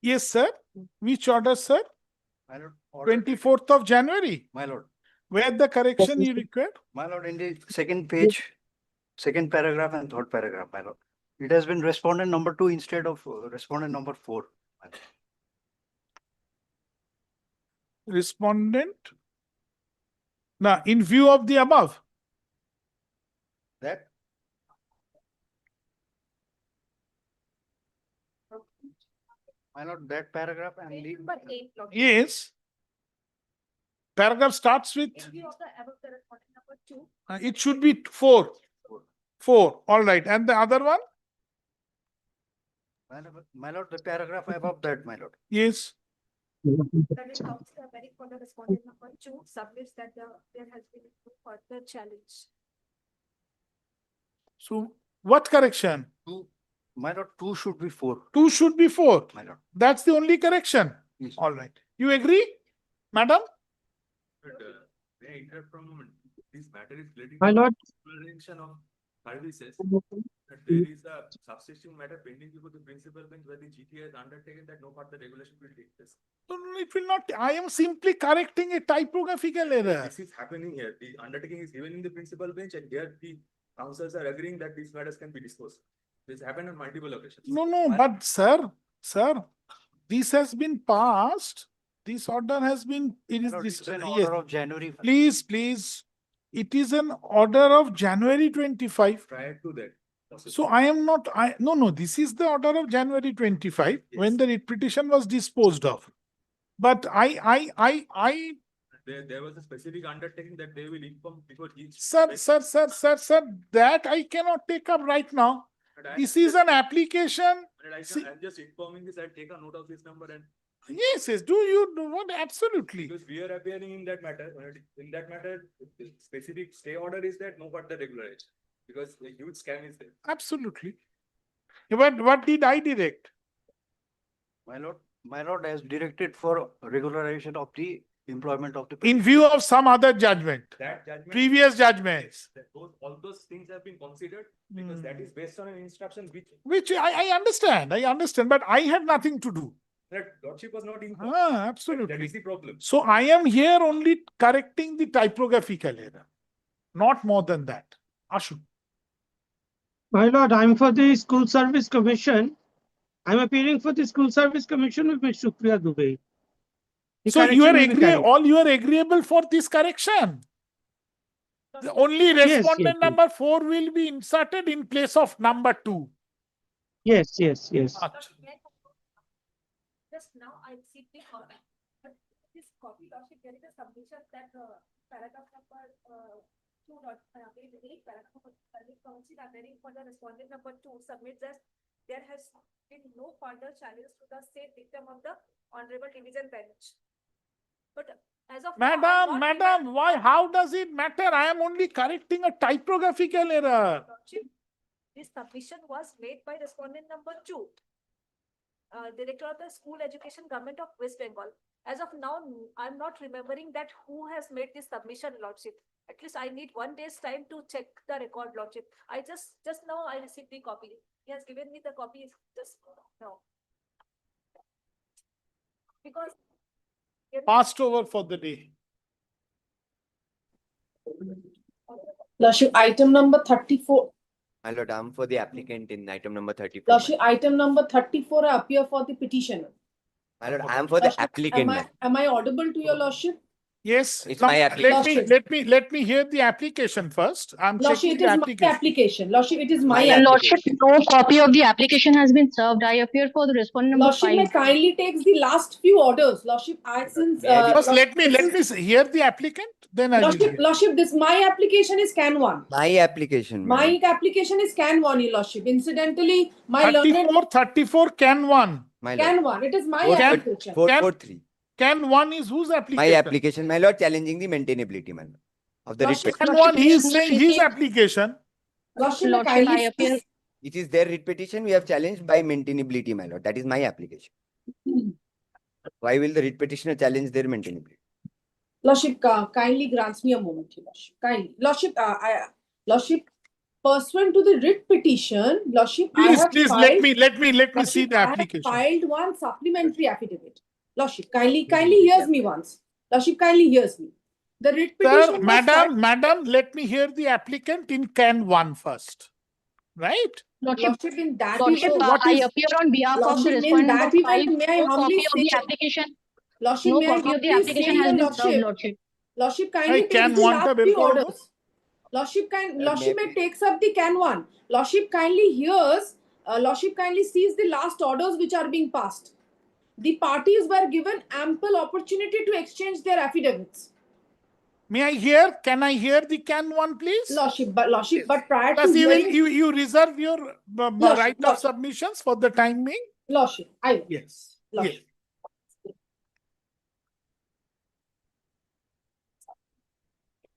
Yes, sir. Which order, sir? My lord. order dated- 24th of January. My lord. Where the correction you require? My lord, in the second page, second paragraph and third paragraph, my lord. It has been respondent number 2 instead of respondent number 4. my lord. Respondent. Now, in view of the above. That. My lord, that paragraph and the. Number 8 logic. Yes. Paragraph starts with, In view of the above, the responding number 2. it should be 4. 4, all right. And the other one? My lord, the paragraph above that, my lord. Yes. That is also very for the respondent number 2 submits that there has been no further challenge. So what correction? My lord, 2 should be 4. 2 should be 4. My lord. That's the only correction. Yes. All right. You agree, madam? May I interrupt for a moment? This matter is relating My to lord. explanation of Thirdly says that there is a subsisting matter pending before the principal bench where the GT has undertaken that no further regulation will take place. No, no, it will not. I am simply correcting a typographical error. This is happening here. The undertaking is given in the principal bench and here the councils are agreeing that these matters can be disposed. This happened on multiple occasions. No, no, but sir, this has been passed. This order has been, it is Lord, this, it's an yes. order of January. Please. It is an order of January 25. Prior to that. So I am not, no, this is the order of January 25 when the writ petition was disposed of. But There was a specific undertaking that they will inform before each. sir, that I cannot take up right now. This is an application. I'm just informing this, I'll take a note of this number and. Yes, do you do what? Absolutely. Because we are appearing in that matter, the specific stay order is that no further regularization. Because a huge scam is there. Absolutely. But what did I direct? My lord has directed for regularization of the employment of the. In view of some other judgment, That judgment. previous judgments. All those things have been considered because that is based on an instruction Which I understand, but I had nothing to do. that lordship was not informed. Absolutely. That is the problem. So I am here only correcting the typographical error, not more than that. Ashun. My lord, I'm for the School Service Commission. I'm appearing for the School Service Commission with Ms. Supriya Dubey. The So you correction are will be carried. you are agreeable for this correction. The only respondent yes. number 4 will be inserted in place of number 2. Yes. Just now I see the copy. But this copy, lordship, there is a submission that paragraph number 2 dot, page 8, paragraph number, council are waiting for the respondent number 2 submits that there has been no further challenge to the said dictum of the honorable division bench. But as of now, I'm not Madam, why? How does it matter? I am only correcting a typographical error. lordship, this submission was made by respondent number 2. Director of the School Education Government of West Bengal. As of now, I'm not remembering that who has made this submission, lordship. At least I need 1 day's time to check the record, lordship. I just now I received the copy. He has given me the copy just now. Because Passed over for the day. Lordship, item number 34. My lord, I'm for the applicant in item number 34. Lordship, item number 34, I appear for the petitioner. My lord, I'm for the applicant. Am I audible to your lordship? Yes. It's Now, my application. let me hear the application first. I'm Lordship, checking it the is my application. application. Lordship, it is my My application. application. No copy of the application has been served. I appear for the respondent number Lordship, may 5. kindly takes the last few orders. Lordship, since First, let me hear the applicant. Then I will. Lordship, this my application is Can 1. My application. My application is Can 1, your lordship. Incidentally, my 34 Can 1. My Can lord. 1. It is my 443. application. 443. Can 1 is whose application? My application, my lord, challenging the maintainability, my lord, of the writ petition. Can 1, he is saying his application. Lordship, Lordship, I kindly appear. It is their writ petition we have challenged by maintainability, my lord. That is my application. Why will the writ petitioner challenge their maintainability? Lordship, kindly grants me a moment, your lordship. Kindly. Lordship, pursuant to the writ petition, lordship, Please, let me see the application. I have filed one supplementary affidavit. Lordship, kindly hears me once. Lordship, kindly hears me. The writ petition. Sir, madam, let me hear the applicant in Can 1 first. Right? Lordship, in that Lordship, I appear on behalf of the respondent number 5. may I No humbly copy of the say, application. Lordship, No may I copy of the humbly application say, has your been served, lordship. lordship. Lordship, kindly Can takes the 1 last ta few bilkul orders. Lordship may takes up the Can 1. Lordship kindly hears, Lordship kindly sees the last orders which are being passed. The parties were given ample opportunity to exchange their affidavits. Can I hear the Can 1, please? Lordship, but prior to Plus, hearing... you reserve your right of submissions for the time being? Lordship, I will. Yes. Lordship.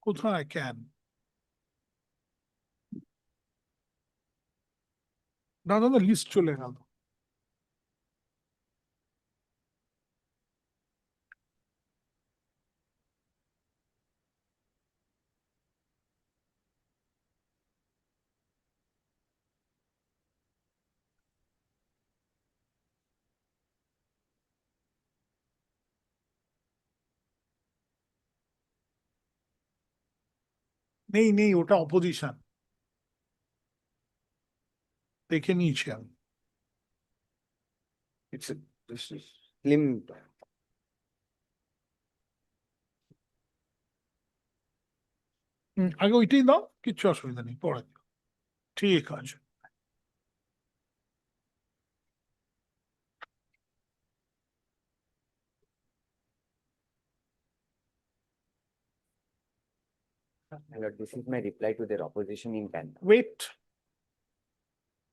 কোথায় can? না list চলে গেল। নেই নেই, ওটা opposition, দেখে নিয়েছি আমি। It's a slim. আগে ওইটাই দাও, কিচ্ছু অসুবিধা নেই, পরে দিও। ঠিক আছে। My lord, this is my reply to their opposition in Canada. Wait.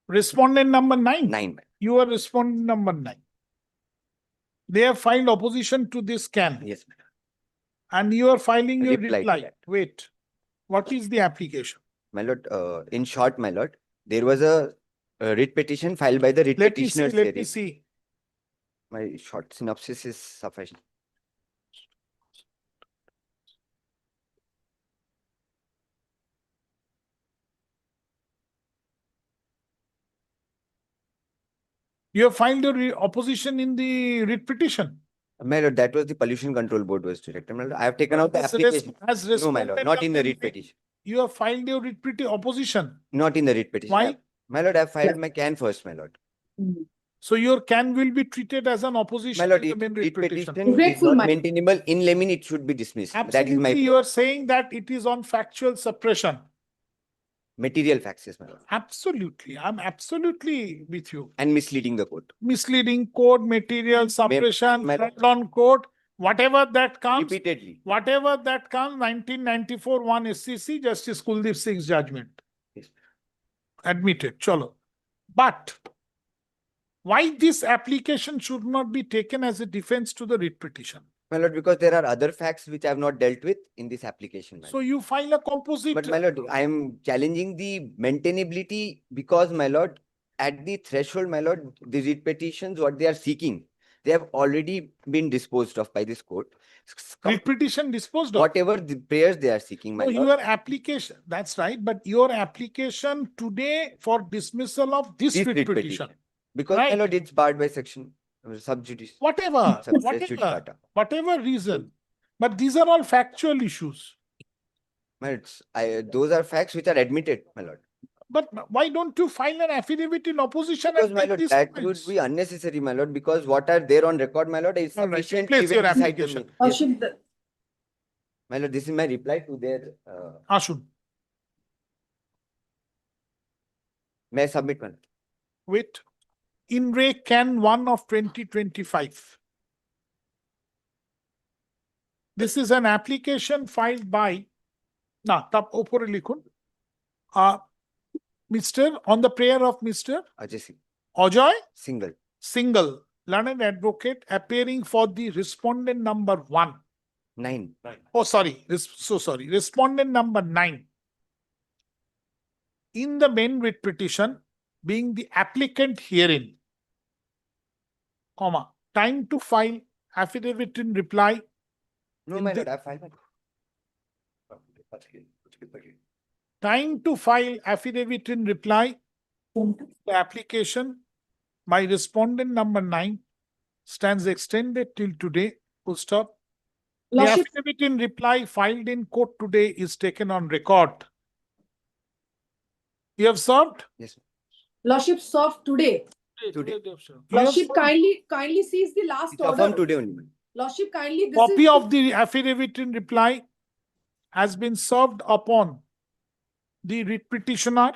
Respondent number 9. 9. You are respondent number 9. They have filed opposition to this can. Yes, And you are filing your Reply to reply. that. Wait. What is the application? my lord, in short, my lord, there was a writ petition filed by the writ Let me see, petitioners. let me see. My short synopsis is sufficient. You have filed your opposition in the writ petition. My lord, that was the pollution control board was directed. My lord, I have taken out the application. As No, my lord, respondent not in the number writ 9, petition. You have filed your writ opposition. Not in the writ petition. Why? My lord, I have filed my can first, my lord. So your can will be treated as an opposition. My lord, in the main writ petition. petition is Grateful, not my- maintainable. In lemon, it should be dismissed. That is my Absolutely, you are saying that it is on factual suppression. material facts, yes, my lord. Absolutely, I'm absolutely with you. And misleading the court. Misleading code, material suppression, my- fraud on code, whatever that comes, Repeatedly. whatever that comes, 1994 1 SCC, Justice Kuldeep Singh's judgment. Yes. Admitted, chalo. But why this application should not be taken as a defense to the writ petition? My lord, because there are other facts which I have not dealt with in this application. My So you file a composite. But my lord, I am challenging the maintainability because, my lord, at the threshold, my lord, the writ petitions, what they are seeking, they have already been disposed of by this court. Writ petition disposed of. Whatever the prayers they are seeking, my No, lord. your application, that's right, but your application today for dismissal of this This writ writ petition. Because, my Right. lord, it's barred by section sub judice. Whatever, Sub res whatever, judicata. whatever reason. But these are all factual issues. My lord, those are facts which are admitted, my lord. But why don't you file an affidavit in opposition Because, and my make lord, these that points? would be unnecessary, my lord, because what are there on record, my lord, is All right, sufficient place even your beside the application. main- Yes, Lordship, the- my lord, this is my reply to their, Ashun, may I submit, my lord? wait. In Re Can 1 of 2025. This is an application filed by, tab opore likhun. Mr. on the prayer of Mr. Ajay Singh, Ajoy single. Single, learned advocate appearing for the respondent number 1. 9. Oh, sorry. So sorry. Respondent number 9. In the main writ petition, being the applicant herein, comma, time to file affidavit in reply. No, in my the- lord, I filed my. Time to file affidavit in reply to the application by respondent number 9 stands extended till today. Full stop. The Lordship, affidavit in reply filed in court today is taken on record. You have served? Yes. Lordship served today. Today. You have Lordship served. kindly sees the last It's affirmed order. today only. Lordship kindly, this Copy is of the affidavit in reply has been served upon the writ petitioner,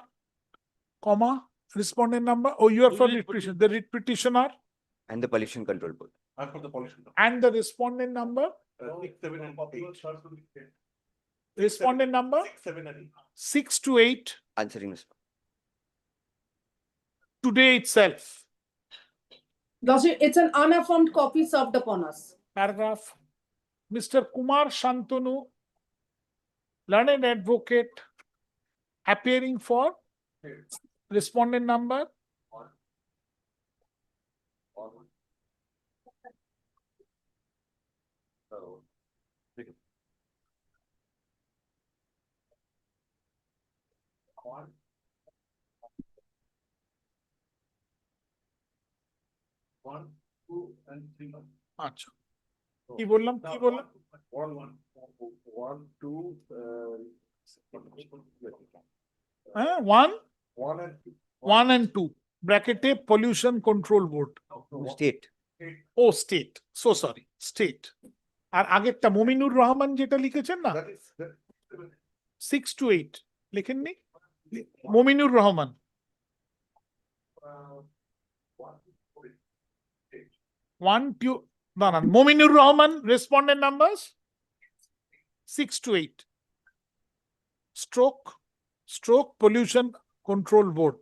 comma, respondent number. Oh, you are for writ petition. The writ petitioner And the pollution control board. and the respondent number. Respondent number 6 to 8 Answering this. today itself. Lordship, it's an unaffirmed copy served upon us. Paragraph. Mr. Kumar Shantanu, learned advocate, appearing for respondent number. আচ্ছা কি বললাম? One, two, One, One and 2. Bracket A, Pollution Control Board. State. O state, so sorry, state. আর আগেরটা মমিনুর রহমান যেটা লিখেছেন না, 6 to 8 লেখেননি? Mominur Rahman, দাঁড়ান, Mominur Rahman respondent numbers 6 to 8 stroke pollution control board.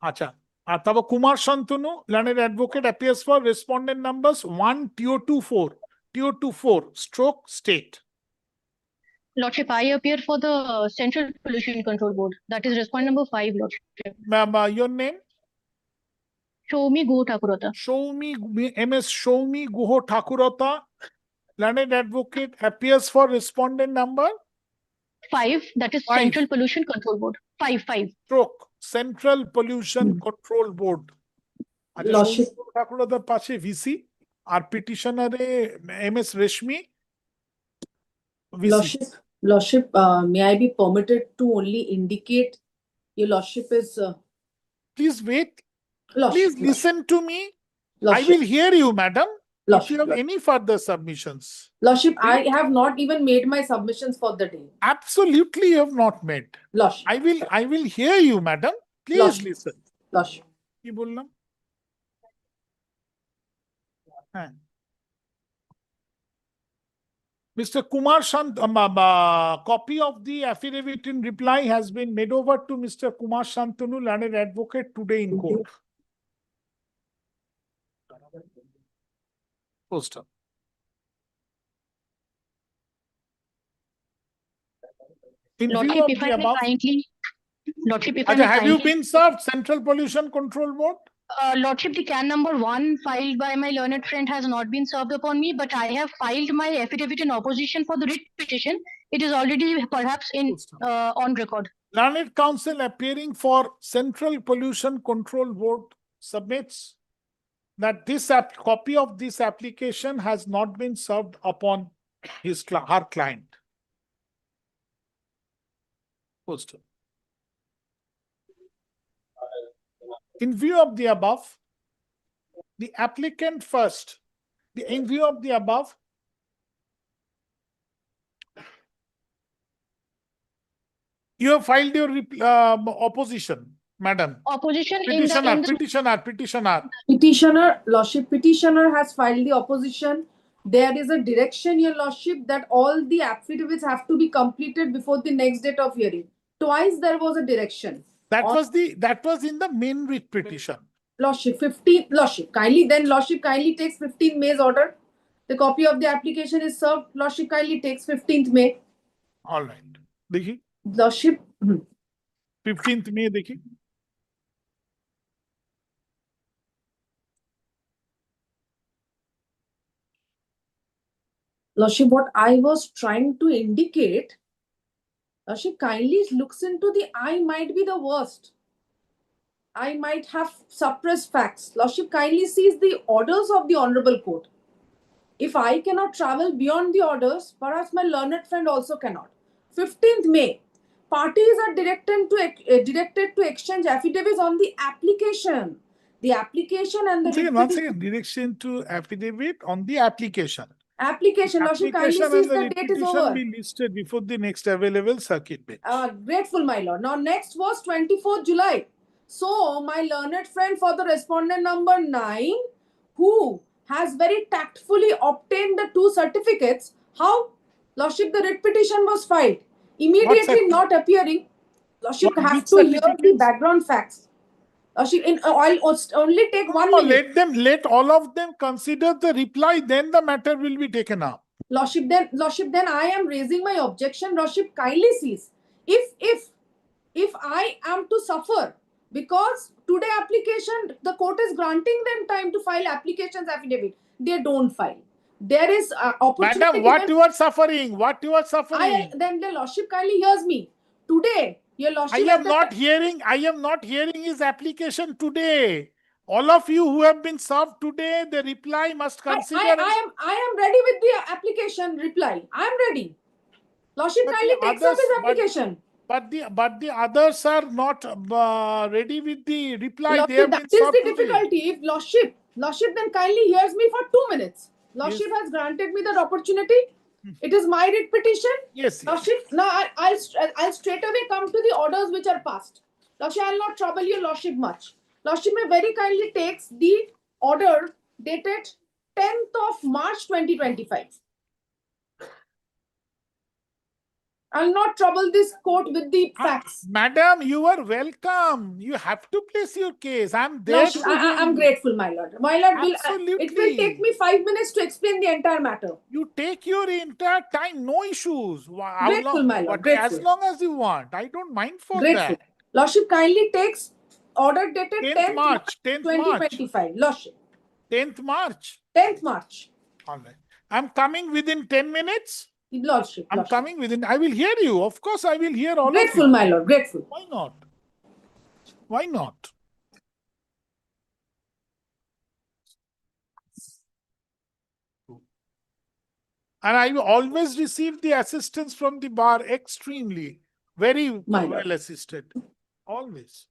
আচ্ছা, আর তারপর Kumar Shantanu learned advocate appears for respondent numbers 1 TO24 stroke state. Lordship, I appear for the Central Pollution Control Board. That is respondent number 5, Lordship. Your name? Shoumi Go Thakurata. MS Shoumi Guho Thakurata, learned advocate, appears for respondent number 5, that is 5. Central Pollution Control Board. 5. Stroke Central Pollution Control Board. Lordship. ঠাকুরদার পাশে VC R পিটিশনারে MS Reshmi VC. Lordship, may I be permitted to only indicate your Lordship is. Please wait. Lordship, Please listen to me. I will hear you, madam. If you have any further submissions. Lordship, I have not even made my submissions for the day. Absolutely, you have not made. Lordship. I will hear you, madam. Please Lordship. listen. Lordship. কি বললাম? হ্যাঁ। Mr. Kumar Shant, copy of the affidavit in reply has been made over to Mr. Kumar Shantanu, learned advocate, today in court. Poster. In view Lordship, of if the I may above, kindly, Lordship, if I may have you kindly, been served Central Pollution Control Board? Lordship, the can number 1 filed by my learned friend has not been served upon me, but I have filed my affidavit in opposition for the writ petition. It is already perhaps in on record. Learned counsel appearing for Central Pollution Control Board submits that this copy of this application has not been served upon her client. Poster. In view of the above, the applicant first, in view of the above, you have filed your opposition, madam. Opposition Petitioner, Lordship, petitioner has filed the opposition. There is a direction, your Lordship, that all the affidavits have to be completed before the next date of hearing. Twice there was a direction. That was in the main writ petition. Lordship, 15, Lordship, kindly takes 15 May's order. The copy of the application is served. Lordship kindly takes 15th May. All right. Dekhi. Lordship. 15th May, dekhi. Lordship, what I was trying to indicate, Lordship kindly looks into the I might be the worst. I might have suppressed facts. Lordship kindly sees the orders of the Honorable Court. If I cannot travel beyond the orders, perhaps my learned friend also cannot. 15th May, parties are directed to exchange affidavits on the application. The application and the One second, direction to affidavit on the application. Lordship kindly sees the date is over. Be listed before the next available circuit bench. Grateful, my lord. Now, next was 24th July. So, my learned friend for the respondent number 9, who has very tactfully obtained the 2 certificates, how, Lordship, the writ petition was filed. Immediately not appearing, Lordship have to hear the background facts. Lordship, I'll only take 1 minute. Let all of them consider the reply, then the matter will be taken up. Lordship, then I am raising my objection. Lordship kindly sees. If I am to suffer, because today application, the court is granting them time to file applications affidavit. They don't file. There is opportunity. Madam, what you are suffering? Then the Lordship kindly hears me. Today, your Lordship. I am not hearing his application today. All of you who have been served today, the reply must consider. I am ready with the application reply. I am ready. Lordship But the kindly takes up others- his but- application. But the others are not ready with the reply. They Lordship, have that been is served the today. difficulty. If Lordship then kindly hears me for 2 minutes. Lordship Yes. has granted me that opportunity. It is my writ petition. Yes. Lordship, now I'll straight away come to the orders which are passed. Lordship, I'll not trouble your Lordship much. Lordship may very kindly takes the order dated 10th of March 2025. I'll not trouble this court with the facts. Madam, you are welcome. You have to place your case. I'm there Lordship, to hear I'm you. grateful, my lord. My lord, it will Absolutely. take me 5 minutes to explain the entire matter. You take your entire time, no issues. How Grateful, long? my lord, As grateful. long as you want. I don't mind for Grateful. that. Lordship kindly takes order dated 10th 10th March 10th March. 2025. Lordship. 10th March. 10th March. All right. I'm coming within 10 minutes. Lordship. I'm Lordship. coming within. I will hear you. Of course, I will hear all Grateful, of you. my lord. Grateful. Why not? Why not? And I always receive the assistance from the bar extremely, very My well lord. assisted. Always.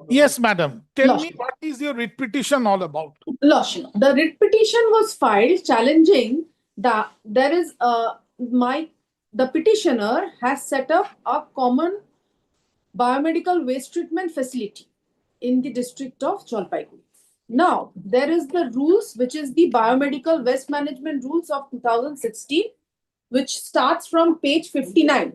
Yes, madam. Tell me Lordship. what is your writ petition all about? Lordship, the writ petition was filed challenging the the petitioner has set up a common biomedical waste treatment facility in the district of Jalpaiguri. Now, there is the rules, which is the biomedical waste management rules of 2016, which starts from page 59.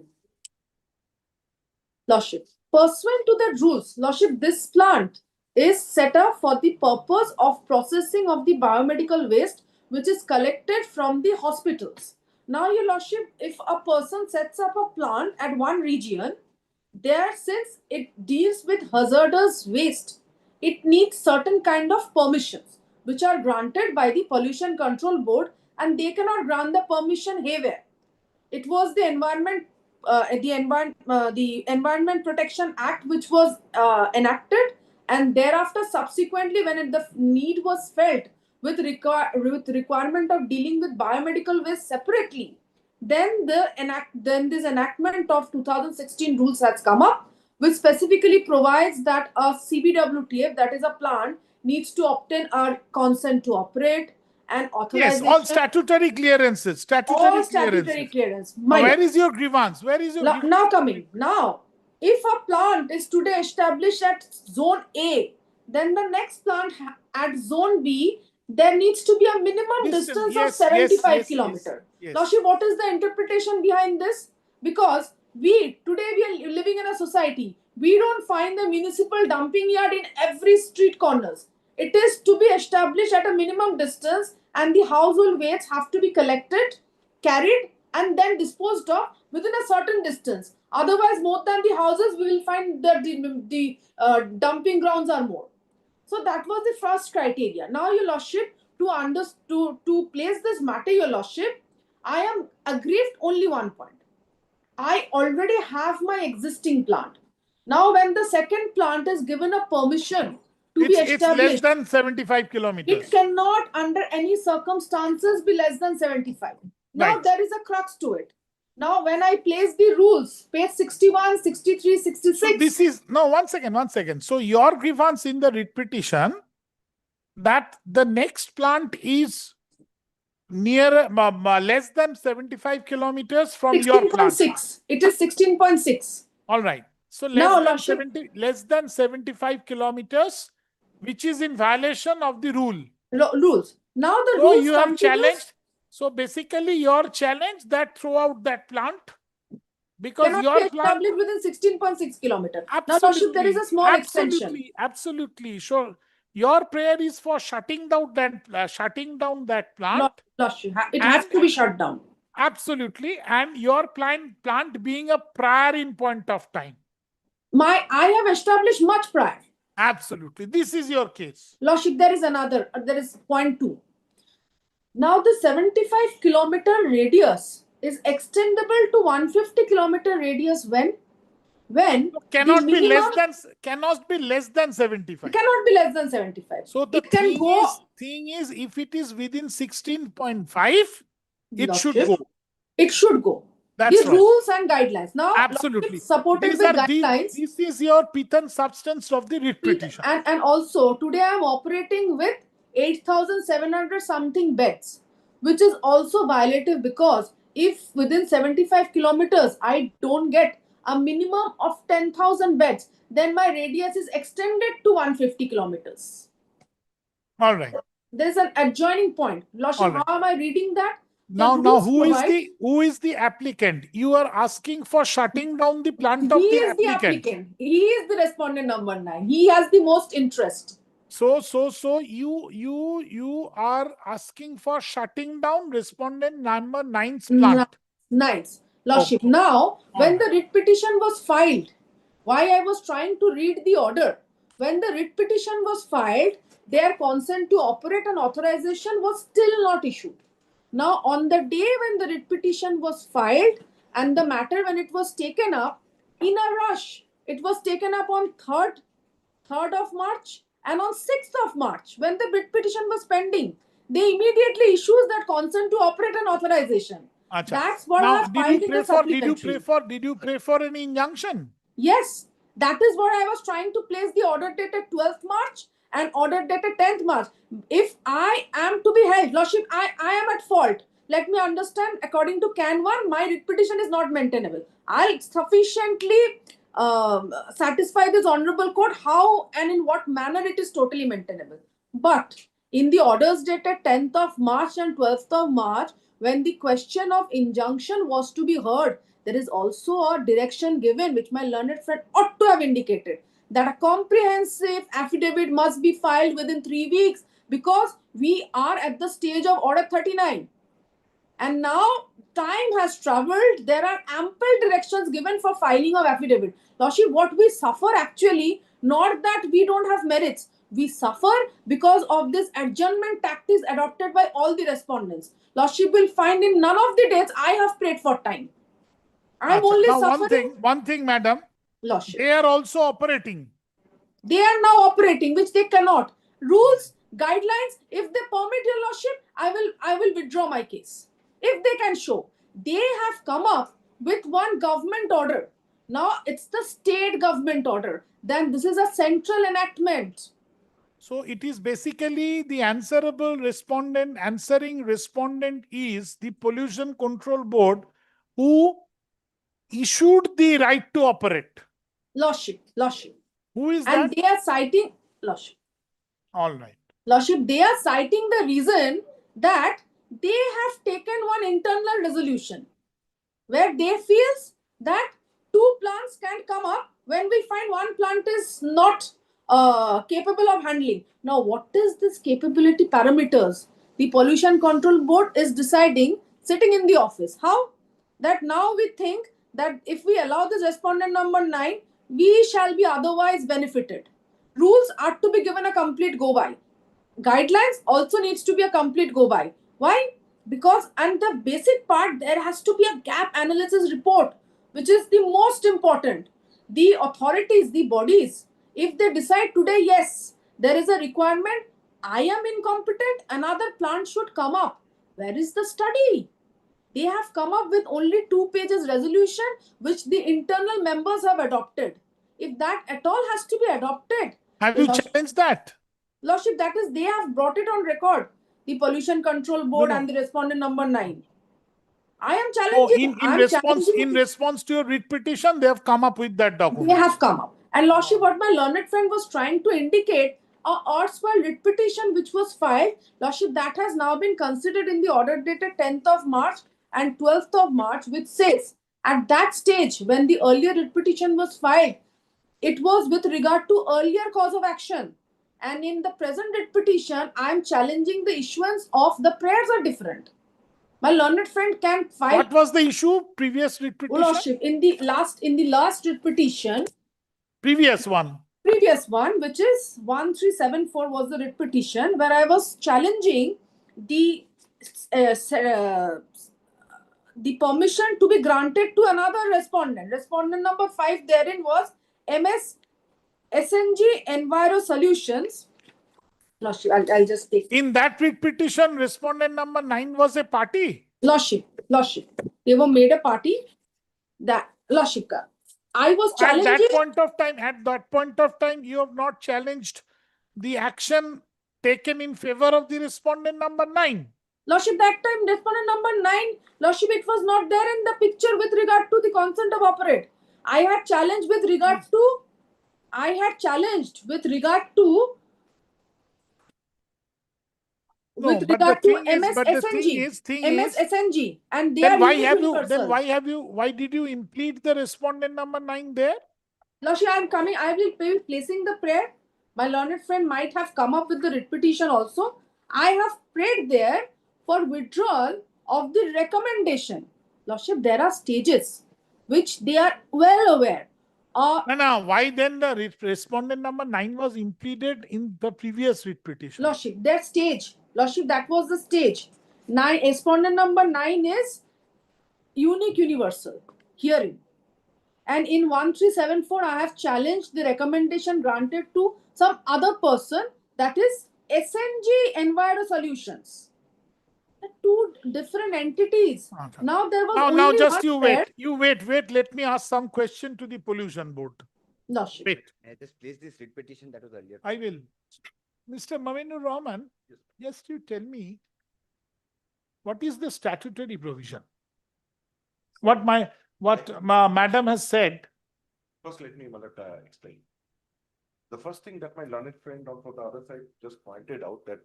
Lordship, pursuant to the rules, Lordship, this plant is set up for the purpose of processing of the biomedical waste which is collected from the hospitals. Now, your Lordship, if a person sets up a plant at one region, there, since it deals with hazardous waste, it needs certain kind of permissions which are granted by the Pollution Control Board, and they cannot grant the permission haywire. It was the Environment Protection Act which was enacted, and thereafter subsequently when the need was felt with requirement of dealing with biomedical waste separately, then this enactment of 2016 rules has come up, which specifically provides that a CBWTF, that is a plant, needs to obtain a consent to operate and authorization. Yes, all statutory clearances. All statutory clearance. Now, where is your grievance? Where is your grievance? Now coming. Now, if a plant is today established at zone A, then the next plant at zone B, there needs to be a minimum distance of 75 kilometers. Now, what is the interpretation behind this? Because today we are living in a society. We don't find the municipal dumping yard in every street corners. It is to be established at a minimum distance, and the household waste have to be collected, carried, and then disposed of within a certain distance. Otherwise, more than the houses, we will find that the dumping grounds are more. So that was the first criteria. Now, your Lordship, to place this matter, your Lordship, I am aggrieved only one point. I already have my existing plant. Now, when the second plant is given a permission to be established, it's less than 75 kilometers. It cannot, under any circumstances, be less than 75. Now, Right. there is a crux to it. Now, when I place the rules, page 61, 63, 66. So this is, no, one second. So your grievance in the writ petition that the next plant is near less than 75 kilometers from your plant. 16.6. It is 16.6. All right. So Now, less than 75 kilometers, which is in violation of the rule. Rules. Now the So rules you have continues. challenged. So basically your challenge that throughout that plant, because Cannot your be plant established within 16.6 kilometers. Now, absolutely, Lordship, there is a small extension. Absolutely. Sure. Your prayer is for shutting down that plant. Lordship, it has to be shut down. Absolutely. And your plant being a prior in point of time. I have established much prior. Absolutely. This is your case. Lordship, there is point 2. Now the 75 kilometer radius is extendable to 150 kilometer radius when cannot be less than 75. It cannot be less than 75. So the thing is, if it is within 16.5, it should go. It should go. That's the right. rules and guidelines. Now, absolutely supported with guidelines. This is your pith and substance of the writ petition. And also, today I am operating with 8,700 something beds, which is also violative, because if within 75 kilometers I don't get a minimum of 10,000 beds, then my radius is extended to 150 kilometers. All right. There's an adjoining point. Lordship, how am I reading that? Now, who is the applicant? You are asking for shutting down the plant of the applicant. He is the respondent number 9. He has the most interest. So you are asking for shutting down respondent number 9's plant. 9's. Lordship. Okay. Now, when the writ petition was filed, why I was trying to read the order. When the writ petition was filed, their consent to operate and authorization was still not issued. Now, on the day when the writ petition was filed and the matter when it was taken up, in a rush, it was taken up on 3rd of March and on 6th of March, when the writ petition was pending, they immediately issued that consent to operate and authorization. Acha. That's what I Now, have filed in the supplementary. did you pray for any injunction? Yes, that is what I was trying to place the order dated 12th March and order dated 10th March. If I am to be held, Lordship, I am at fault. Let me understand, according to Can 1, my writ petition is not maintainable. I'll sufficiently satisfy this honorable court how and in what manner it is totally maintainable. But in the orders dated 10th of March and 12th of March, when the question of injunction was to be heard, there is also a direction given which my learned friend ought to have indicated, that a comprehensive affidavit must be filed within 3 weeks, because we are at the stage of order 39. And now time has traveled. There are ample directions given for filing of affidavit. Lordship, what we suffer actually, not that we don't have merits. We suffer because of this adjournment tactics adopted by all the respondents. Lordship will find in none of the dates I have prayed for time. I'm only Now, suffering. one thing, madam. Lordship. They are also operating. They are now operating, which they cannot. Rules, guidelines, if they permit, your Lordship, I will withdraw my case. If they can show. They have come up with one government order. Now it's the state government order. Then this is a central enactment. So it is basically the answering respondent is the Pollution Control Board, who issued the right to operate. Lordship. Who is and that? They are citing, Lordship. All right. Lordship, they are citing the reason that they have taken one internal resolution where they feels that 2 plants can come up when we find one plant is not capable of handling. Now, what is this capability parameters? The Pollution Control Board is deciding, sitting in the office. How? That now we think that if we allow this respondent number 9, we shall be otherwise benefited. Rules are to be given a complete go by. Guidelines also needs to be a complete go by. Why? Because, and the basic part, there has to be a gap analysis report, which is the most important. The authorities, the bodies, if they decide today, yes, there is a requirement, I am incompetent, another plant should come up. Where is the study? They have come up with only 2 pages resolution, which the internal members have adopted. If that at all has to be adopted. Have you challenged that? Lordship, that is, they have brought it on record. The Pollution Control Board and the respondent number 9. I am challenging. In response to your writ petition, they have come up with that document. They have come up. And Lordship, what my learned friend was trying to indicate, a erstwhile writ petition which was filed, Lordship, that has now been considered in the order dated 10th of March and 12th of March, which says, at that stage, when the earlier writ petition was filed, it was with regard to earlier cause of action. And in the present writ petition, I am challenging the issuance of the prayers are different. My learned friend can file. What was the issue? Previous writ petition? Lordship, in the last writ petition. Previous one, which is 1374, was the writ petition where I was challenging the permission to be granted to another respondent. Respondent number 5 therein was MS SNG Enviro Solutions. Lordship, I'll just take. in that writ petition, respondent number 9 was a party. Lordship, they were made a party. That Lordship, I was challenging. At that point of time, you have not challenged the action taken in favor of the respondent number 9. Lordship, that time respondent number 9, Lordship, it was not there in the picture with regard to the consent of operate. I had challenged with regard to MSSNG, and they then are why did you impede the respondent number 9 there? Lordship, I will be placing the prayer. My learned friend might have come up with the writ petition also. I have prayed there for withdrawal of the recommendation. Lordship, there are stages which they are well aware. No, why then the respondent number 9 was impeded in the previous writ petition? Lordship, that stage. Lordship, that was the stage. Respondent number 9 is unique universal hearing. And in 1374, I have challenged the recommendation granted to some other person, that is SNG Enviro Solutions. two different entities. Okay. Now there was Now only just one pair. you wait, let me ask some question to the pollution board. Lordship. Wait, I just place this writ petition that was earlier. I will. Mr. Mavinur Rahman, just you tell me, what is the statutory provision? What madam has said. First, let me explain. The first thing that my learned friend on the other side just pointed out that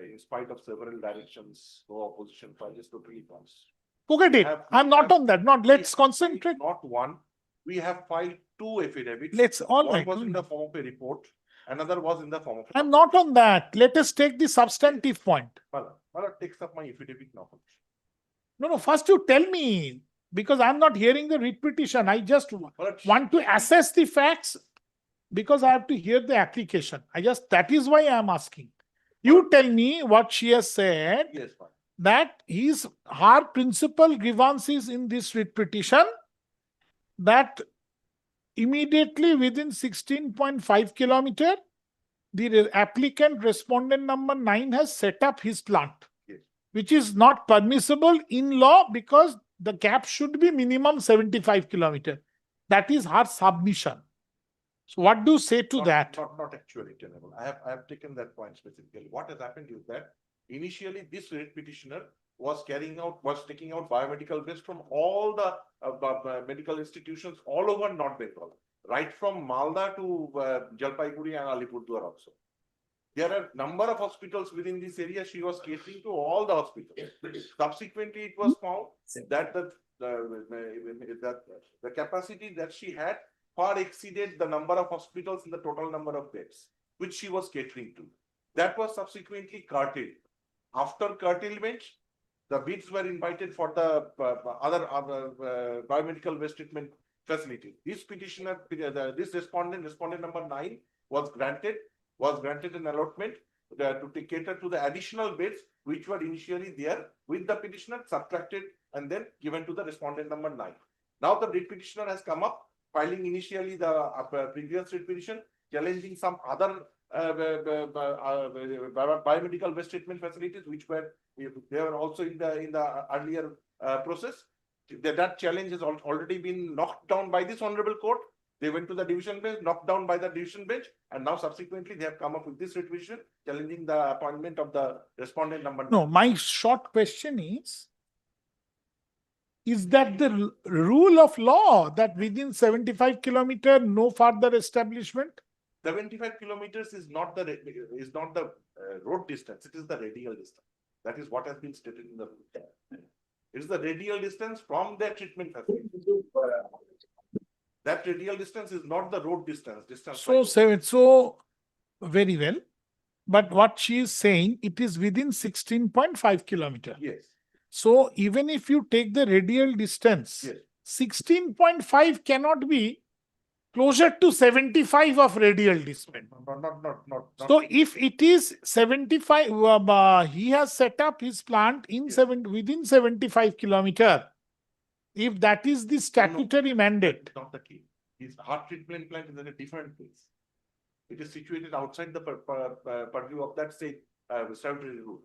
in spite of several directions, no opposition file is totally false. Forget it. I'm not on that. Let's concentrate. Not one. We have filed two affidavits. All one right. was in the form of a report. Another was in the form of. I'm not on that. Let us take the substantive point. Mala takes up my affidavit now. No. First you tell me, because I'm not hearing the writ petition. I just want to assess the facts because I have to hear the application. That is why I am asking. You tell me what she has said. Yes, that her principal grievances in this writ petition that immediately within 16.5 kilometer, the applicant respondent number 9 has set up his plant, which is not permissible in law because the gap should be minimum 75 kilometer. That is her submission. So what do you say to that? Not actually tenable. I have taken that point specifically. What has happened is that initially this writ petitioner was taking out biomedical waste from all the medical institutions all over North Bengal, right from Malda to Jalpaiguri and Alipurduar also. There are number of hospitals within this area. She was catering to all the hospitals. Subsequently, it was found that the capacity that she had far exceeded the number of hospitals in the total number of beds, which she was catering to. That was subsequently curtailed. After curtailment, the bids were invited for the other biomedical waste treatment facility. This petitioner, this respondent number 9 was granted an allotment to cater to the additional beds which were initially there with the petitioner, subtracted and then given to the respondent number 9. Now the writ petitioner has come up, filing initially the previous writ petition, challenging some other biomedical waste treatment facilities which were also in the earlier process. That challenge has already been knocked down by this honorable court. They went to the division bench, knocked down by the division bench, and now subsequently they have come up with this writ petition challenging the appointment of the respondent number 9. No, my short question is that the rule of law that within 75 kilometer no further establishment? 75 kilometers is not the road distance, it is the radial distance. That is what has been stated in the rule. It is the radial distance from their treatment facility. That radial distance is not the road distance. So very well. But what she is saying, it is within 16.5 kilometer. Yes. So even if you take the radial distance, 16.5 cannot be closer to 75 of radial distance. Not. So if it is 75, he has set up his plant in within 75 kilometer. If that is the statutory mandate. Not the case. His heart treatment plant is in a different place. It is situated outside the purview of that statutory rule.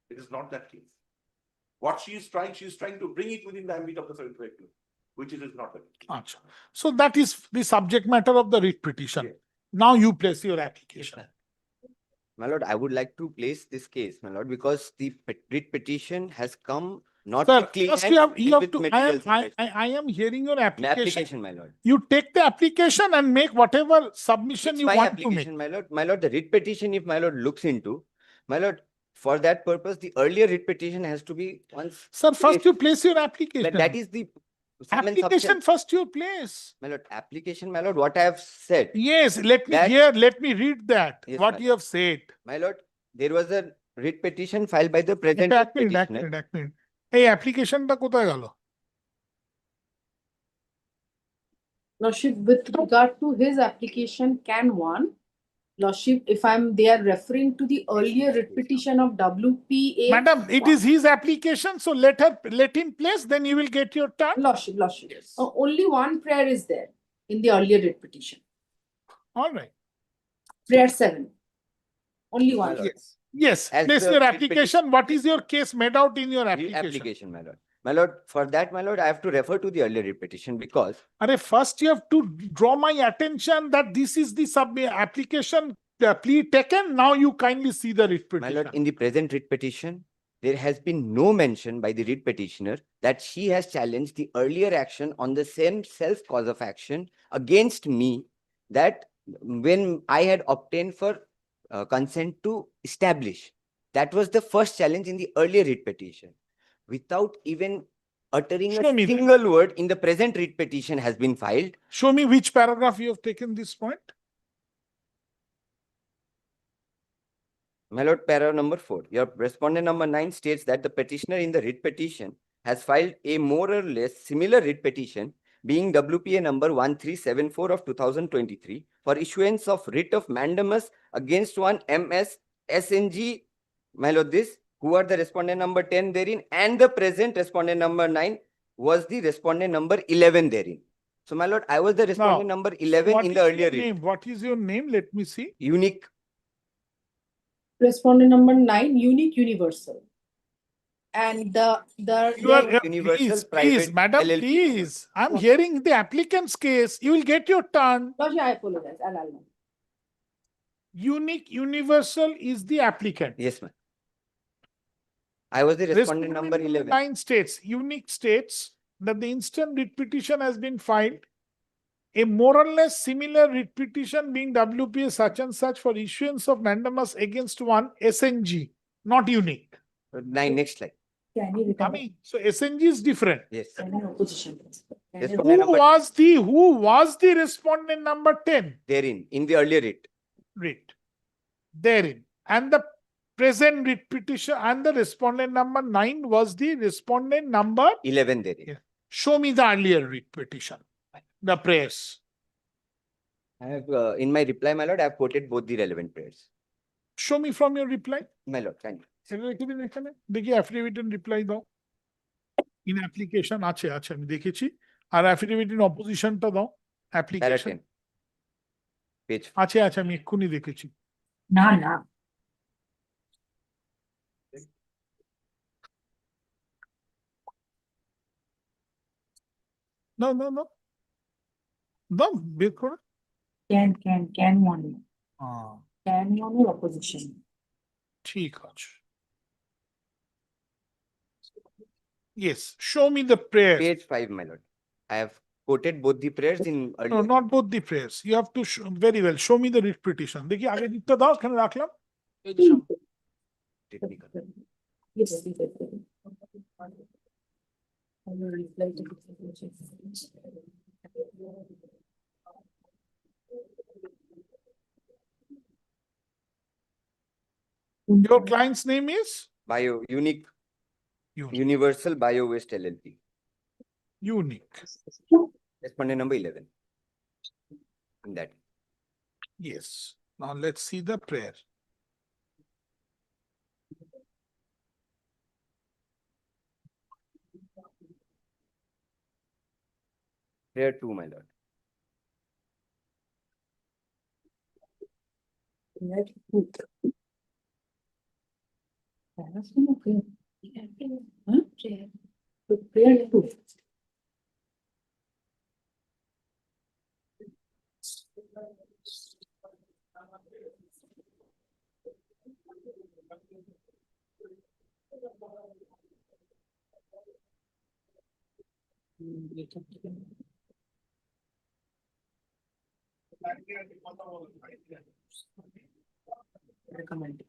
It is not that case. What she is trying to bring it within the ambit of the 75 kilometers, which it is not the case. So that is the subject matter of the writ petition. Yes. Now you place your application. My lord, I would like to place this case, my lord, because the writ petition has come not Sir, with clean first hands, you have with to, materials. I am hearing your My application. application, my lord. You take the application and make whatever submission It's you my want to make. application, my lord. My lord, the writ petition, if my lord looks into, my lord, for that purpose, the earlier writ petition has to be once. Sir, first you place your application. That is the sum and application substance. first you place. My lord, application, my lord, what I have said. Yes, let me read that. Yes, what my you have said. My lord, there was a writ petition filed by the present petitioner. এক minute এই অ্যাপ্লিকেশনটা কোথায় গেল? Lordship, with regard to his application, can 1, Lordship, if they are referring to the earlier writ petition of WPA. Madam, it is his application, so let him place, then you will get your turn. Lordship. Yes. Only one prayer is there in the earlier writ petition. All right. Prayer 7. Only one. Yes. Yes, as place the your writ application. What is your case made out in your application? application, my lord. My lord, for that, my lord, I have to refer to the earlier writ petition because First you have to draw my attention that this is the application plea taken. Now you kindly see the writ my lord, petition. in the present writ petition, there has been no mention by the writ petitioner that she has challenged the earlier action on the same self cause of action against me, that when I had obtained for consent to establish. That was the first challenge in the earlier writ petition. Without even uttering Show me a that. single word in the present writ petition has been filed. Show me which paragraph you have taken this point. My lord, para number 4. Your respondent number 9 states that the petitioner in the writ petition has filed a more or less similar writ petition, being WPA number 1374 of 2023 for issuance of writ of mandamus against one MS SNG, my lord, this, who are the respondent number 10 therein, and the present respondent number 9 was the respondent number 11 therein. So, my lord, I was the respondent Now, number 11 in the earlier writ. name? What is your name? Let me see. Unique. Respondent number 9, unique universal. And You are, Universal please, Private madam, LLP. please. I'm hearing the applicant's case. You will get your turn. Lordship, I apologize. I'll know. Unique universal is the applicant. Yes, ma'am. I was the respondent number 11. 9 states, unique states that the instant writ petition has been filed. A more or less similar writ petition being WPA such and such for issuance of mandamus against one SNG, not unique. 9, next slide. Can you recover? So SNG is different. Yes. Can you opposition? Respondent number Who was the respondent number 10? therein, in the earlier writ. Writ. Therein. And the present writ petition and the respondent number 9 was the respondent number 11 therein. Show me the earlier writ petition. The prayers. I have, in my reply, my lord, I have quoted both the relevant prayers. Show me from your reply. My lord, thank you. দেখি affidavit and reply দাও in application আছে আমি দেখেছি আর affidavit in opposition টা দাও application page আছে আমি এক্ষুনি দেখেছি না দাও বের করো can one can one or opposition ঠিক আছে yes show me the prayers page 5 my lord. I have quoted both the prayers in earlier. No, not both the prayers. You have to show, very well show me the writ petition. দেখি আগে দিকটা দাও এখানে রাখলাম Technical. yes Your client's name is Unique Universal Bio Waste LLP. Unique. Respondent number 11. In that. Yes. Now let's see the prayer. Prayer 2, my lord. prayer 2 recommend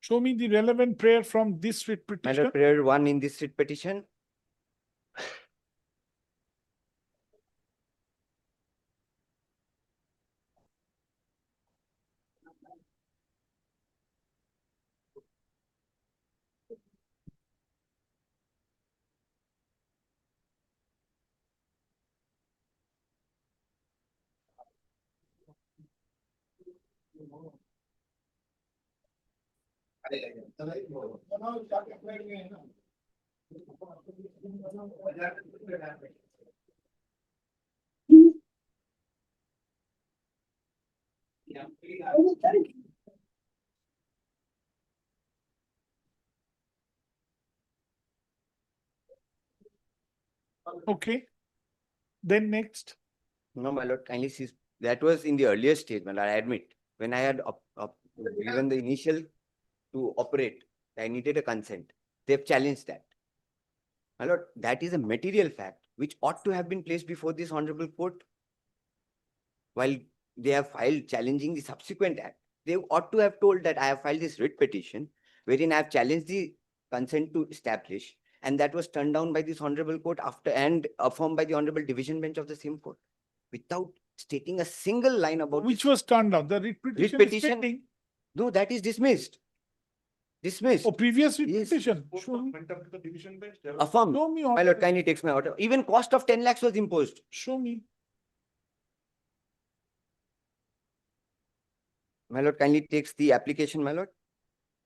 Show me the relevant prayer from this writ My petition. lord, prayer 1 in this writ petition. Okay. Then next. No, my lord, kindly see, that was in the earlier stage, my lord, I admit. When I had given the initial to operate, I needed a consent. They've challenged that. My lord, that is a material fact which ought to have been placed before this honorable court. While they have filed challenging the subsequent act, they ought to have told that I have filed this writ petition wherein I have challenged the consent to establish, and that was turned down by this honorable court after and affirmed by the honorable division bench of the same court, without stating a single line about Which was turned down. The writ petition, writ is petition. pending. No, that is dismissed. Dismissed. Oh, previous writ Yes. petition. Court Show me. went up to the division bench. There was- Affirmed. Show me My order. lord, kindly takes my order. Even cost of 10 lakhs was imposed. Show me. My lord, kindly takes the application, my lord.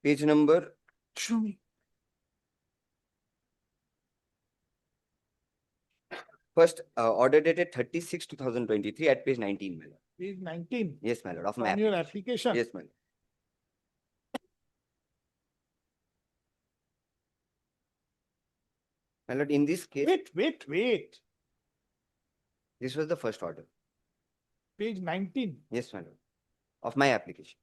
Page number. Show me. First, order dated 36/2023 at page 19, my lord. Page 19. Yes, my lord, of On my your application. application. Yes, my lord. My lord, in this case, Wait. this was the first order. Page 19. Yes, my lord, of my application.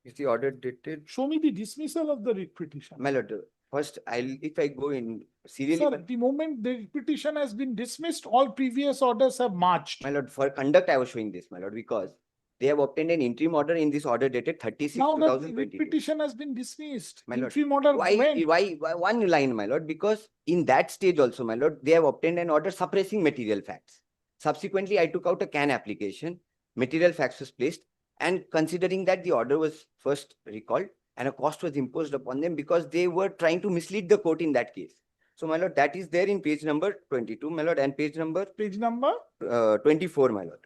Is the order dated? Show me the dismissal of the writ petition. My lord, first, if I go in serially. Sir, the moment the writ petition has been dismissed, all previous orders have marched. My lord, for conduct, I was showing this, my lord, because they have obtained an interim order in this order dated 36 Now that the writ 2022. petition has been dismissed, My lord, interim order went. why one line, my lord? Because in that stage also, my lord, they have obtained an order suppressing material facts. Subsequently, I took out a CAN application, material facts was placed, and considering that the order was first recalled and a cost was imposed upon them because they were trying to mislead the court in that case. So, my lord, that is there in page number 22, my lord, and page number 24, my lord.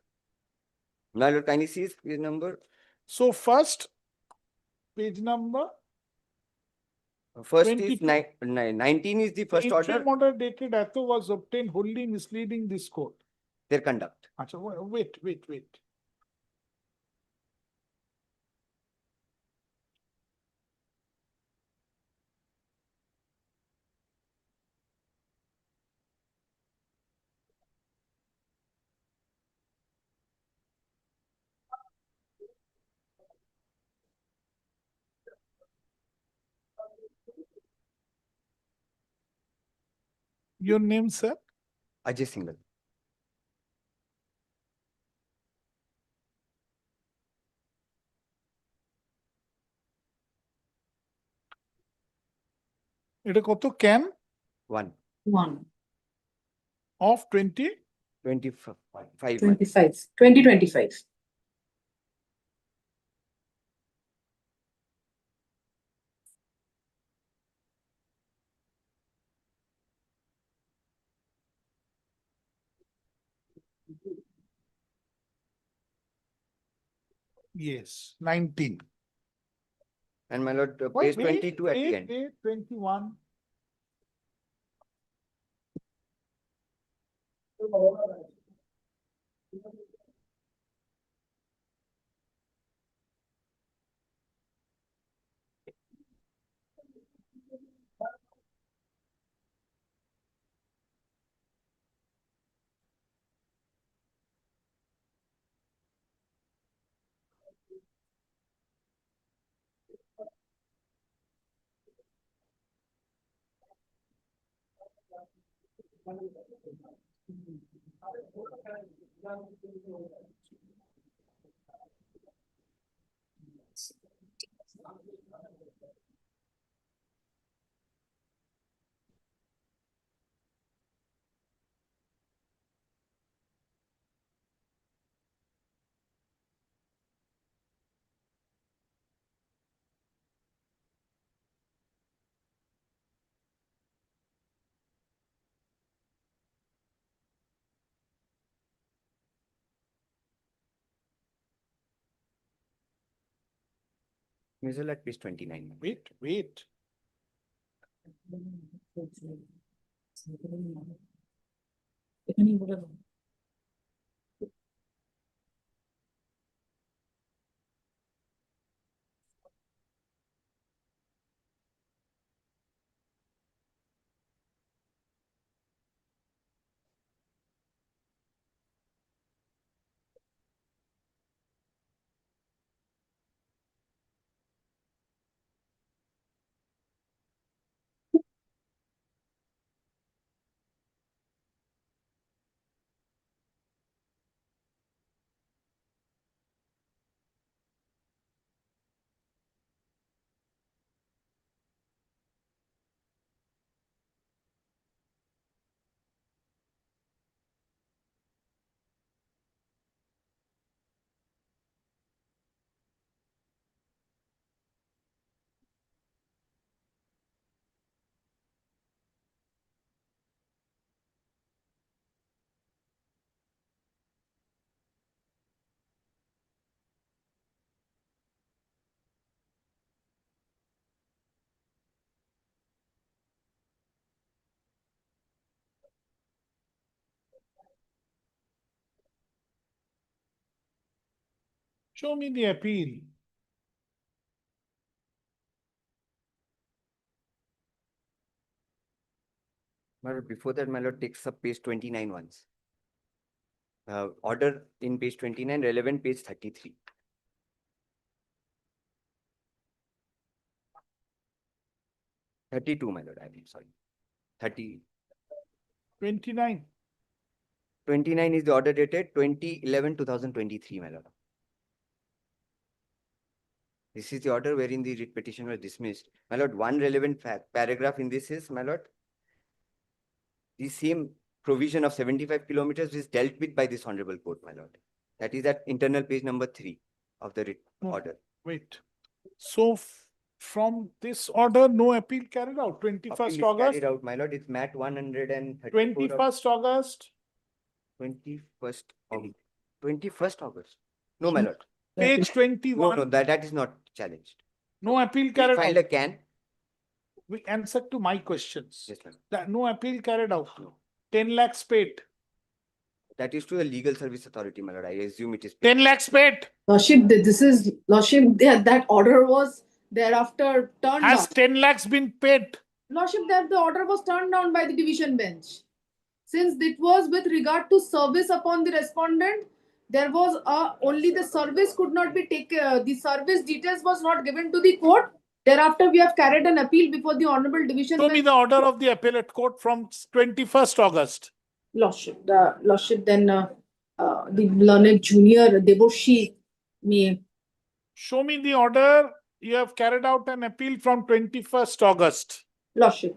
My lord, kindly see page number. So first, page number. First 22. is 19 is the first order. Interim order dated Atho was obtained wholly misleading this court. Their conduct. Acha, wait. Your name, sir? Ajay Singhal. এটা কত can? 1. Of 20? 25. 2025. Yes, 19. And my lord, page 22 at the end. 21. Visual at page 29. Wait. Show me the appeal. My lord, before that, my lord takes up page 29 once. Order in page 29, relevant page 33. My lord, I mean, sorry. 29. 29 is the order dated 2011-2023, my lord. This is the order wherein the writ petition was dismissed. My lord, one relevant paragraph in this is, my lord, the same provision of 75 kilometers is dealt with by this honorable court, my lord. That is at internal page number 3 of the writ order. Wait. So from this order, no appeal carried out. 21st Appeal is August. carried out, my lord. It's MAT 134. 21st August. 21st August. 21st August. No, my lord. Page 21. No, that is not challenged. No appeal We carried filed out. a can. We answer to my questions. Yes, ma'am. That no appeal carried out. 10 lakhs paid. That is to the legal service authority, my lord. I assume it is. 10 lakhs paid. Lordship, this is, Lordship, that order was thereafter turned down. Has 10 lakhs been paid? Lordship, that the order was turned down by the division bench. Since it was with regard to service upon the respondent, there was only the service could not be taken, the service details was not given to the court. Thereafter, we have carried an appeal before the Honorable Division Show Bench. me the order of the appellate court from 21st August. Lordship, then the learned junior Deboshi may. Show me the order. You have carried out an appeal from 21st August. Lordship,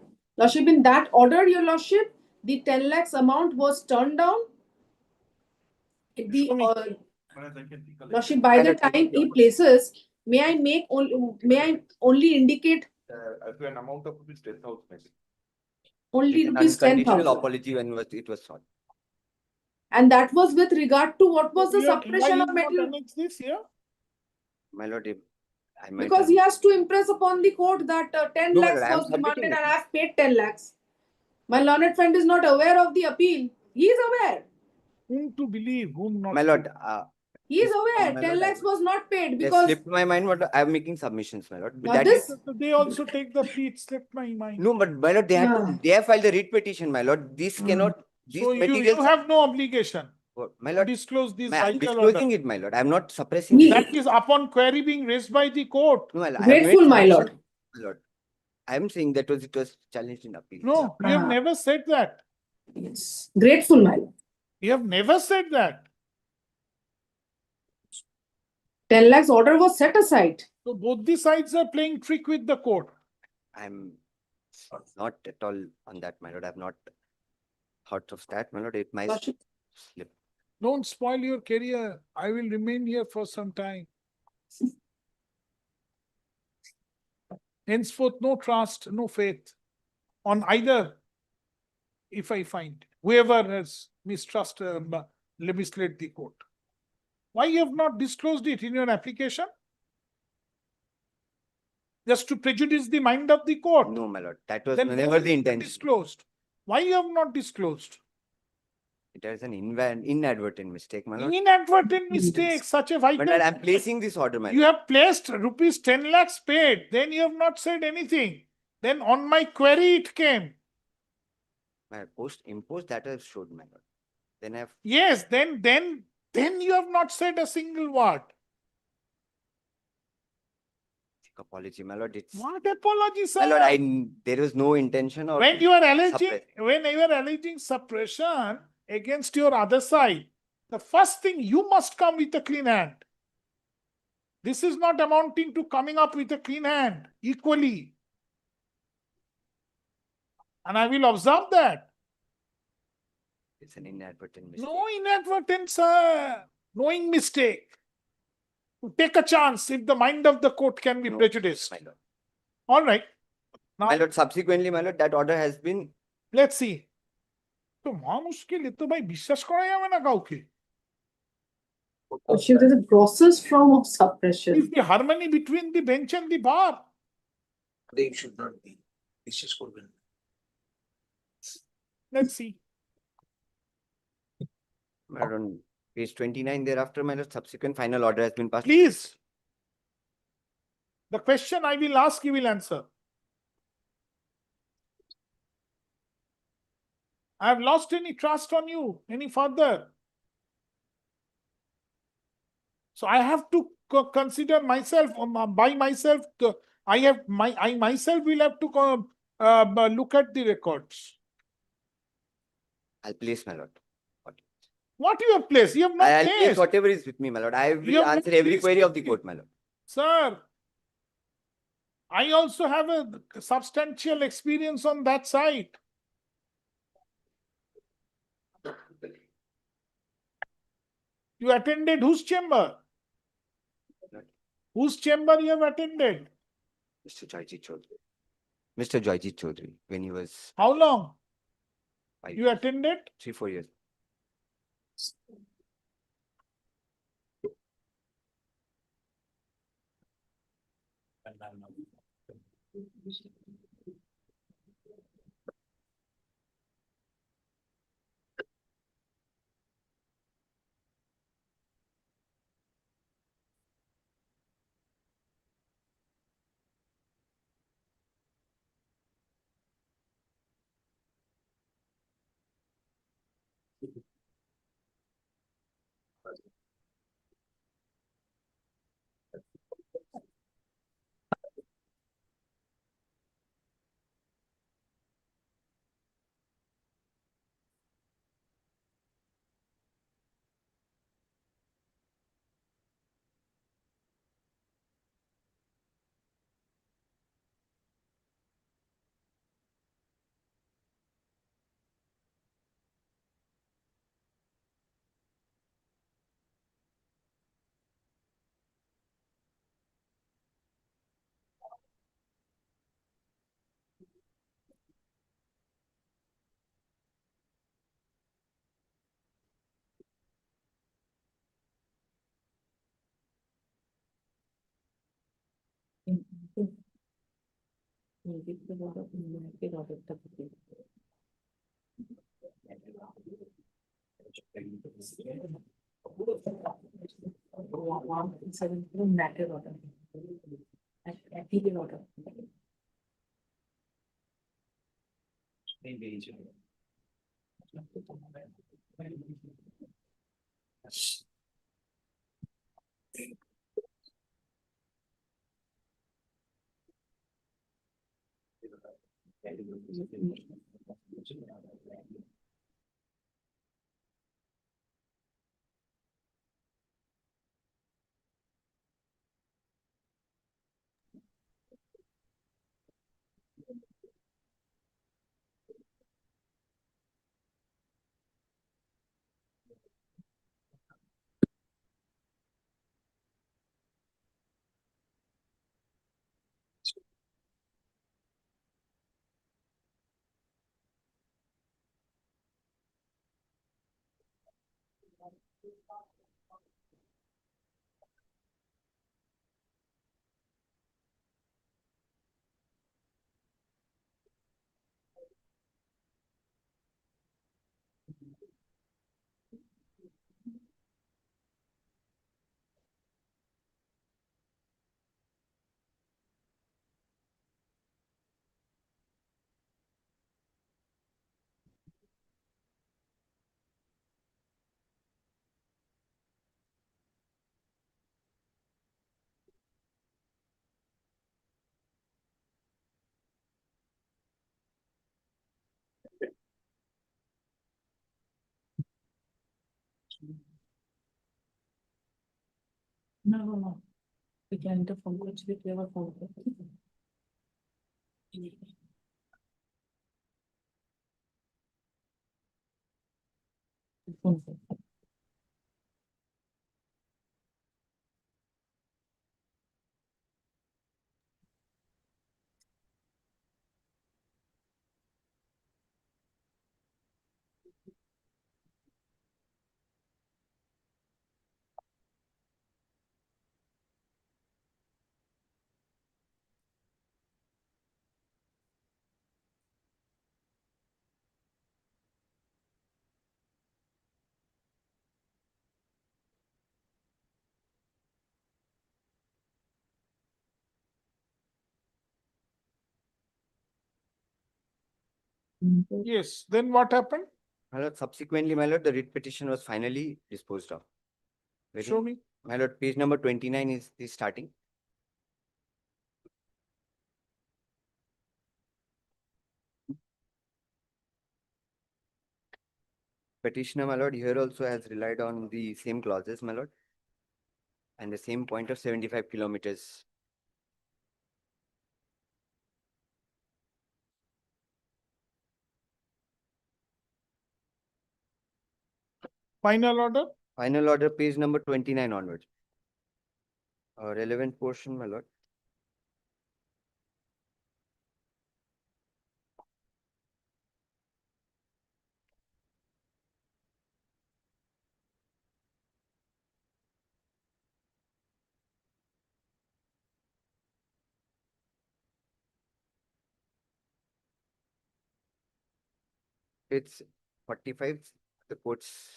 in that order, your Lordship, the 10 lakhs amount was turned down. Lordship, by the time he places, may I only indicate To an amount of rupees 10,000. only rupees Unconditional 10,000. apology when it was sought. And that was with regard to what was the Why suppression you of not material? annex this here? My lord, I might Because have- he has to impress upon the court that 10 No, lakhs I am was demanded submitting and it. I have paid 10 lakhs. My learned friend is not aware of the appeal. He is aware. Whom to believe, whom not. My lord, He is aware. my 10 lord, lakhs was not paid they because slipped my mind, but I am making submissions, my lord. Now That this- is, They also take the plea, it slipped my mind. no, but my lord, they have to, they have filed the writ petition, my lord. This cannot, these So you materials. have no obligation My to lord, disclose this I am vital disclosing order. it, my lord. I am not suppressing it. That is upon query being raised by the court. No, my lord, I have Grateful, made my lord. submissions, my lord. I am saying that it was challenged in appeal. No, you have never said that. yes, grateful, my lord. You have never said that. 10 lakhs order was set aside. So both the sides are playing trick with the court. I'm not at all on that, my lord. I have not thought of that, my lord. It might slip. Don't spoil your career. I will remain here for some time. Henceforth, no trust, no faith on either. If I find whoever has misled the court. Why you have not disclosed it in your application? Just to prejudice the mind of the court? No, my lord, that was Then never why the you have intention. disclosed? Why you have not disclosed? It is an inadvertent mistake, my lord. Inadvertent mistake, such a But vital. I'm placing this order, my You lord. have placed rupees 10 lakhs paid, then you have not said anything. Then on my query it came. My imposed that I showed, my lord. Then I've Yes, then you have not said a single word. apology, my lord. It's What apology, sir? my lord, there was no intention or When you are alleging, suppress. when you are alleging suppression against your other side, the first thing you must come with a clean hand. This is not amounting to coming up with a clean hand equally. And I will observe that. It's an inadvertent mistake. No inadvertent, sir. Knowing mistake. To take a chance if the mind of the court can be No, prejudiced. my lord. All right. Now, My lord, subsequently, my lord, that order has been. let's see. তো মানুষকে তো ভাই বিশ্বাস করা যাবে না কাউকে। There's a process form of suppression. Is the harmony between the bench and the bar? They should not be. বিশ্বাস করবেন। Let's see. My lord, on page 29 thereafter, my lord, subsequent final order has been passed. Please. The question I will ask, you will answer. I have lost any trust on you any further. So I have to consider myself by myself. I myself will have to look at the records. I'll place, my lord. What you have placed? You have not I'll place placed. whatever is with me, my lord. I You will have answer not every placed query of the anything. court, my lord. Sir, I also have a substantial experience on that side. You attended whose chamber? Whose chamber you have attended? Mr. Joyjit Chaudhary. Mr. Joyjit Chaudhary, when he was How long? 5 You attended? 3-4 years. No. We can enter from which we have a phone. Yes, then what happened? My lord, subsequently, my lord, the writ petition was finally disposed of. Show me. My lord, page number 29 is the starting. Petitioner, my lord, here also has relied on the same clauses, my lord, and the same point of 75 kilometers. Final order? Final order, page number 29 onwards. Relevant portion, my lord. It's 45, the court's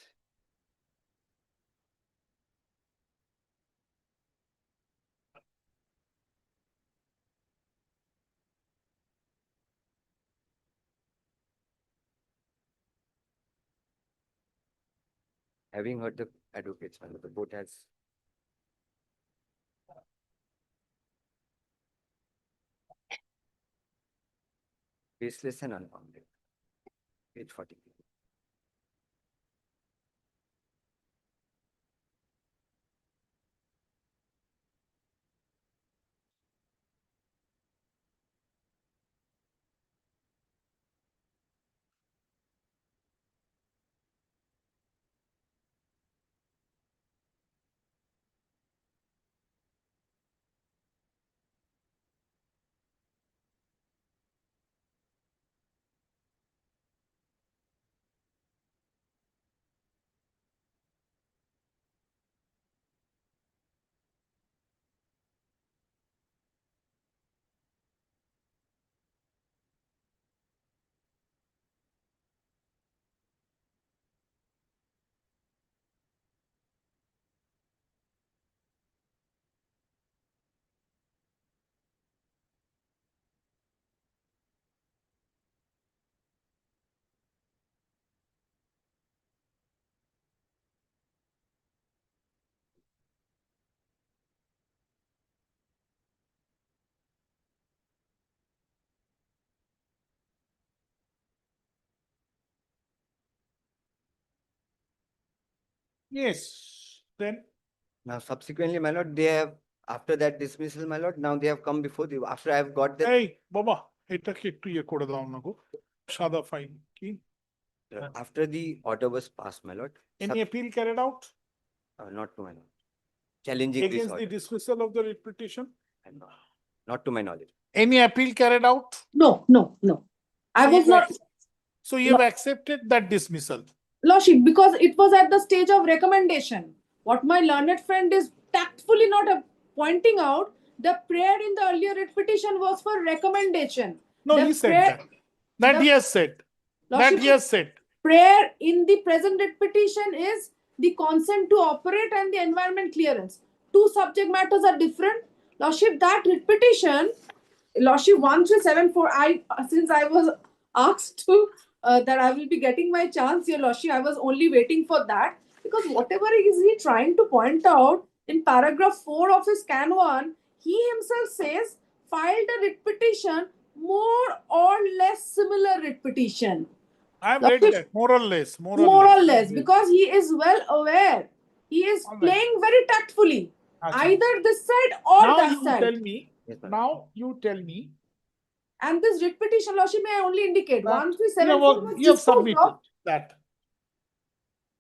having heard the advocates, my lord, the court has baseless and unfounded. Page 40. Yes, then Now subsequently, my lord, they have, after that dismissal, my lord, now they have come before the, after I have got the, এই বাবা এটাকে একটু ইয়ে করে দাও না গো সাদা file কি after the order was passed, my lord. any appeal carried out Not to my knowledge. Challenging this against the order, dismissal of the writ petition? not to my knowledge. Any appeal carried out? No. I So was you not, So you have accepted that dismissal? Lordship, because it was at the stage of recommendation. What my learned friend is tactfully not pointing out, the prayer in the earlier writ petition was for recommendation. No, The he said prayer- that he the- has said. That Lordship, he has said. prayer in the present writ petition is the consent to operate and the environment clearance. Two subject matters are different. Lordship, that writ petition, Lordship 1374, since I was asked to that I will be getting my chance here, Lordship, I was only waiting for that, because whatever is he trying to point out in paragraph 4 of his Can 1, he himself says filed a writ petition, more or less similar writ petition. I've read Lordship, that, more or less, more or more or less. less, because he is well aware. He is All right. playing very tactfully, Acha. either this side or Now that you side. tell me, now you tell me And this writ petition, Lordship, may I only indicate that 1374 was you have disposed submitted of.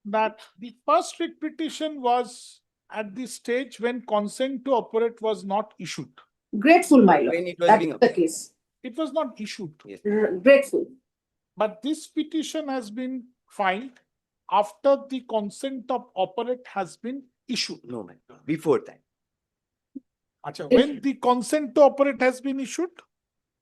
that the first writ petition was at the stage when consent to operate was not issued. Grateful, my lord. When it was That's being the applied. case. It was not issued. Yes. Grateful. But this petition has been filed after the consent of operate has been issued. No, man, before that. Acha, when the consent to operate has been issued?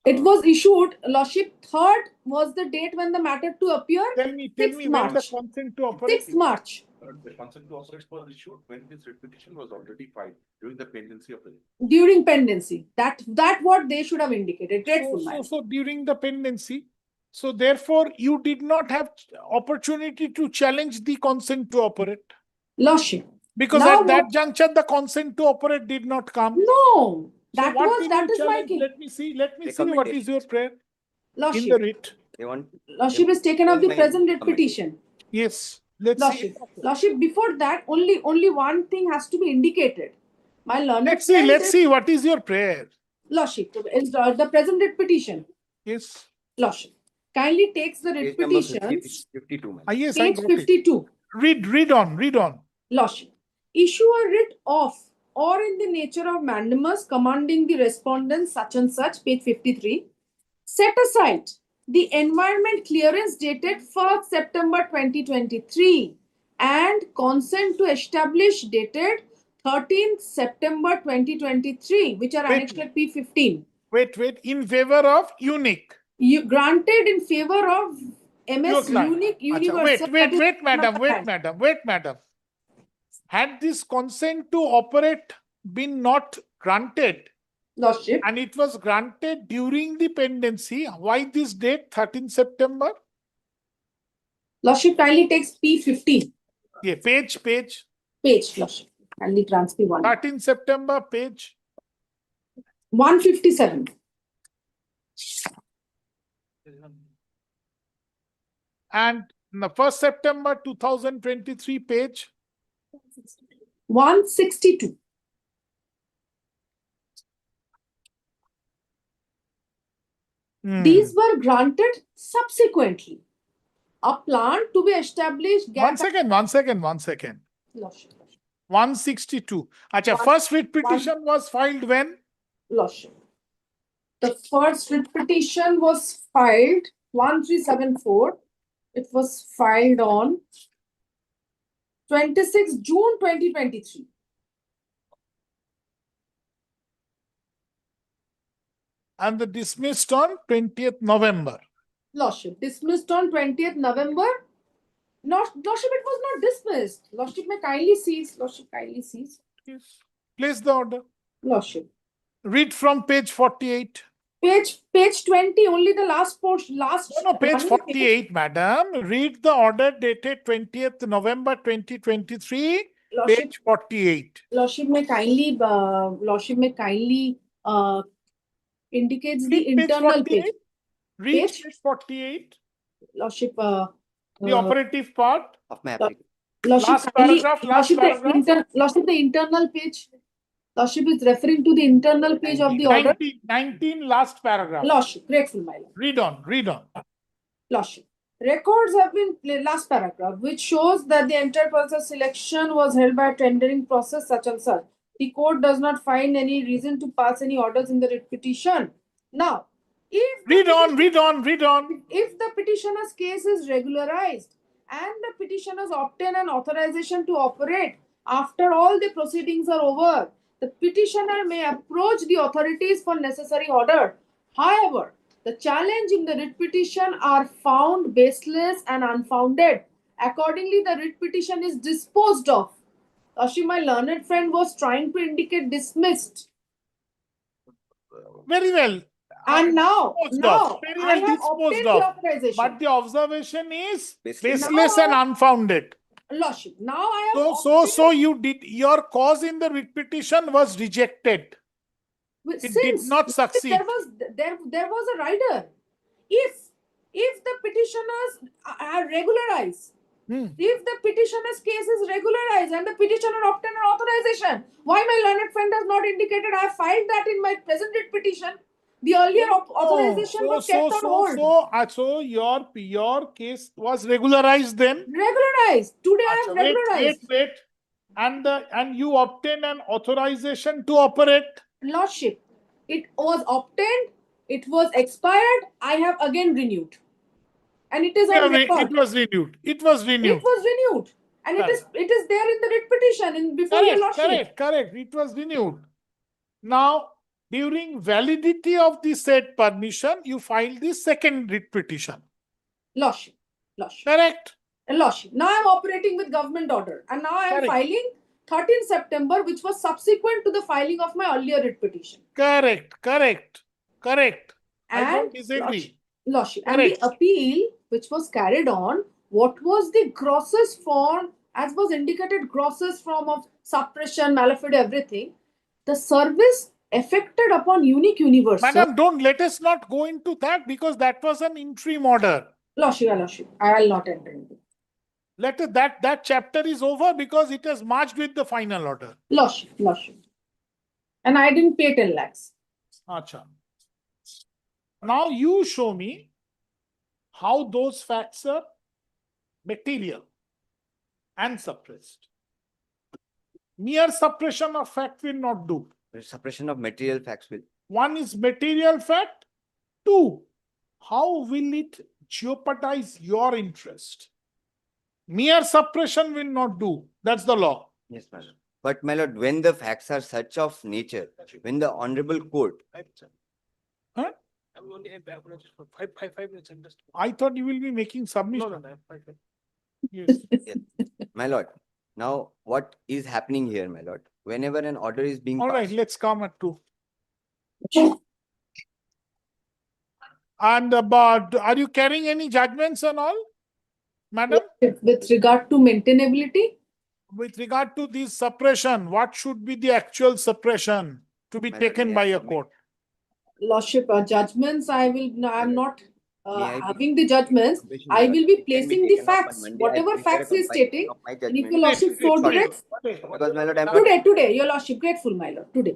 It was issued, Lordship, 3rd was the date when the matter to appear. Tell me 6th when the March. consent to operate. 6th March. The consent to operate was issued when this writ petition was already filed during the pendency of the. During pendency. That what they should have indicated. Grateful, my lord. So during the pendency, so therefore you did not have opportunity to challenge the consent to operate. Lordship. Because Now at that juncture, the consent to operate did not come. No. So That what was, did that you is my challenge? case. Let me see what Recommendation. is your prayer in Lordship. the writ. They want. Lordship is taken up the my present writ comment. petition. Yes, let's Lordship. see. Lordship, before that, only one thing has to be indicated. My learned Let's see, friend let's is- see what is your prayer. Lordship, is the present writ petition. Yes. Lordship, kindly takes the writ Page number petitions. 52, man. Yes, I Page got it. 52. Read on. Lordship, issue a writ of or in the nature of mandamus commanding the respondent such and such, page 53. Set aside the environment clearance dated 1st September 2023 and consent to establish dated 13th September 2023, which are annexed at P15. Wait, in favor of unique. You granted in favor of MS Your client. Unique Acha, Universal. wait, madam. Had this consent to operate been not granted, Lordship, and it was granted during the pendency, why this date, 13th September? Lordship kindly takes P15. Yeah, page. Page, Lordship. Kindly transfer one. 13th September, page. 157. And the 1st September 2023, page. 162. These were granted subsequently. A plan to be established. One second. Lordship. 162. Acha, first writ petition was filed when? Lordship. The first writ petition was filed 1374. It was filed on 26 June 2023. And the dismissed on 20th November. Lordship, dismissed on 20th November. Lordship, it was not dismissed. Lordship, may kindly cease. Lordship, kindly cease. Yes. Place the order. Lordship. Read from page 48. Page 20, only the last portion, No, page 48, madam. Read the order dated 20th November 2023, Lordship, page 48. Lordship may kindly indicates the Read page internal 48. page. Read Page? page 48. Lordship, The operative part. Of my application. Lordship, Last kindly- paragraph, Lordship, Lordship, the internal page. Lordship is referring to the internal page of the order. 19 last paragraph. Lordship, grateful, my lord. Read on. Lordship. Records have been last paragraph, which shows that the entire process selection was held by a tendering process such and such. The court does not find any reason to pass any orders in the writ petition. Now, if Read on. if the petitioner's case is regularized and the petitioners obtain an authorization to operate after all the proceedings are over, the petitioner may approach the authorities for necessary order. However, the challenge in the writ petition are found baseless and unfounded. Accordingly, the writ petition is disposed of. Lordship, my learned friend was trying to indicate dismissed. Very well. And now Very well I have disposed obtained of. the authorization. But the observation is Baseless. baseless and unfounded. Lordship, now I have So you did, your cause in the writ petition was rejected. It did not succeed. There was a rider. If If the petitioners are regularized, if the petitioner's case is regularized and the petitioner obtained an authorization, why my learned friend has not indicated? I have filed that in my present writ petition. The earlier authorization was kept on hold. So your case was regularized then? Regularized. Today I am Wait, regularized. wait. And you obtained an authorization to operate? Lordship, it was obtained, it was expired, I have again renewed. And it is on record. It was renewed. It was renewed. It was renewed. And it is there in the writ petition before your Lordship. Correct. It was renewed. Now, during validity of the said permission, you filed the second writ petition. Lordship. Correct. Lordship. Now I am operating with government order. And now I am filing 13 September, which was subsequent to the filing of my earlier writ petition. Correct. I And don't disagree. Lordship. And the appeal which was carried on, what was the grossest form, as was indicated, grossest form of suppression, malafide, everything. The service effected upon unique universal. Madam, don't let us not go into that because that was an interim order. Lordship, I will not enter into That chapter is over because it has merged with the final order. Lordship. And I didn't pay 10 lakhs. Acha. Now you show me how those facts are material and suppressed. Mere suppression of fact will not do. Suppression of material facts will. One is material fact. Two, how will it jeopardize your interest? Mere suppression will not do. That's the law. Yes, my lord. But my lord, when the facts are such of nature, when the honorable court. Huh? I'm only for 5 minutes. I thought you will be making submission. No. Yes. Yes. My lord, now what is happening here, my lord? Whenever an order is being All right, passed, let's come at 2. And are you carrying any judgments and all, madam? With regard to maintainability? With regard to this suppression, what should be the actual suppression to be taken by a court? Lordship, judgments, I'm not having the judgments. Submission, I my will lord, be it can placing the taken up on facts. Monday. I Whatever prepare a facts he is compiling stating. of my And if judgment. your Lordship so directs. Because my lord, I'm not Today, your Lordship, grateful, my lord, today.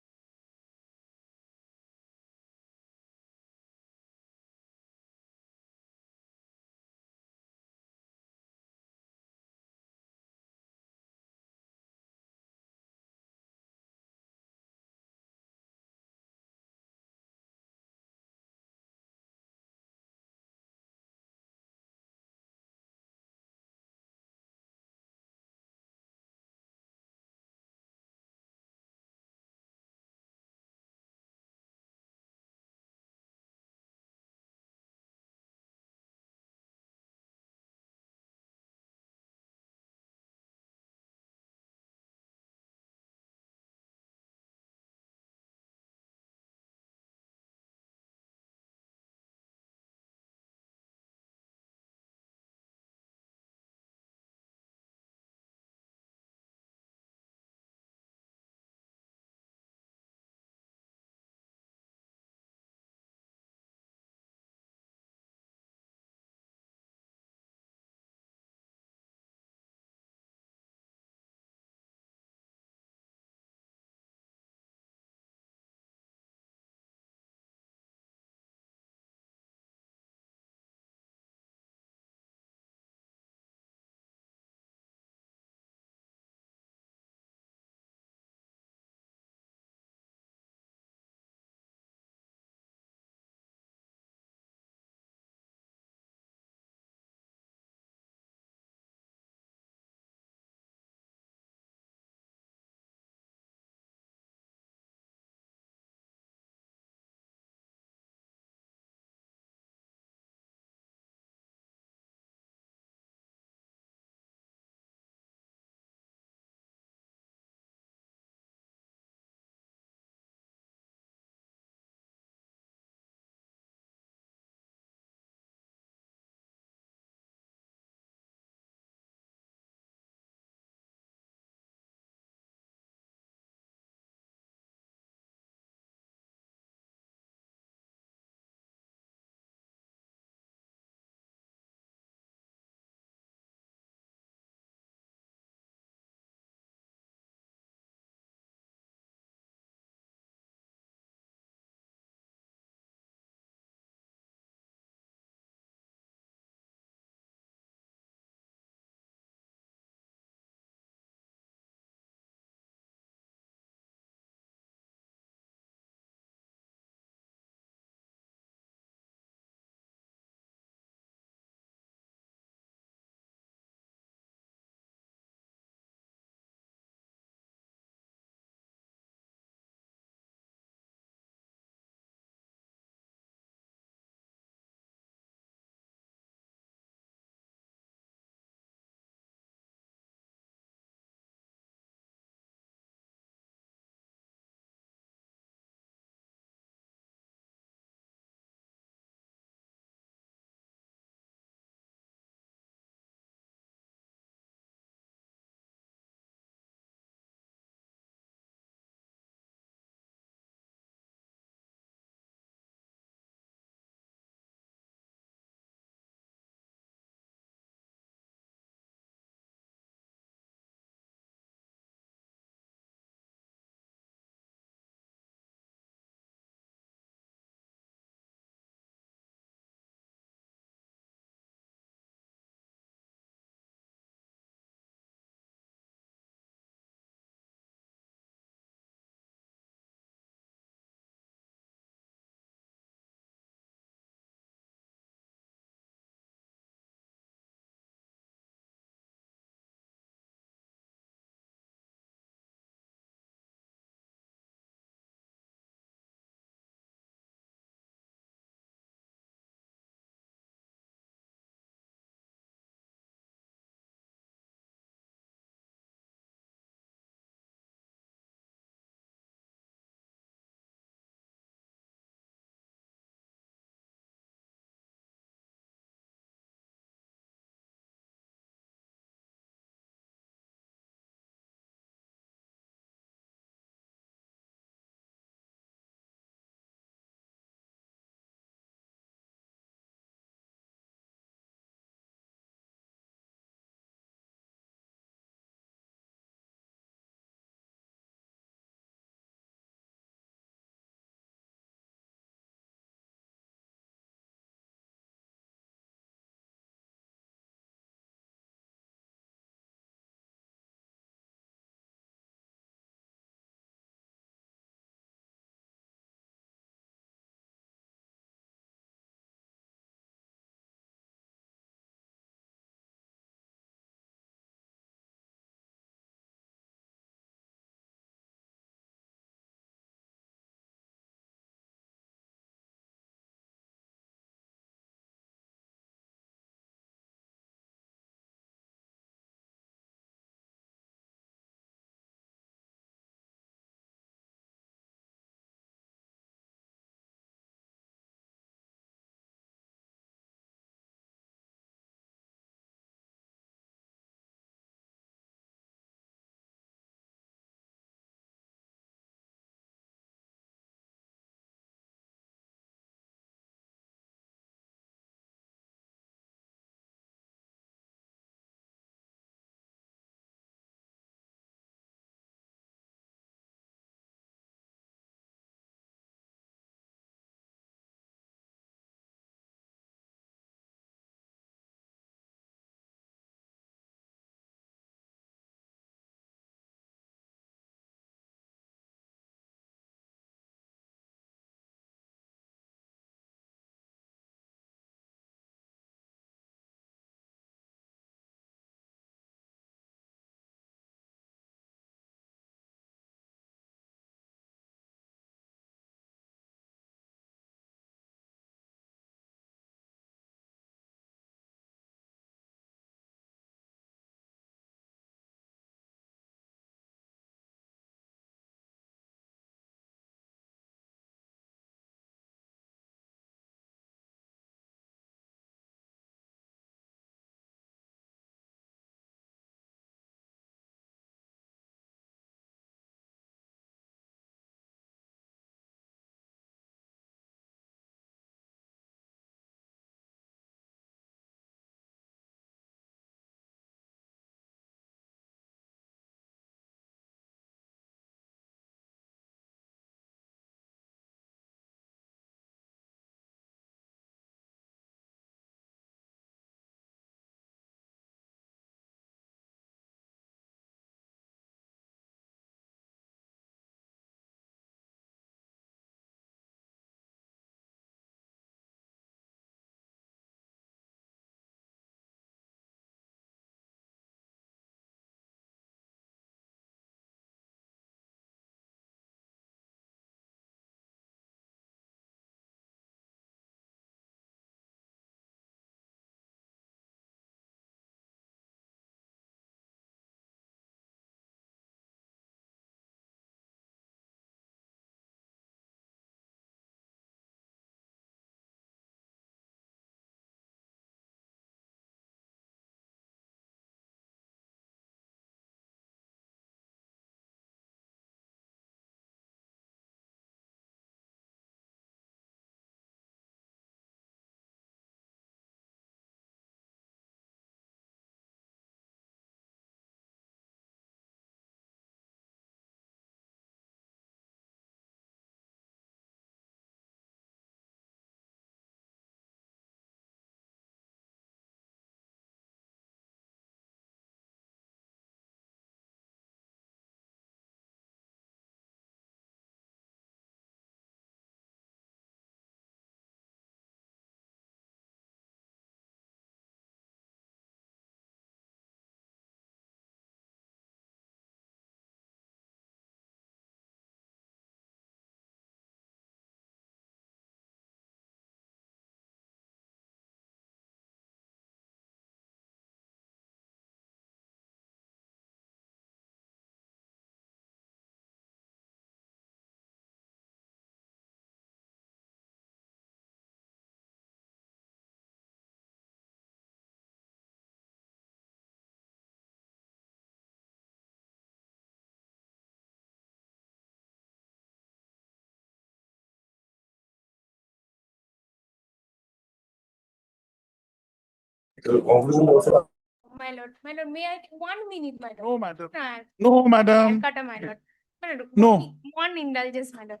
My lord, may I, 1 minute, my lord. No, madam. Nah, No, madam. Calcutta, my lord. My lord, No. one indulgence, my lord.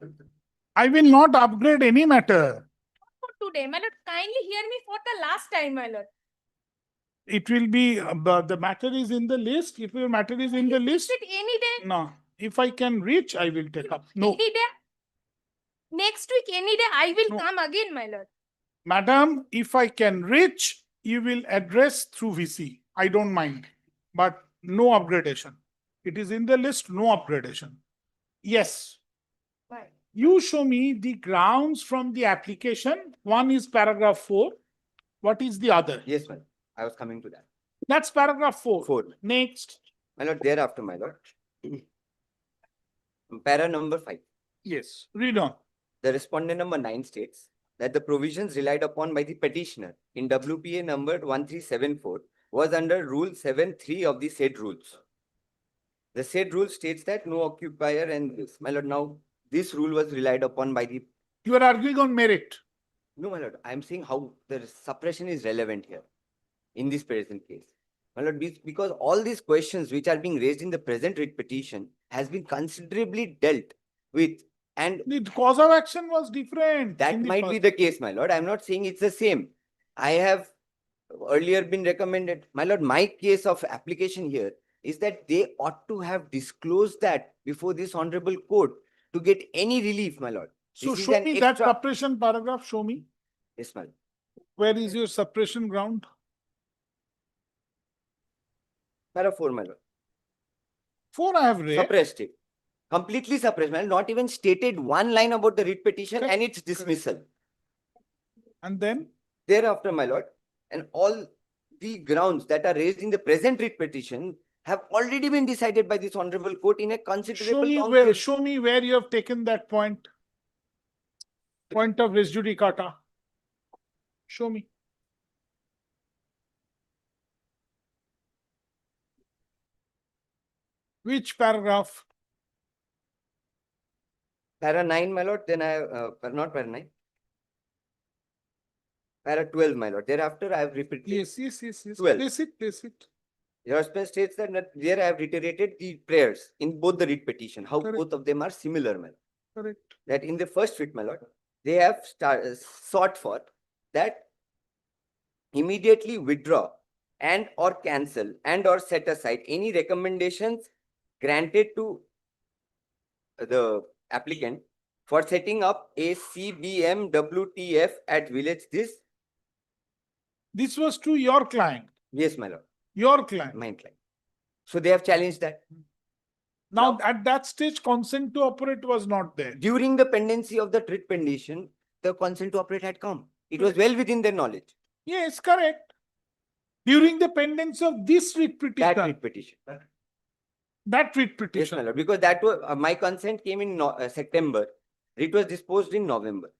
I will not upgrade any matter. For today, my lord, kindly hear me for the last time, my lord. It will be, the matter is in the list. If your matter is in the list, Is it any day? no. If I can reach, I will take up. No, Any day? Next week, any day, I will No. come again, my lord. madam, if I can reach, you will address through VC. I don't mind, but no upgradation. It is in the list, no upgradation. Yes. Bye. You show me the grounds from the application. One is paragraph 4. What is the other? Yes, ma'am. I was coming to that. That's paragraph 4. 4. Next. My lord, thereafter, my lord. Para number 5. Yes. Read on. The respondent number 9 states that the provisions relied upon by the petitioner in WPA number 1374 was under Rule 7(3) of the said rules. The said rule states that no occupier and this. My lord, now this rule was relied upon by the. You are arguing on merit. No, my lord, I am saying how the suppression is relevant here in this present case. My lord, because all these questions which are being raised in the present writ petition has been considerably dealt with, and the cause of action was different. That might be the case, my lord. I'm not saying it's the same. I have earlier been recommended, my lord, my case of application here is that they ought to have disclosed that before this honorable court to get any relief, my lord. So This is show an me that extra- suppression paragraph. Show me. Yes, my lord. Where is your suppression ground? Para 4, my lord. 4 I have read. Suppressed it. Completely suppressed, my lord. Not even stated one line about the writ petition and its dismissal. And then? Thereafter, my lord, and all the grounds that are raised in the present writ petition have already been decided by this honorable court in a considerable Show me where you have taken that point. Point of res judicata. Show me. Which paragraph? Para 9, my lord, then I have, not para 9. Para 12, my lord. Thereafter, I have repeated. Yes. 12. Place it. Your space states that there I have reiterated the prayers in both the writ petition, how both of them are similar, my lord. Correct. That in the first writ, my lord, they have sought for that immediately withdraw and or cancel and or set aside any recommendations granted to the applicant for setting up a CBM WTF at village this. This was to your client. Yes, my lord. Your client. My client. So they have challenged that. Now, at that stage, consent to operate was not there. During the pendency of the writ petition, the consent to operate had come. It was well within their knowledge. Yes, correct. During the pendency of this writ petition. That writ petition. That writ Yes, petition. my lord, because that was my consent came in September. It was disposed in November.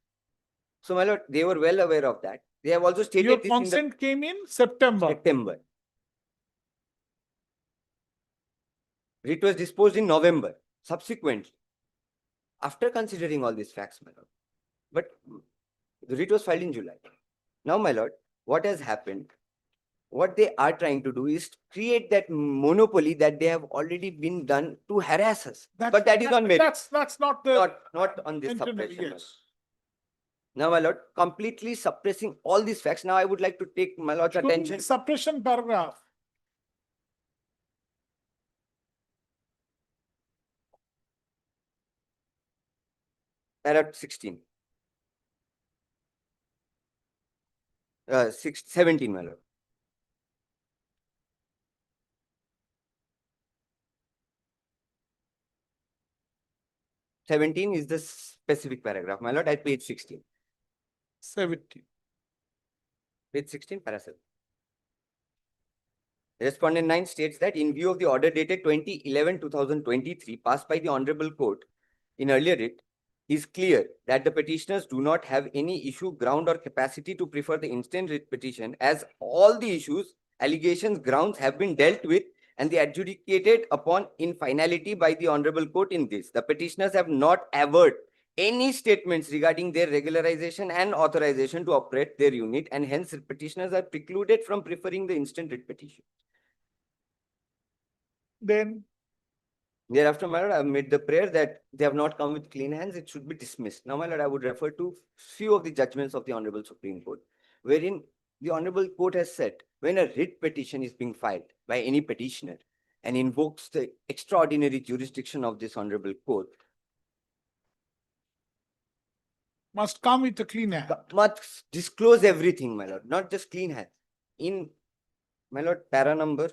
So, my lord, they were well aware of that. They have also stated Your this consent came in September. September. It was disposed in November. Subsequently, after considering all these facts, my lord, but the writ was filed in July. Now, my lord, what has happened? What they are trying to do is create that monopoly that they have already been done to harass us. But that is on merit. That's not the Not on this intended, suppression. my lord. yes. Now, my lord, completely suppressing all these facts. Now, I would like to take my lord's Show me attention. suppression paragraph. Para 16. 17, my lord. (17) is the specific paragraph, my lord, at page 16. 17. Page 16, para 7. Respondent 9 states that in view of the order dated 2011-2023 passed by the Honorable Court in earlier writ, is clear that the petitioners do not have any issue, ground, or capacity to prefer the instant writ petition, as all the issues, allegations, grounds have been dealt with and they adjudicated upon in finality by the Honorable Court in this. The petitioners have not averred any statements regarding their regularization and authorization to operate their unit, and hence petitioners are precluded from preferring the instant writ petition. Then Thereafter, my lord, I have made the prayer that they have not come with clean hands, it should be dismissed. Now, my lord, I would refer to few of the judgments of the Honorable Supreme Court, wherein the Honorable Court has said, when a writ petition is being filed by any petitioner and invokes the extraordinary jurisdiction of this Honorable Court, must come with a clean hand. must disclose everything, my lord, not just clean hands. In, my lord, para number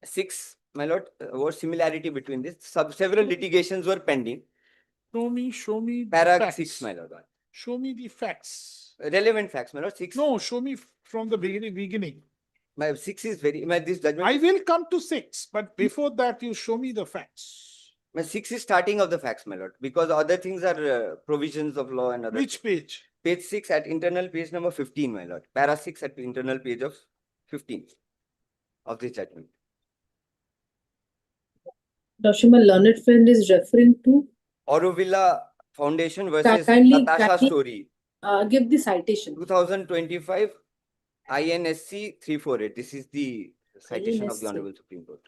6, my lord, was similarity between this. Several litigations were pending. Show me the Para facts. 6, my lord. Show me the facts. Relevant facts, my lord. 6. No, show me from the beginning. My 6 is very, my this judgment. I will come to 6, but before that, you show me the facts. My 6 is starting of the facts, my lord, because other things are provisions of law and other. Which page? Page 6 at internal page number 15, my lord. Para 6 at internal page of 15 of this judgment. Lordship, my learned friend is referring to. Aurovilla Foundation versus Kindly Natasha Story. Give the citation. 2025 INSC 348. This is the citation of the INSC. Honorable Supreme Court.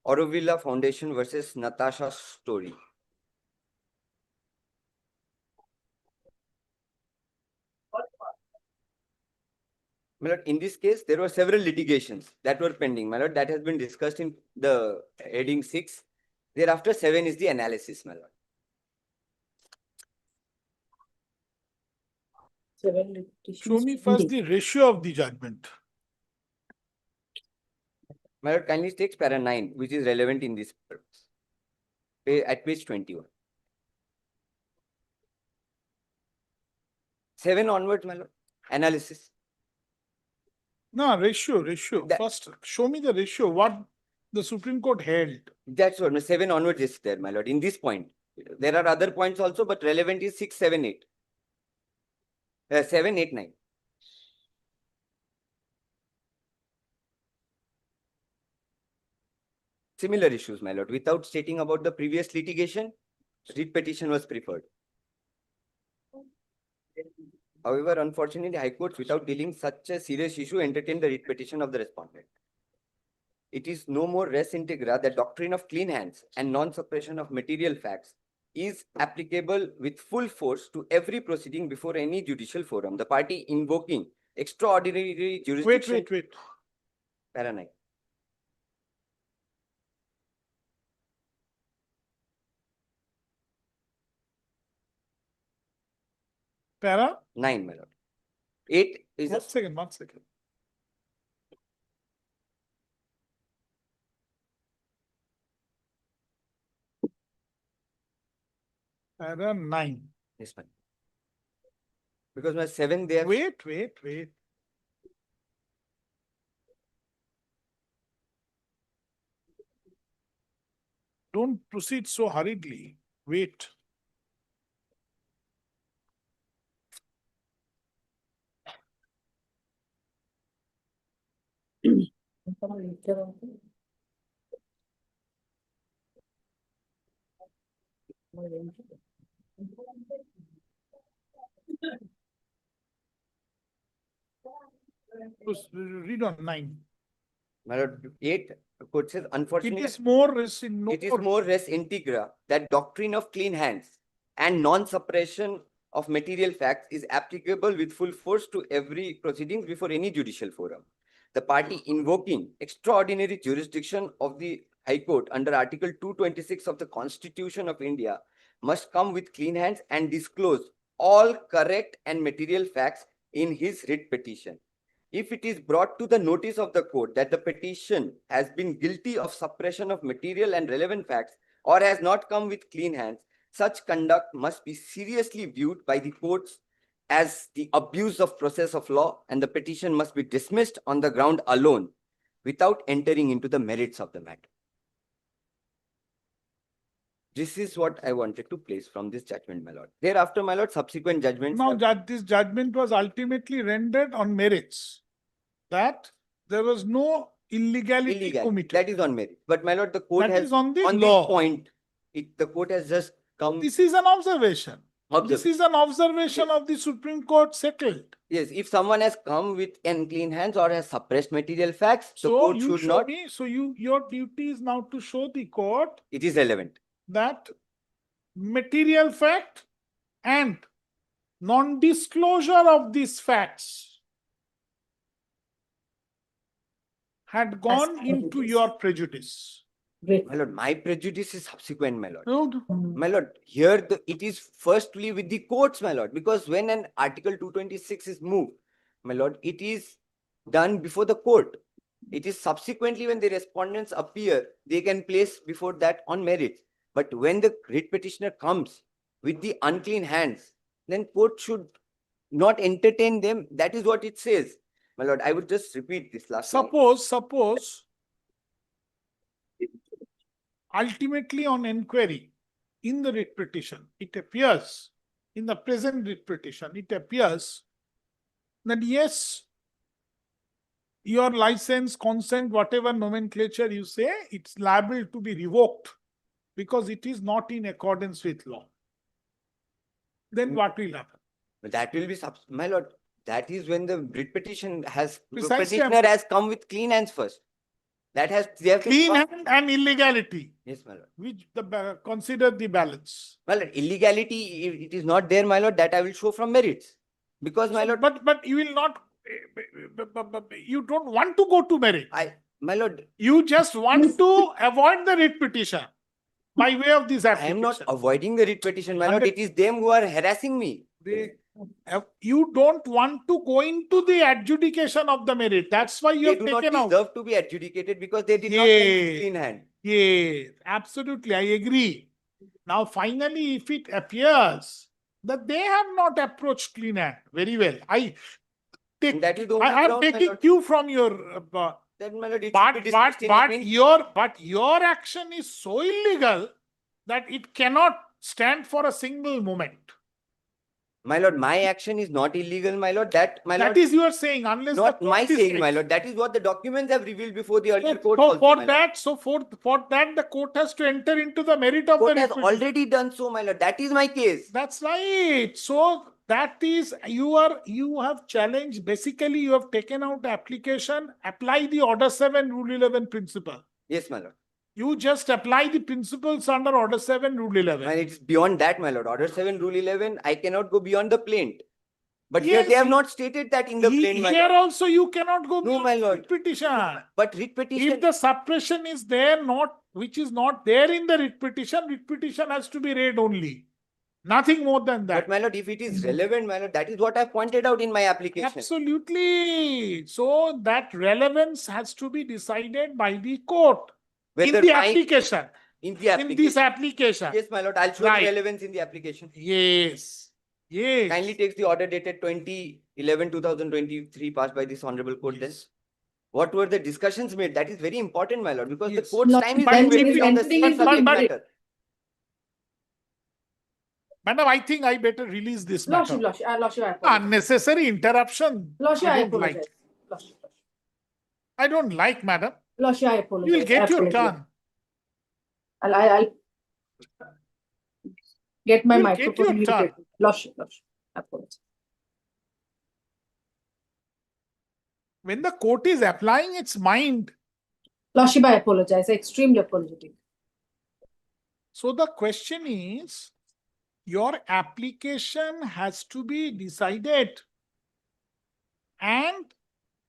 Aurovilla Foundation versus Natasha Story. My lord, in this case, there were several litigations that were pending. My lord, that has been discussed in the heading 6. Thereafter, 7 is the analysis, my lord. Show me first the ratio of the judgment. My lord, kindly take para 9, which is relevant in this purpose. At page 21. 7 onwards, my lord. Analysis. No, ratio. First, show me the ratio, what the Supreme Court held. That's what, 7 onwards is there, my lord, in this point. There are other points also, but relevant is 6, 7, 8. 7, 8, 9. Similar issues, my lord. Without stating about the previous litigation, writ petition was preferred. However, unfortunately, High Courts, without dealing such a serious issue, entertained the writ petition of the respondent. It is no more res integra that doctrine of clean hands and non-suppression of material facts is applicable with full force to every proceeding before any judicial forum. The party invoking extraordinary jurisdiction. Wait. Para 9. Para? 9, my lord. 8 is. One second. Para 9. Yes, ma'am. Because my 7 there. Wait. Don't proceed so hurriedly. Wait. Read on 9. My lord, 8 court says, unfortunately, It is more res integra that doctrine of clean hands and non-suppression of material facts is applicable with full force to every proceedings before any judicial forum. The party invoking extraordinary jurisdiction of the High Court under Article 226 of the Constitution of India must come with clean hands and disclose all correct and material facts in his writ petition. If it is brought to the notice of the court that the petition has been guilty of suppression of material and relevant facts or has not come with clean hands, such conduct must be seriously viewed by the courts as the abuse of process of law, and the petition must be dismissed on the ground alone without entering into the merits of the matter. This is what I wanted to place from this judgment, my lord. Thereafter, my lord, subsequent judgments. Now, this judgment was ultimately rendered on merits. That there was no illegality committed. That is on merit. But my lord, the court That has is on the on law. this point the court has just come. This is an observation. This is an observation of the Supreme Court settled. Yes, if someone has come with unclean hands or has suppressed material facts, the So court you should show not. me, so your duty is now to show the court It is relevant. that material fact and non-disclosure of these facts had gone into your prejudice. My lord, my prejudice is subsequent, my lord. No, My lord, here it is firstly with the courts, my lord, because when an Article 226 is moved, my lord, it is done before the court. It is subsequently when the respondents appear, they can place before that on merits. But when the writ petitioner comes with the unclean hands, then court should not entertain them. That is what it says. My lord, I would just repeat this last line. Suppose ultimately on inquiry in the writ petition, it appears, in the present writ petition, it appears that yes, your license, consent, whatever nomenclature you say, it's liable to be revoked because it is not in accordance with law. Then what will happen? But that will be, my lord, that is when the writ petition has, Precisely, petitioner has come with clean hands first. That has, they have clean hand and illegality. Yes, my lord. Which consider the balance. My lord, illegality, if it is not there, my lord, that I will show from merits. Because, my lord. But you will not, you don't want to go to merit. My lord. You just want to avoid the writ petition by way of this I application. am not avoiding the writ petition, my lord. It is them who are harassing me. You don't want to go into the adjudication of the merit. That's why you have taken out. They do not deserve to be adjudicated because they did not come with clean hand. Yes, absolutely. I agree. Now, finally, if it appears that they have not approached clean hand, very well. I am taking cue from your but your action is so illegal that it cannot stand for a single moment. My lord, my action is not illegal, my lord. That is you are saying, unless not the my court is saying, my lord. That is what the documents have revealed before the earlier court. For that, the court has to enter into the merit of the court has already done so, my lord. That is my case. That's right. So that is you have challenged. Basically, you have taken out the application, apply the Order 7, Rule 11 principle. Yes, my lord. You just apply the principles under Order 7, Rule 11. And it's beyond that, my lord. Order 7, Rule 11, I cannot go beyond the plaint. But Yes, here they have not stated that in the plaint, my here lord. also you cannot go beyond my lord. writ petition. But writ petition. If the suppression is there, which is not there in the writ petition has to be read only. Nothing more than that. But my lord, if it is relevant, my lord, that is what I pointed out in my application. Absolutely. So that relevance has to be decided by the court. Whether in the application. In the application. In this application. Yes, my lord, I'll show the relevance in the application. Yes. Yes. Kindly takes the order dated 2011-2023 passed by this honorable court then. What were the discussions made? That is very important, my lord, because the court's time is being wasted on the same subject matter. Madam, I think I better release this matter. Lordship, I apologize. Unnecessary interruption. Lordship, I don't apologize. like. Lordship, I don't like, madam. Lordship, I apologize. You will get your Absolutely. turn. I'll get my You'll get microphone your muted. turn. Lordship, I apologize. When the court is applying its mind. Lordship, I apologize. Extremely apologetic. So the question is, your application has to be decided and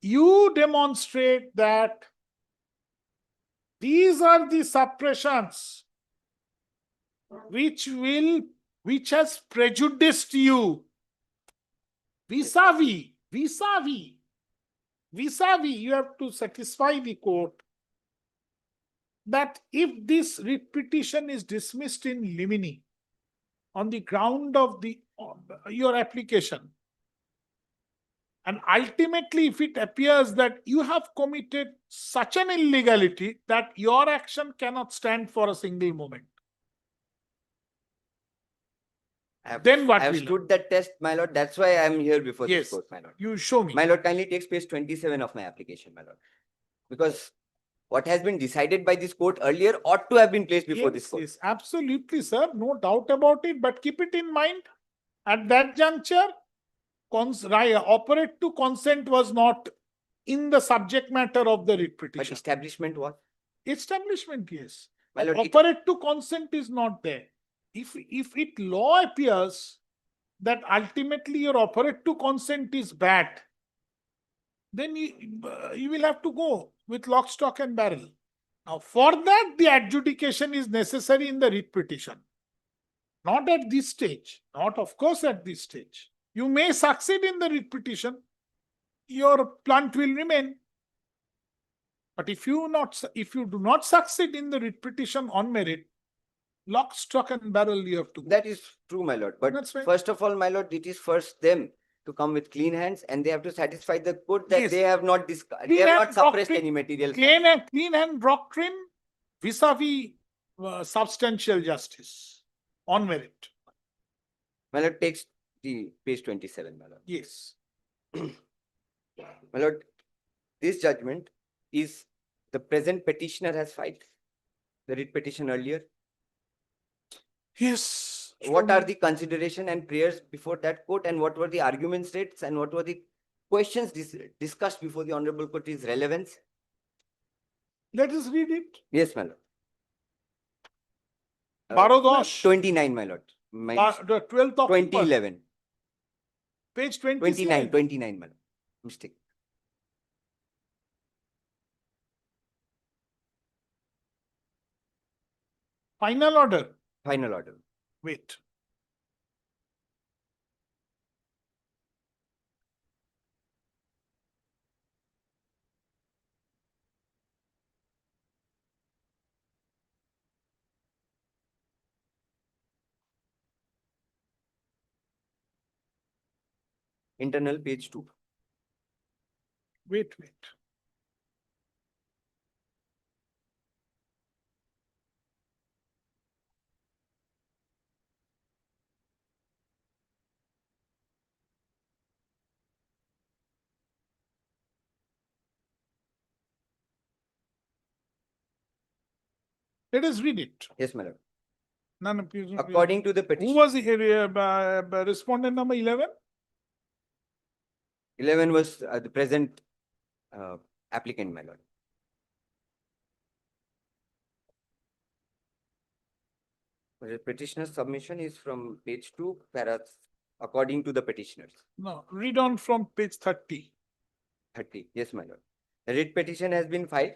you demonstrate that these are the suppressions which has prejudiced you vis-a-vis, you have to satisfy the court that if this writ petition is dismissed in limine on the ground of your application, and ultimately if it appears that you have committed such an illegality that your action cannot stand for a single moment, then what I have will stood that test, my lord. That's why I am here before this court, my lord. You show me. My lord, kindly takes page 27 of my application, my lord. Because what has been decided by this court earlier ought to have been placed before this Yes, court. yes, absolutely, sir. No doubt about it. But keep it in mind, at that juncture, operate to consent was not in the subject matter of the writ But petition. establishment was. Establishment, yes. My lord, it- Operate to consent is not there. If it law appears that ultimately your operate to consent is bad, then you will have to go with lock, stock and barrel. Now, for that, the adjudication is necessary in the writ petition. Not at this stage, not of course at this stage. You may succeed in the writ petition, your plant will remain. But if you do not succeed in the writ petition on merit, lock, stock and barrel you have to go. That is true, my lord. But That's right. first of all, my lord, it is first them to come with clean hands, and they have to satisfy the court that Yes. they have not they Clean have hand not suppressed doctrine- any material. Clean hand doctrine vis-a-vis substantial justice on merit. My lord, takes the page 27, my lord. Yes. My lord, this judgment is the present petitioner has filed the writ petition earlier. Yes. What are the consideration and prayers before that court, and what were the arguments raised, and what were the questions discussed before the honorable court is relevance? Let us read it. Yes, my lord. Barodosh. 29, my lord. The 12th of 2011. Page 27. 29, my lord. Mistake. Final order. Final order. Wait. Internal page 2. Wait. Let us read it. Yes, my lord. None of you. According to the petition. Who was the respondent number 11? 11 was the present applicant, my lord. The petitioner's submission is from page 2, according to the petitioners. No, read on from page 30. 30. Yes, my lord. The writ petition has been filed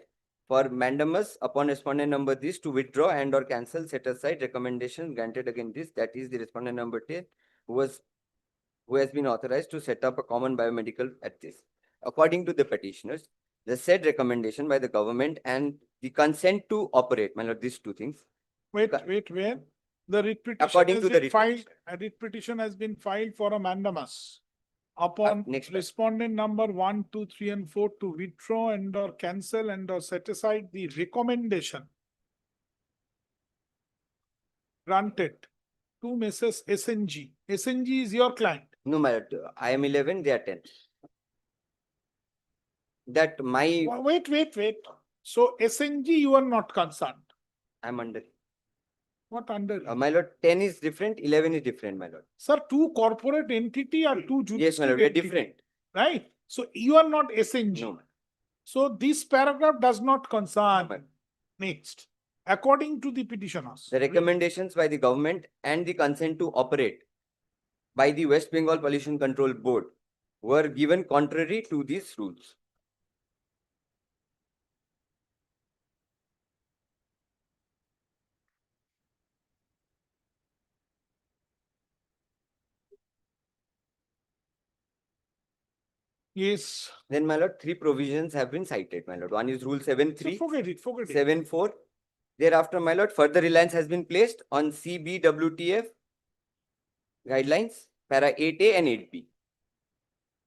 for mandamus upon respondent number this to withdraw and or cancel set aside recommendation granted against this, that is the respondent number 10 who has been authorized to set up a common biomedical at this. According to the petitioners, the said recommendation by the government and the consent to operate, my lord, these two things. Wait, where? The writ petition According has to been the filed. A writ petition has been filed for a mandamus upon next respondent number 1, 2, 3, and 4 to withdraw and or cancel and or set aside the recommendation granted to Messrs. SNG. SNG is your client. No, my lord, I am 11, they are 10. That my Wait. So SNG, you are not concerned. I'm under. What under? My lord, 10 is different, 11 is different, my lord. Sir, two corporate entity or two judicial Yes, my lord, they're entity, different. right? So you are not SNG. No. So this paragraph does not concern. Next, according to the petitioners. The recommendations by the government and the consent to operate by the West Bengal Pollution Control Board were given contrary to these rules. Yes. Then, my lord, 3 provisions have been cited, my lord. One is Rule 7.3. So forget it. 7.4. Thereafter, my lord, further reliance has been placed on CBWTF guidelines, para 8A and 8B.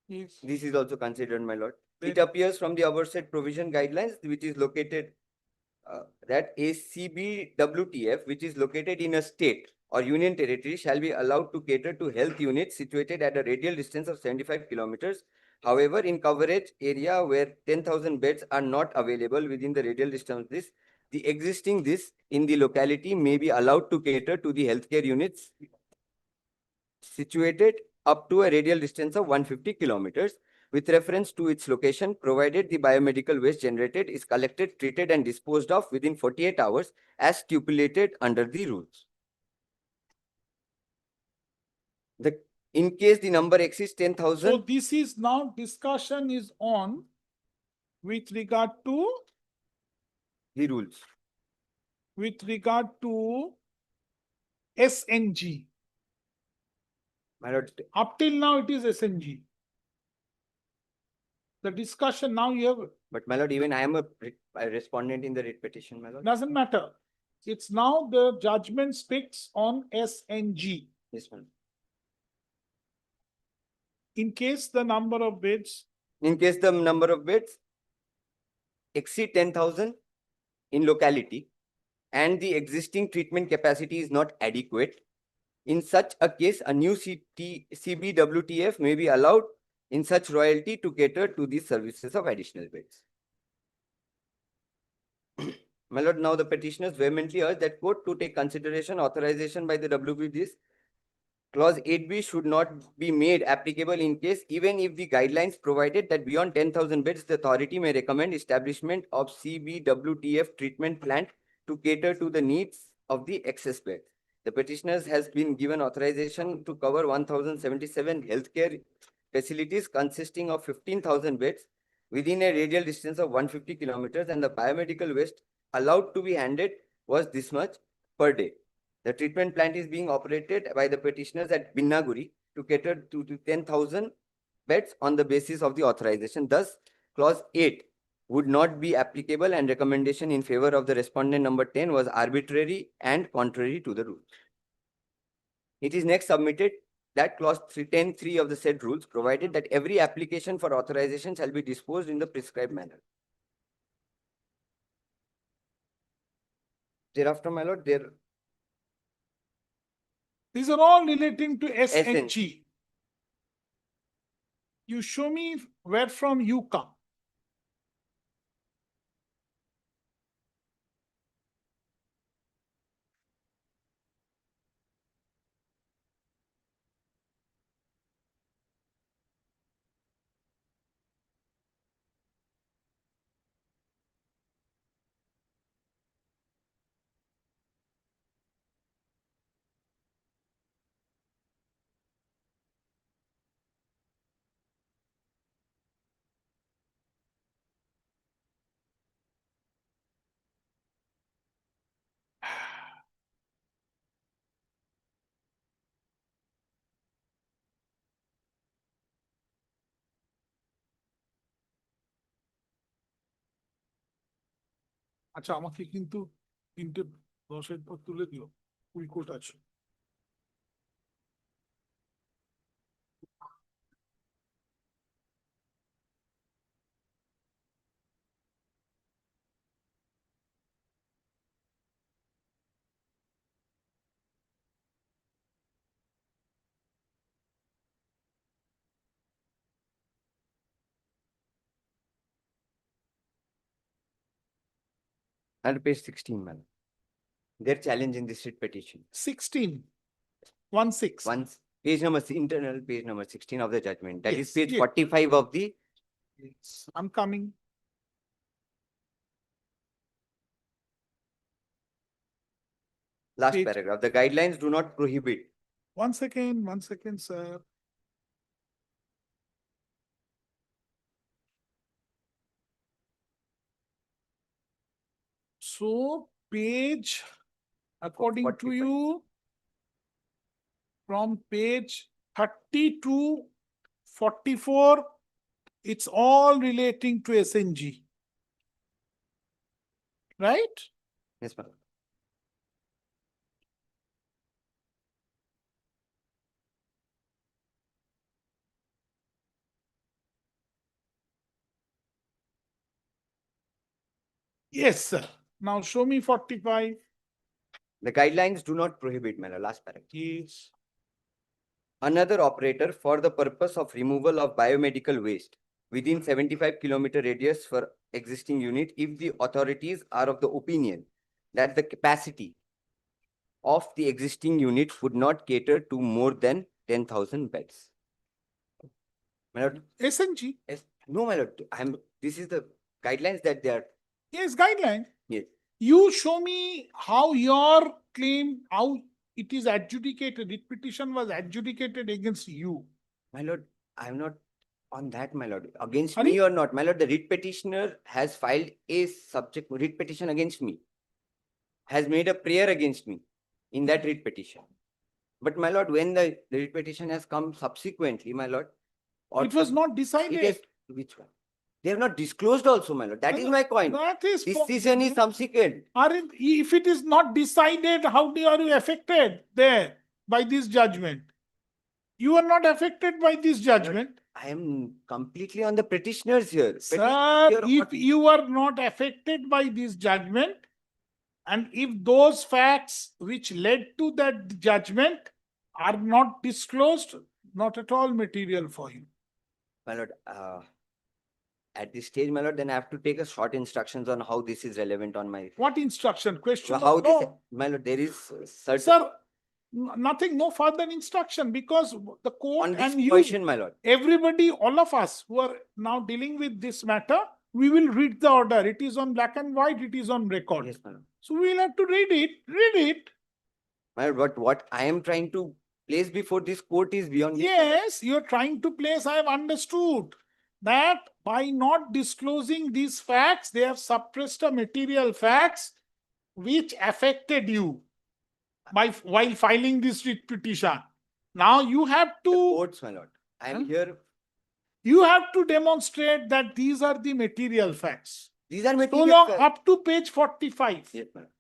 Yes. This is also considered, my lord. It appears from the aforesaid provision guidelines, which is located, that a CBWTF, which is located in a state or union territory, shall be allowed to cater to health units situated at a radial distance of 75 kilometers However, in coverage area where 10,000 beds are not available within the radial distance, the existing in the locality may be allowed to cater to the healthcare units situated up to a radial distance of 150 kilometers with reference to its location, provided the biomedical waste generated is collected, treated, and disposed of within 48 hours as stipulated under the rules. In case the number exceeds 10,000. So this is now discussion is on with regard to the rules. With regard to SNG. My lord, up till now it is SNG. The discussion now you have. But my lord, even I am a respondent in the writ petition, my lord. Doesn't matter. It's now the judgment speaks on SNG. Yes, ma'am. In case the number of beds. In case the number of beds exceed 10,000 in locality and the existing treatment capacity is not adequate, in such a case, a new CBWTF may be allowed in such royalty to cater to the services of additional beds. My lord, now the petitioners vehemently urge that court to take consideration authorization by the WBDs. Clause 8B should not be made applicable in case even if the guidelines provided that beyond 10,000 beds, the authority may recommend establishment of CBWTF treatment plant to cater to the needs of the excess beds. The petitioners has been given authorization to cover 1,077 healthcare facilities consisting of 15,000 beds within a radial distance of 150 kilometers, and the biomedical waste allowed to be handed was this much per day. The treatment plant is being operated by the petitioners at Binnaguri to cater to 10,000 beds on the basis of the authorization. Thus, clause 8 would not be applicable, and recommendation in favor of the respondent number 10 was arbitrary and contrary to the rules. It is next submitted that clause 10(3) of the said rules provided that every application for authorization shall be disposed in the prescribed manner. Thereafter, my lord, these are all relating to SNG. You show me where from you come. আচ্ছা আমাকে কিন্তু 3:10 পর তুলে দিও, উইকোট আছে। and page 16, man. Their challenge in this writ petition. 16. 16. Page number, internal page number 16 of the judgment. That is Yes, page yes. 45 of the. Yes, I'm coming. Last Page- paragraph. The guidelines do not prohibit. One second, sir. So page, according to 45. you, from page 30 to 44, it's all relating to SNG. Right? Yes, ma'am. Yes, sir. Now show me 45. The guidelines do not prohibit, man. Last paragraph. Yes. another operator for the purpose of removal of biomedical waste within 75-kilometer radius for existing unit if the authorities are of the opinion that the capacity of the existing unit would not cater to more than 10,000 beds. My lord, SNG. no, my lord, this is the guidelines that they are. Yes, guideline. Yes. You show me how your claim, how it is adjudicated, the petition was adjudicated against you. My lord, I'm not on that, my lord. Against Sorry? me or not, my lord, the writ petitioner has filed a subject writ petition against me, has made a prayer against me in that writ petition. But my lord, when the writ petition has come subsequently, my lord, It was not decided. it is, which one? They have not disclosed also, my lord. That is my point. That is Decision is subsequent. If it is not decided, how are you affected there by this judgment? You are not affected by this judgment. I am completely on the petitioners here. Sir, if you are not affected by this judgment, and if those facts which led to that judgment are not disclosed, not at all material for you. My lord, at this stage, my lord, then I have to take a short instructions on how this is relevant on my. What instruction? Question How of this, law. my lord, there is certain. Sir, nothing, no further instruction, because the court On this and you, question, my lord. everybody, all of us who are now dealing with this matter, we will read the order. It is on black and white, it is on record. Yes, my lord. So we will have to read it. My lord, but what I am trying to place before this court is beyond. Yes, you are trying to place, I have understood that by not disclosing these facts, they have suppressed a material facts which affected you while filing this writ petition. Now you have to. Courts, my lord. I am here. You have to demonstrate that these are the material facts. These are So material long facts. up to page 45. Yes, madam.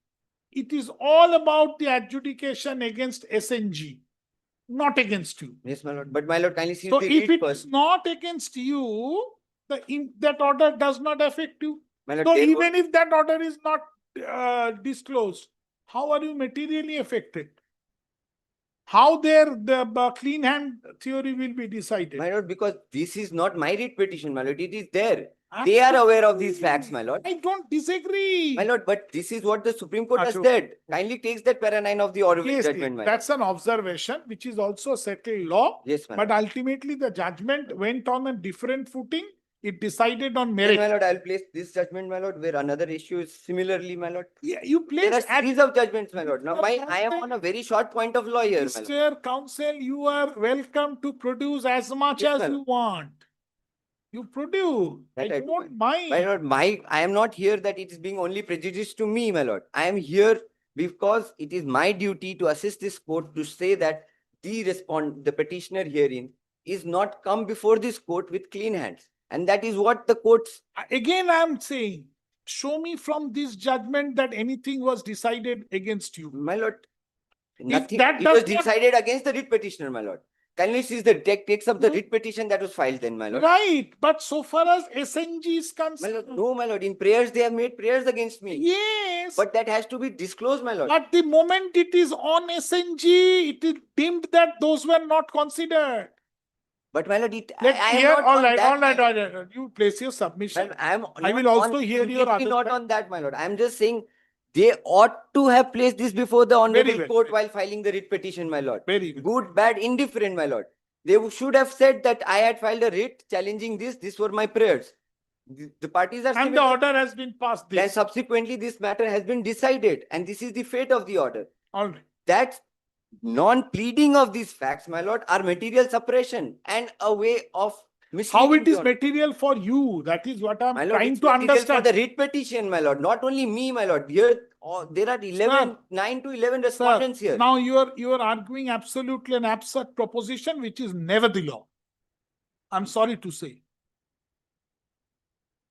It is all about the adjudication against SNG, not against you. Yes, my lord. But my lord, kindly see So the if read it first. is not against you, that order does not affect you. My lord, So there even if that order is not disclosed, how are you materially affected? How the clean hand theory will be decided? My lord, because this is not my writ petition, my lord. It is there. They are aware of these facts, my lord. I don't disagree. My lord, but this is what the Supreme Court has said. Kindly takes that para 9 of the order of Yes, judgment, my lord. that's an observation which is also settled law. Yes, my But lord. ultimately the judgment went on a different footing. It decided on Then, merit. my lord, I'll place this judgment, my lord, where another issue is similarly, my lord. Yeah, you place There are series of judgments, my lord. Now, I am on a very short point of law here, my lord. Mr. Counsel, you are welcome to produce as much Yes, as my you lord. want. You produce. That I I do, don't mind. My lord, I am not here that it is being only prejudice to me, my lord. I am here because it is my duty to assist this court to say that the petitioner herein is not come before this court with clean hands. And that is what the courts. Again, I am saying, show me from this judgment that anything was decided against you. My lord, nothing. that It was does not- decided against the writ petitioner, my lord. Kindly see the takes up the writ petition that was filed then, my lord. Right, but so far as SNG is My concerned. lord, no, my lord. In prayers, they have made prayers against me. Yes. But that has to be disclosed, my lord. At the moment it is on SNG, it is deemed that those were not considered. But my lord, Let's I am hear, not all on right, that, all right, my all right. You place your submission. I will not also on- hear your completely other not on that, my lord. I am just saying they ought to have placed this before the honorable well, court while filing the writ petition, my lord. Very well. Good, bad, indifferent, my lord. They should have said that I had filed a writ challenging this. These were my prayers. The parties are And the order has been passed. Then This. subsequently, this matter has been decided, and this is the fate of the order. All right. That non-pleading of these facts, my lord, are material suppression and a way of misleading. How it is the- material for you? That is what I'm My lord, trying it's to material understand. for the writ petition, my lord. Not only me, my lord. Here, there are 9 to 11 respondents here. Now you are arguing absolutely an absurd proposition which is never the law. I'm sorry to say.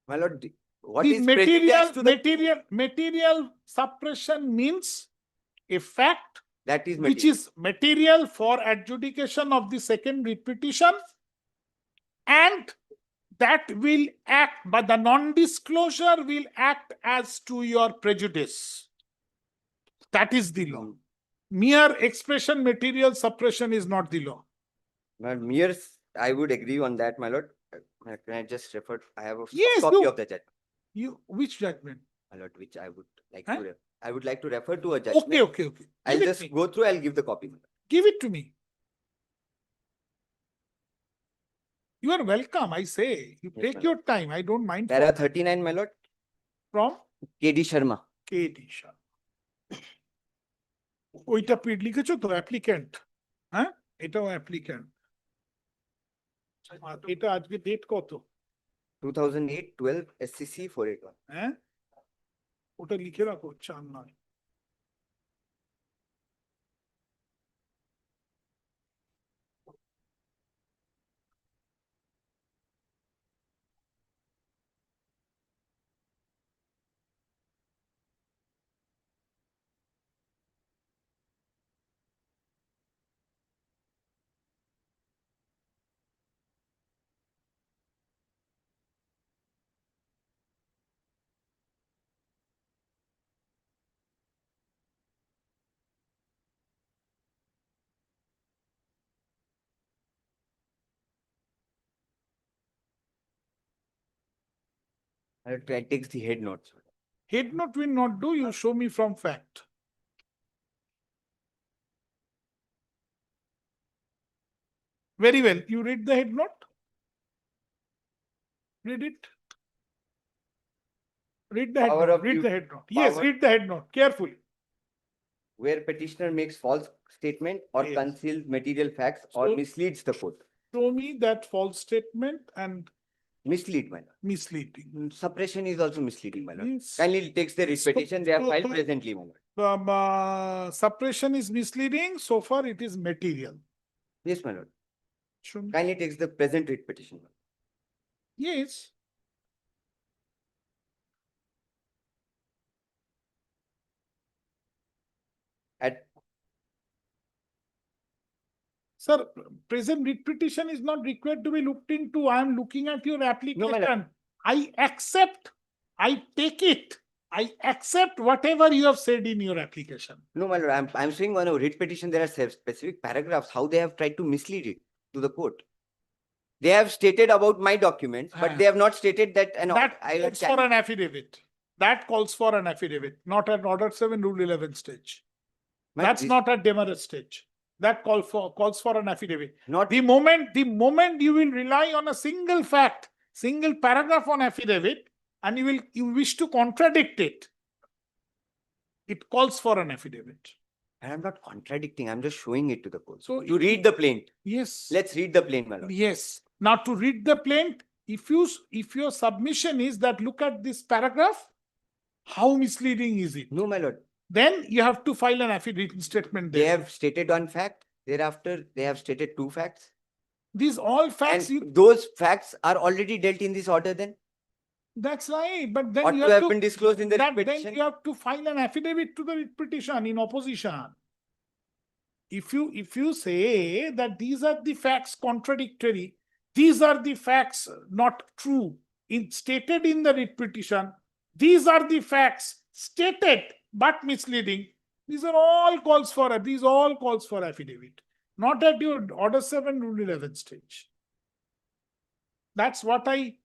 My lord, what The is prejudice to the material suppression means a fact that is which is material for adjudication of the second writ petition, and that will act, but the non-disclosure will act as to your prejudice. That is the law. Mere expression material suppression is not the law. My lord, I would agree on that, my lord. Can I just refer, I have a soft Yes, copy you- of the judgment, Which judgment? my lord, which I would like Huh? to, I would like to refer to a judgment. Okay, okay, okay. I'll Give it just me. go through, I'll give the copy. Give it to me. You are welcome, I say. You Yes, take my your time. I don't mind. Para 39, my lord, From KD Sharma. KD Shah. ওইটা লিখেছো তো applicant? হ্যাঁ, এটাও applicant. এটা আজকে date কত? 2008-12 SCC 481. হ্যাঁ, ওটা লিখে রাখো, 4 নয়। I takes the head notes. Head note will not do. You show me from fact. Very well. You read the head note? Read it. Read the head Power note. of Read you- the head note. Yes, power- read the head note carefully. Where petitioner makes false statement or Yes. conceals material facts or So- misleads the court. Show me that false statement and Mislead, my lord. misleading. Suppression is also misleading, my lord. Yes. Kindly takes the writ So- petition, they are so- filed so- presently, my lord. Suppression is misleading. So far, it is material. Yes, my lord. Show me. Kindly takes the present writ petition, my lord. Yes. At Sir, present writ petition is not required to be looked into. I am looking at your application. I accept. I take it. I accept whatever you have said in your application. no, my lord, I'm saying on a writ petition, there are specific paragraphs, how they have tried to mislead it to the court. They have stated about my documents, but they have not stated that That I calls for an affidavit. That calls for an affidavit, not an order 7 rule 11 stage. But That's this- not a demerit stage. That calls for an affidavit. Not The moment you will rely on a single fact, single paragraph on affidavit, and you wish to contradict it, it calls for an affidavit. And I'm not contradicting, I'm just showing it to the court. So To read the plaint, yes. let's read the plaint, my lord. Yes. Now to read the plaint, if your submission is that look at this paragraph, how misleading is it? No, my lord. Then you have to file an affidavit statement They there. have stated one fact, thereafter they have stated two facts. These all facts, And those facts are already dealt in this order then? that's right. But then Ought you to have have been disclosed in the writ then petition. you have to file an affidavit to the writ petition in opposition. If you say that these are the facts contradictory, these are the facts not true, stated in the writ petition, these are the facts stated but misleading, these all calls for affidavit, not at your order 7 rule 11 stage. That's what I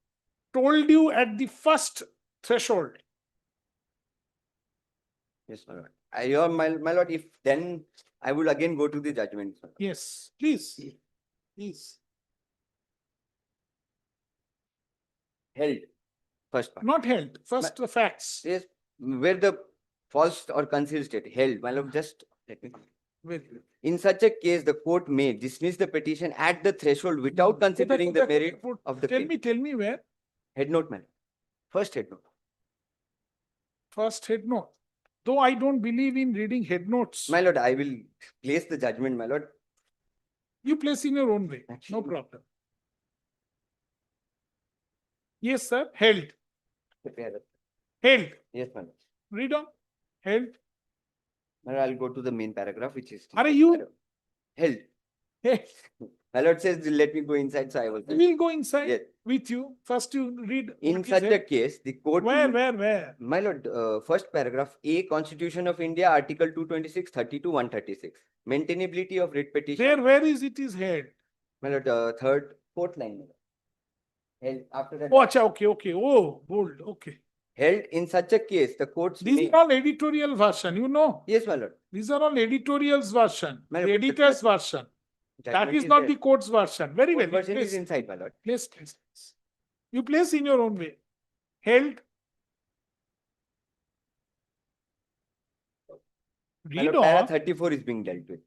told you at the first threshold. Yes, my lord. My lord, if then I will again go to the judgment. my lord. Yes, please. Please. Held, first part. Not held. First, the facts. Yes, where the false or concealed state held, my lord, just let me. Very good. In such a case, the court may dismiss the petition at the threshold without considering the merit of the claim. Tell me where. Head note, my lord. First head note. First head note. Though I don't believe in reading head notes. My lord, I will place the judgment, my lord. You place in your own way. No Actually- problem. Yes, sir. Held. Held. Yes, my lord. Read on. Held. My lord, I'll go to the main paragraph, which is. Are you? Held. Hey, My lord says, let me go inside, so I will. we'll go inside Yes. with you. First, you read. In what is such a held. case, the court. Where? My lord, first paragraph, A, Constitution of India, Article 226, 32, 136. Maintainability of writ petition. Where is it is held? My lord, fourth line. My lord. Held after that. Oh, acha, okay. Oh, bold, okay. Held in such a case, the courts These may. are all editorial version, you know. Yes, my lord. These are all editorials version, My the lord, editor's version. That Judgment is not there. the court's version. Very Court well. version is inside, my lord. Place. You place in your own way. Held. My Read lord, para on. 34 is being dealt with.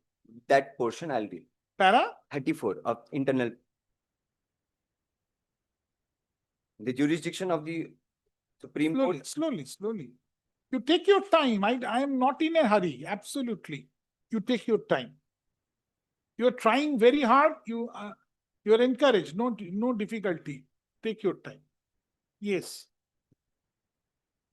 That portion I'll read. Para? 34 of internal. The jurisdiction of the Supreme Court. Slowly. You take your time. I am not in a hurry. Absolutely. You take your time. You are trying very hard. You are encouraged. No difficulty. Take your time. Yes.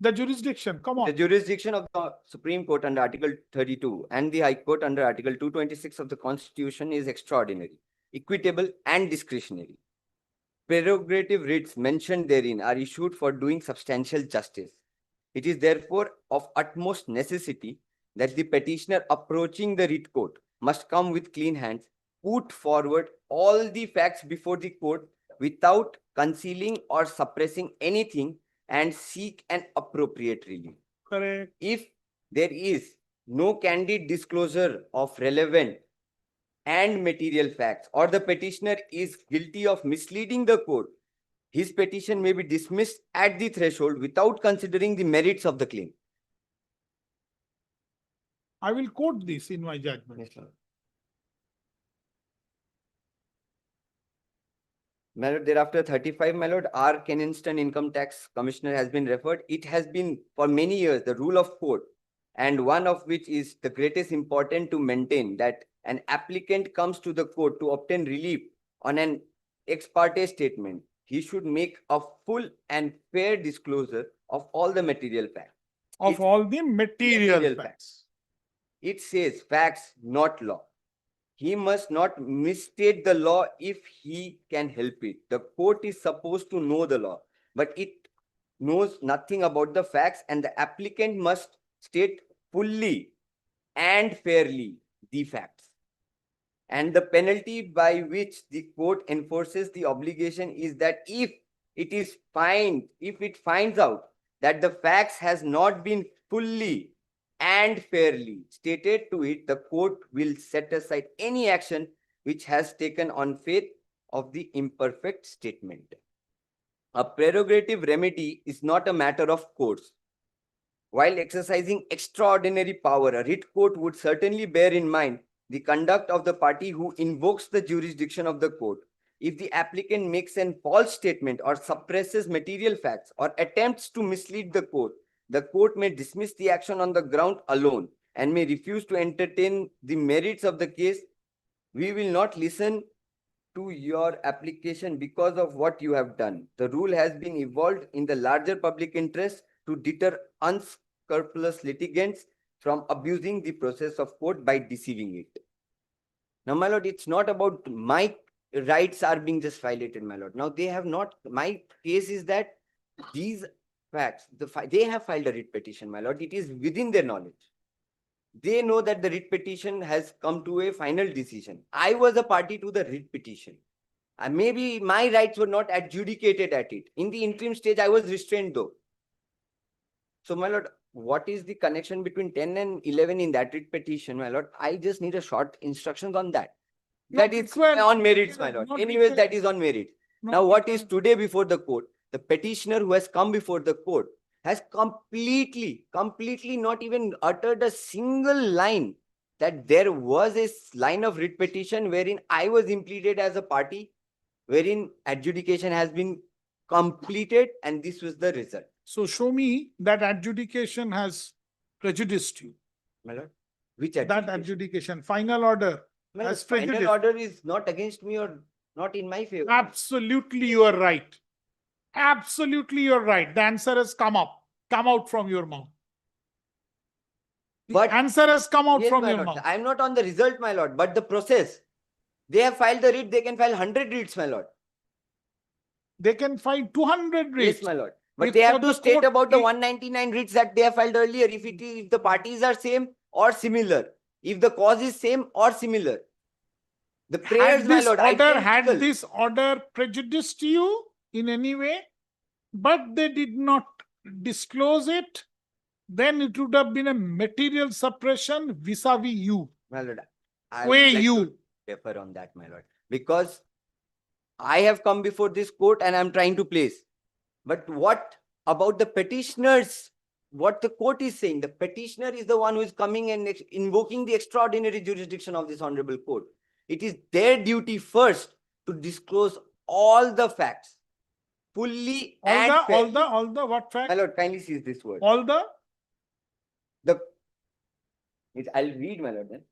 The jurisdiction. Come on. The jurisdiction of the Supreme Court under Article 32 and the High Court under Article 226 of the Constitution is extraordinary, equitable, and discretionary. Prerogative writs mentioned therein are issued for doing substantial justice. It is therefore of utmost necessity that the petitioner approaching the writ court must come with clean hands, put forward all the facts before the court without concealing or suppressing anything, and seek an appropriate relief. Correct. If there is no candid disclosure of relevant and material facts, or the petitioner is guilty of misleading the court, his petition may be dismissed at the threshold without considering the merits of the claim. I will quote this in my judgment. Yes, sir. My lord, thereafter 35, my lord, R. Kensington Income Tax Commissioner has been referred. It has been for many years the rule of court, and one of which is the greatest importance to maintain, that an applicant comes to the court to obtain relief on an ex parte statement. He should make a full and fair disclosure of all the material facts. Of all the material facts. It says facts, not law. He must not misstate the law if he can help it. The court is supposed to know the law, but it knows nothing about the facts, and the applicant must state fully and fairly the facts. And the penalty by which the court enforces the obligation is that if it finds out that the facts has not been fully and fairly stated to it, the court will set aside any action which has taken on faith of the imperfect statement. A prerogative remedy is not a matter of course. While exercising extraordinary power, a writ court would certainly bear in mind the conduct of the party who invokes the jurisdiction of the court. If the applicant makes a false statement or suppresses material facts or attempts to mislead the court may dismiss the action on the ground alone and may refuse to entertain the merits of the case. We will not listen to your application because of what you have done. The rule has been evolved in the larger public interest to deter unscrupulous litigants from abusing the process of court by deceiving it. Now, my lord, it's not about my rights are being just violated, my lord. Now, they have not. My case is that these facts, they have filed a writ petition, my lord. It is within their knowledge. They know that the writ petition has come to a final decision. I was a party to the writ petition. Maybe my rights were not adjudicated at it. In the interim stage, I was restrained though. So, my lord, what is the connection between 10 and 11 in that writ petition, my lord? I just need a short instructions on that. That is on merits, my lord. Anyways, that is on merit. Now, what is today before the court? The petitioner who has come before the court has completely not even uttered a single line that there was a line of writ petition wherein I was impleaded as a party, wherein adjudication has been completed, and this was the result. So show me that adjudication has prejudiced you. My lord, which adjudication? That adjudication, final order has prejudiced. Final order is not against me or not in my favor. Absolutely, you are right. Absolutely, you're right. The answer has come out from your mouth. The answer has come out from your mouth. I'm not on the result, my lord, but the process. They have filed the writ, they can file 100 writs, my lord. They can file 200 writs. Yes, my lord. But they have to state about the 199 writs that they have filed earlier, if the parties are same or similar, if the cause is same or similar. The prayers, my lord, I felt Had legal. this order prejudiced you in any way, but they did not disclose it, then it would have been a material suppression vis-a-vis you. My lord, I Way would like you. to defer on that, my lord, because I have come before this court and I'm trying to place. But what about the petitioners? What the court is saying, the petitioner is the one who is coming and invoking the extraordinary jurisdiction of this honorable court. It is their duty first to disclose all the facts fully and fairly. All the what fact? My lord, kindly seize this word. All the? I'll read, my lord, then.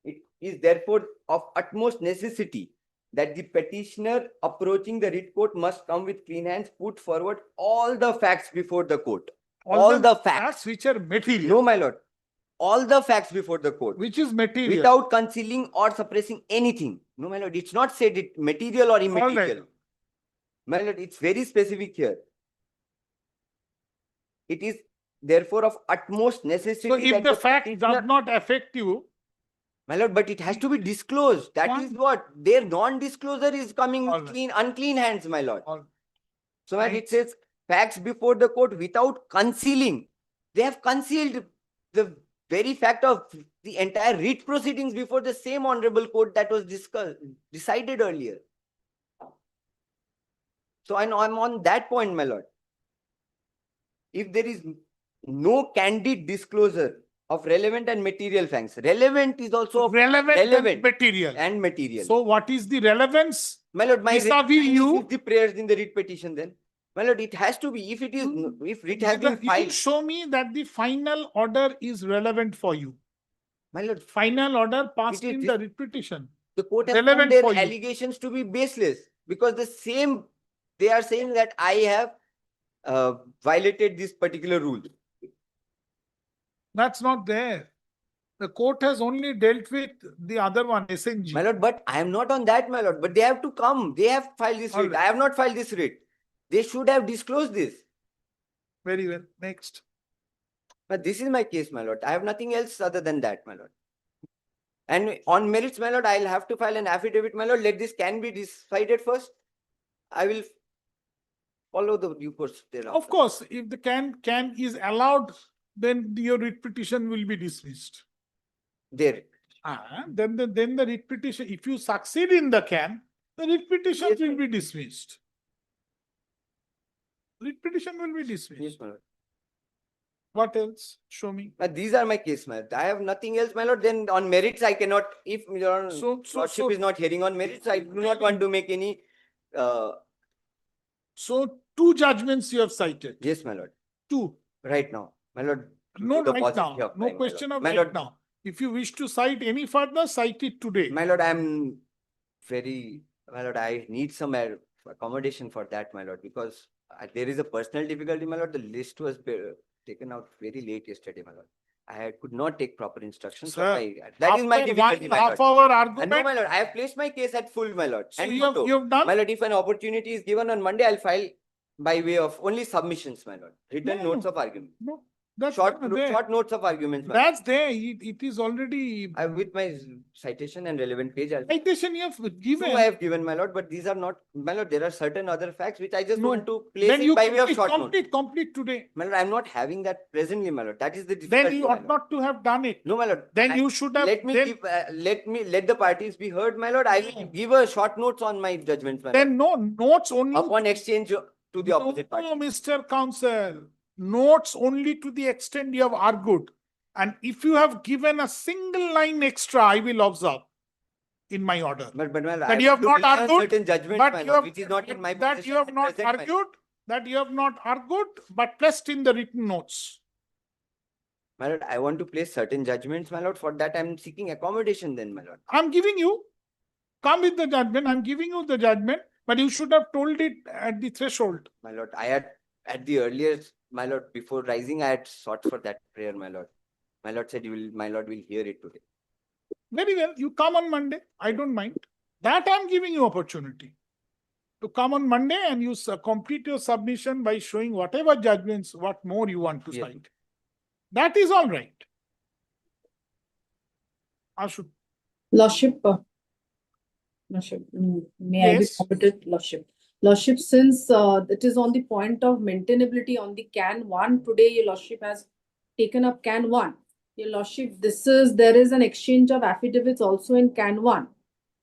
It is therefore of utmost necessity that the petitioner approaching the writ court must come with clean hands, put forward all the facts before the court. All the facts which are material. No, my lord. All the facts before the court. Which is material. Without concealing or suppressing anything. No, my lord, it's not said it material or immaterial. My lord, it's very specific here. It is therefore of utmost necessity. So if that the fact petitioner- does not affect you, My lord, but it has to be disclosed. That is what their non-disclosure is coming with Alright. unclean hands, my lord. Alright. So when it says facts before the court without concealing, they have concealed the very fact of the entire writ proceedings before the same honorable court that was decided earlier. So I'm on that point, my lord. If there is no candid disclosure of relevant and material facts, relevant is also of relevant relevant and material. material. So what is the relevance? My lord, my vis-a-vis kindly you- seize the prayers in the writ petition then. My lord, it has to be. If it is, if writ has been You filed. show me that the final order is relevant for you. My lord, Final order passed It is in this- the writ petition. the court has relevant found their for you. allegations to be baseless because the same, they are saying that I have violated this particular rule. That's not there. The court has only dealt with the other one, SNG. My lord, but I am not on that, my lord. But they have to come. They have filed this writ. Alright. I have not filed this writ. They should have disclosed this. Very well. Next. But this is my case, my lord. I have nothing else other than that, my lord. And on merits, my lord, I'll have to file an affidavit, my lord. Let this can be decided first. I will follow the due course thereafter. Of course, if the can is allowed, then your writ petition will be dismissed. There. Then the writ petition, if you succeed in the can, the writ petition will be dismissed. Writ petition will be dismissed. Yes, my lord. What else? Show me. But these are my case, my lord. I have nothing else, my lord. Then on merits, I cannot, if your lordship is not hearing on merits, I do not want to make any. So two judgments you have cited. Yes, my lord. Two. Right now, my lord. No, the right paucity now. of No time, my question lord. of My right lord, now. If you wish to cite any further, cite it today. My lord, my lord, I need some accommodation for that, my lord, because there is a personal difficulty, my lord. The list was taken out very late yesterday, my lord. I could not take proper instructions. So Sir, that is my after difficulty, my half lord. hour argument. No, my lord, I have placed my case at full, my lord. So And you have done? my lord, if an opportunity is given on Monday, I'll file by way of only submissions, my lord. Written notes of argument. No, that's Short there. notes of arguments, my lord. That's there. It is already. With my citation and relevant page. Citation you have given. No, I have given, my lord, but these are not, my lord, there are certain other facts which I just No. want to place Then it you by way of short note. complete today. My lord, I'm not having that presently, my lord. That is the difficulty. Then you my ought lord. not to have done it. No, my lord. Then you should have. Let me give, let the parties be heard, my lord. I will give a short notes on my judgments, my Then no notes only. lord. Upon exchange to the opposite party. No, Mr. Counsel. Notes only to the extent you have argued. And if you have given a single line extra, I will observe in my order. But my lord, That you have not argued, certain judgments, but my you lord, have, which is not in my that you have not argued, but placed in the written notes. My lord, I want to place certain judgments, my lord. For that, I'm seeking accommodation then, my lord. I'm giving you, come with the judgment. I'm giving you the judgment, but you should have told it at the threshold. My lord, I had at the earliest, my lord, before rising, I had sought for that prayer, my lord. My lord said, my lord will hear it today. Very well. You come on Monday. I don't mind. That I'm giving you opportunity to come on Monday and you complete your submission by showing whatever judgments, what more you want to Yes. cite. That is all right. Ashut. Lordship, Lordship, may I be Yes. permitted, Lordship? Lordship, since it is on the point of maintainability on the can one, today your Lordship has taken up can one. Your Lordship, there is an exchange of affidavits also in can one.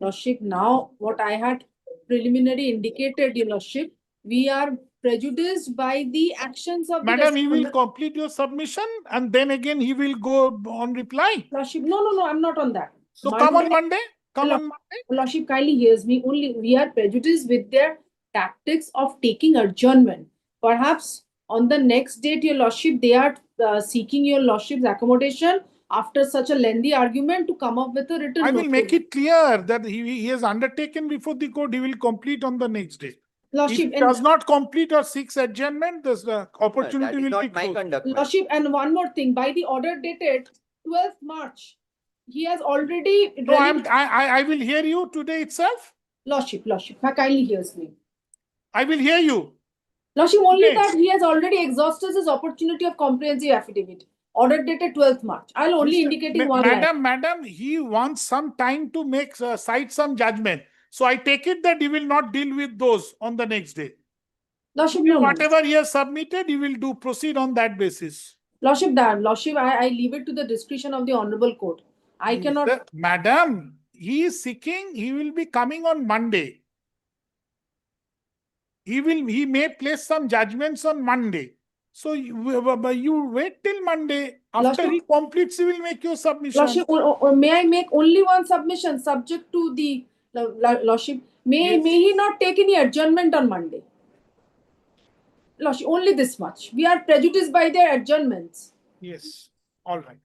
Lordship, now what I had preliminary indicated, your Lordship, we are prejudiced by the actions of the Madam, he will respondent. complete your submission and then again he will go on reply. Lordship, no, I'm not on that. So come on Monday. Come on Monday. Lordship, kindly hears me. Only we are prejudiced with their tactics of taking adjournment. Perhaps on the next date, your Lordship, they are seeking your Lordship's accommodation after such a lengthy argument to come up with a written I will note. make it clear that he has undertaken before the court, he will complete on the next day. Lordship, If he does not complete or seeks adjournment, this opportunity will be closed. Lordship, and one more thing, by the order dated 12th March, he has already. No, I will hear you today itself. Lordship, kindly hears me. I will hear you. Lordship, only Okay. that he has already exhausted his opportunity of comprehensive affidavit. Order dated 12th March. I'll only indicating one line. Madam, he wants some time to make cite some judgment. So I take it that he will not deal with those on the next day. Lordship, Whatever he has submitted, he will proceed on that basis. Lordship, I leave it to the discretion of the honorable court. I cannot. Madam, he is seeking, he will be coming on Monday. He may place some judgments on Monday. So you wait till Monday. After he completes, he will make your submission. Lordship, may I make only one submission subject to the Lordship? May he not take any adjournment on Monday? Lordship, only this much. We are prejudiced by their adjournments. Yes. All right.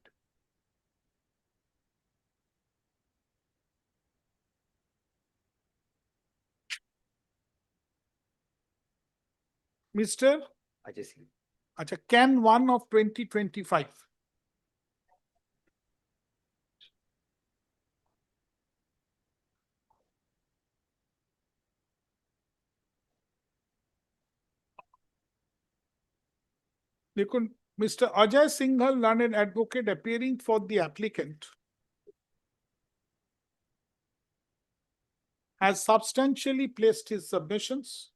Mr. Acha, can 1 of 2025. Mr. Ajay Singhal, learned advocate appearing for the applicant, has substantially placed his submissions,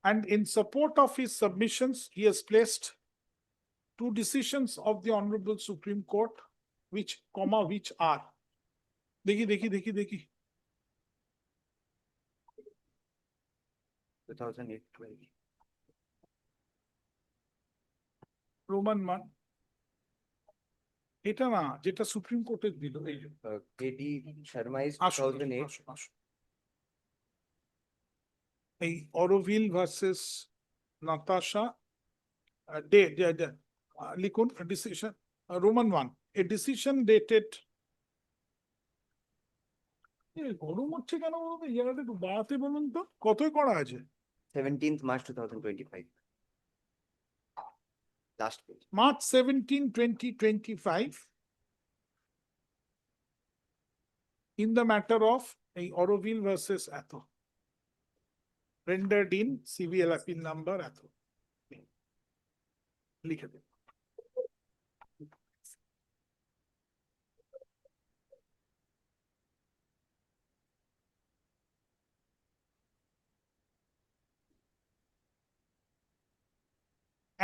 and in support of his submissions, he has placed 2 decisions of the Honorable Supreme Court, which are. Dekhi. 2008-12. Roman 1. এটা না যেটা supreme কোর্টে দিল এই যে KD Sharma is আসুন, 2008. আসুন। এই অরোভিল ভার্সেস নাতাশা লিখুন decision Roman 1 a decision dated গরম হচ্ছে কেন বলতো এই জায়গাটা একটু বাড়াতে বলুন তো কতই করা আছে 17th March 2025. Last page. March 17, 2025 in the matter of a Oroville versus Atho. Rendered in CVL appeal number Atho. লিখে দিন।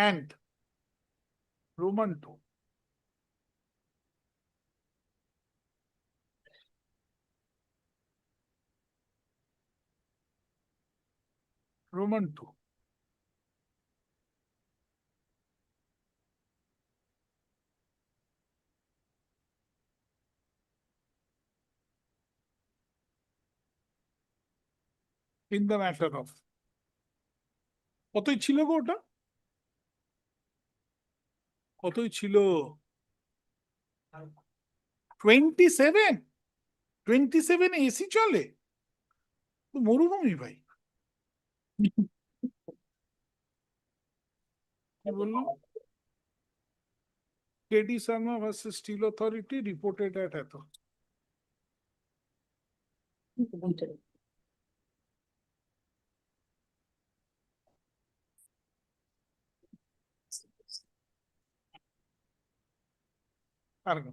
And Roman 2. Roman 2. In the matter of. কতই ছিল গো ওটা? কতই ছিল? 27? 27 এসি চলে? মরুভূমি ভাই। কি বললো? KD Sharma versus Steel Authority reported at Atho. Argo.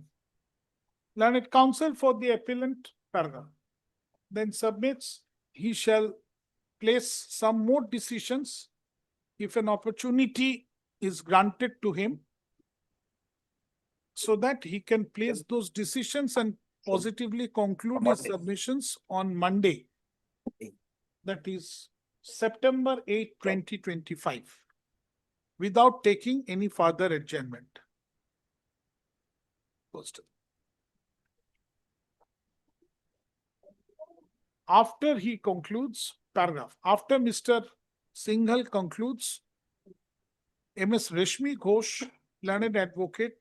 Learned counsel for the appellant paragraph then submits, he shall place some more decisions if an opportunity is granted to him, so that he can place those decisions and positively conclude his submissions on Monday. That is September 8, 2025, without taking any further adjournment. Post. After he concludes, paragraph, after Mr. Singhal concludes, MS Rashmi Ghosh, learned advocate,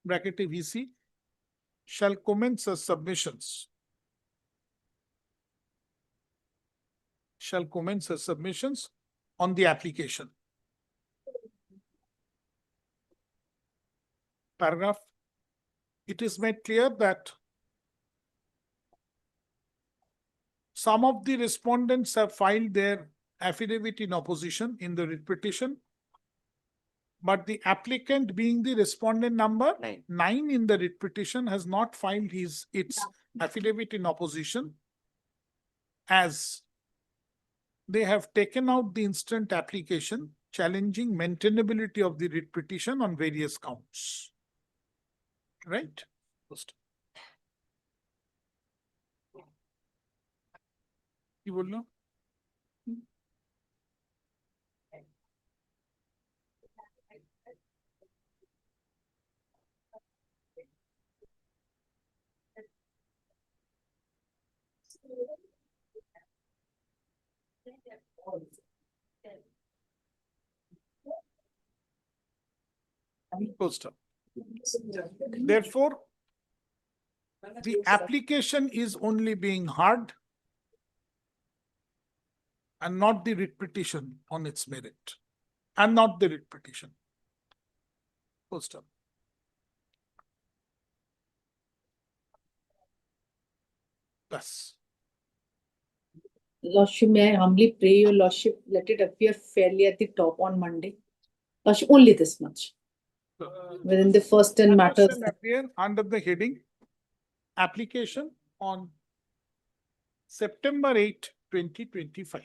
bracket VC, shall commence her submissions. Shall commence her submissions on the application. Paragraph, it is made clear that some of the respondents have filed their affidavit in opposition in the writ petition, but the applicant, being the respondent number 9 in the writ petition, has not filed its affidavit in opposition, as they have taken out the instant application challenging maintainability of the writ petition on various counts. Right? Post. কি বললো? Post. Therefore, the application is only being heard and not the writ petition on its merit, and not the writ petition. Post. Yes. Lordship, may I humbly pray your Lordship, let it appear fairly at the top on Monday. Lordship, only this much. Within the first 10 matters. Shall appear under the heading application on September 8, 2025.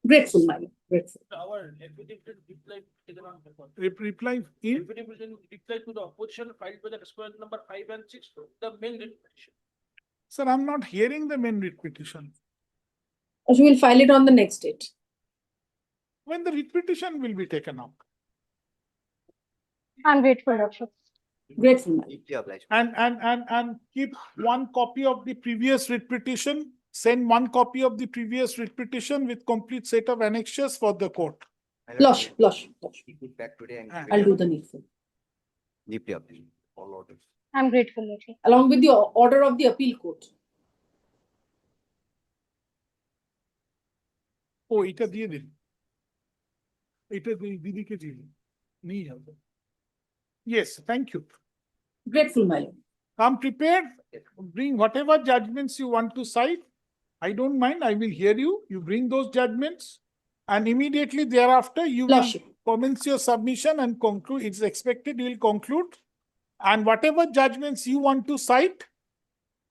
Grateful, my lord. Grateful. Our affidavit reply taken on record. Reply in? Affidavit reply to the opposition filed by the respondent number 5 and 6, the main writ petition. Sir, I'm not hearing the main writ petition. Lordship, we'll file it on the next date. When the writ petition will be taken up. I'm grateful, Lordship. Grateful, my lord. And keep one copy of the previous writ petition, send one copy of the previous writ petition with complete set of annexures for the court. Lordship. Keep it back today and I'll do the needful. deeply appeal. All orders. I'm grateful, Lordship. Along with the order of the appeal court. Oh, এটা দিয়ে দিন। এটা দিদিকে দিয়ে দিন। নিয়ে যাবে। Yes, thank you. Grateful, my lord. Come prepared, bring whatever judgments you want to cite. I don't mind, I will hear you. You bring those judgments and immediately thereafter you will commence your submission and conclude. It's expected you will conclude. And whatever judgments you want to cite,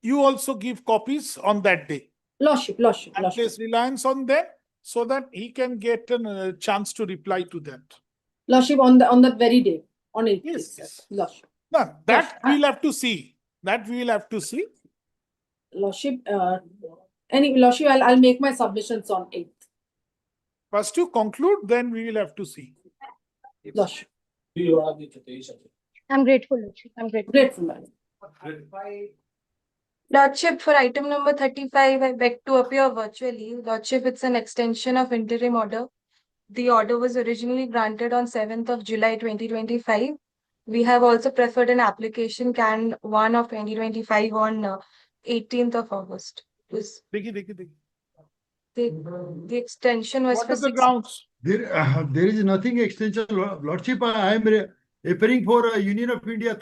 you also give copies on that day. Lordship. And place reliance on them so that he can get a chance to reply to that. Lordship, on that very day. On it. Yes. Lordship. No, that we'll have to see. That we will have to see. Lordship, Lordship, I'll make my submissions on 8th. First to conclude, then we will have to see. Lordship. I'm grateful, Lordship. I'm grateful. Grateful, madam. Lordship, for item number 35, I beg to appear virtually. Lordship, it's an extension of interim order. The order was originally granted on 7th of July 2025. We have also preferred an application CAN 1 of 2025 on 18th of August. The extension was What for are the 6 grounds? There is nothing extension, Lordship. I am appearing for Union of India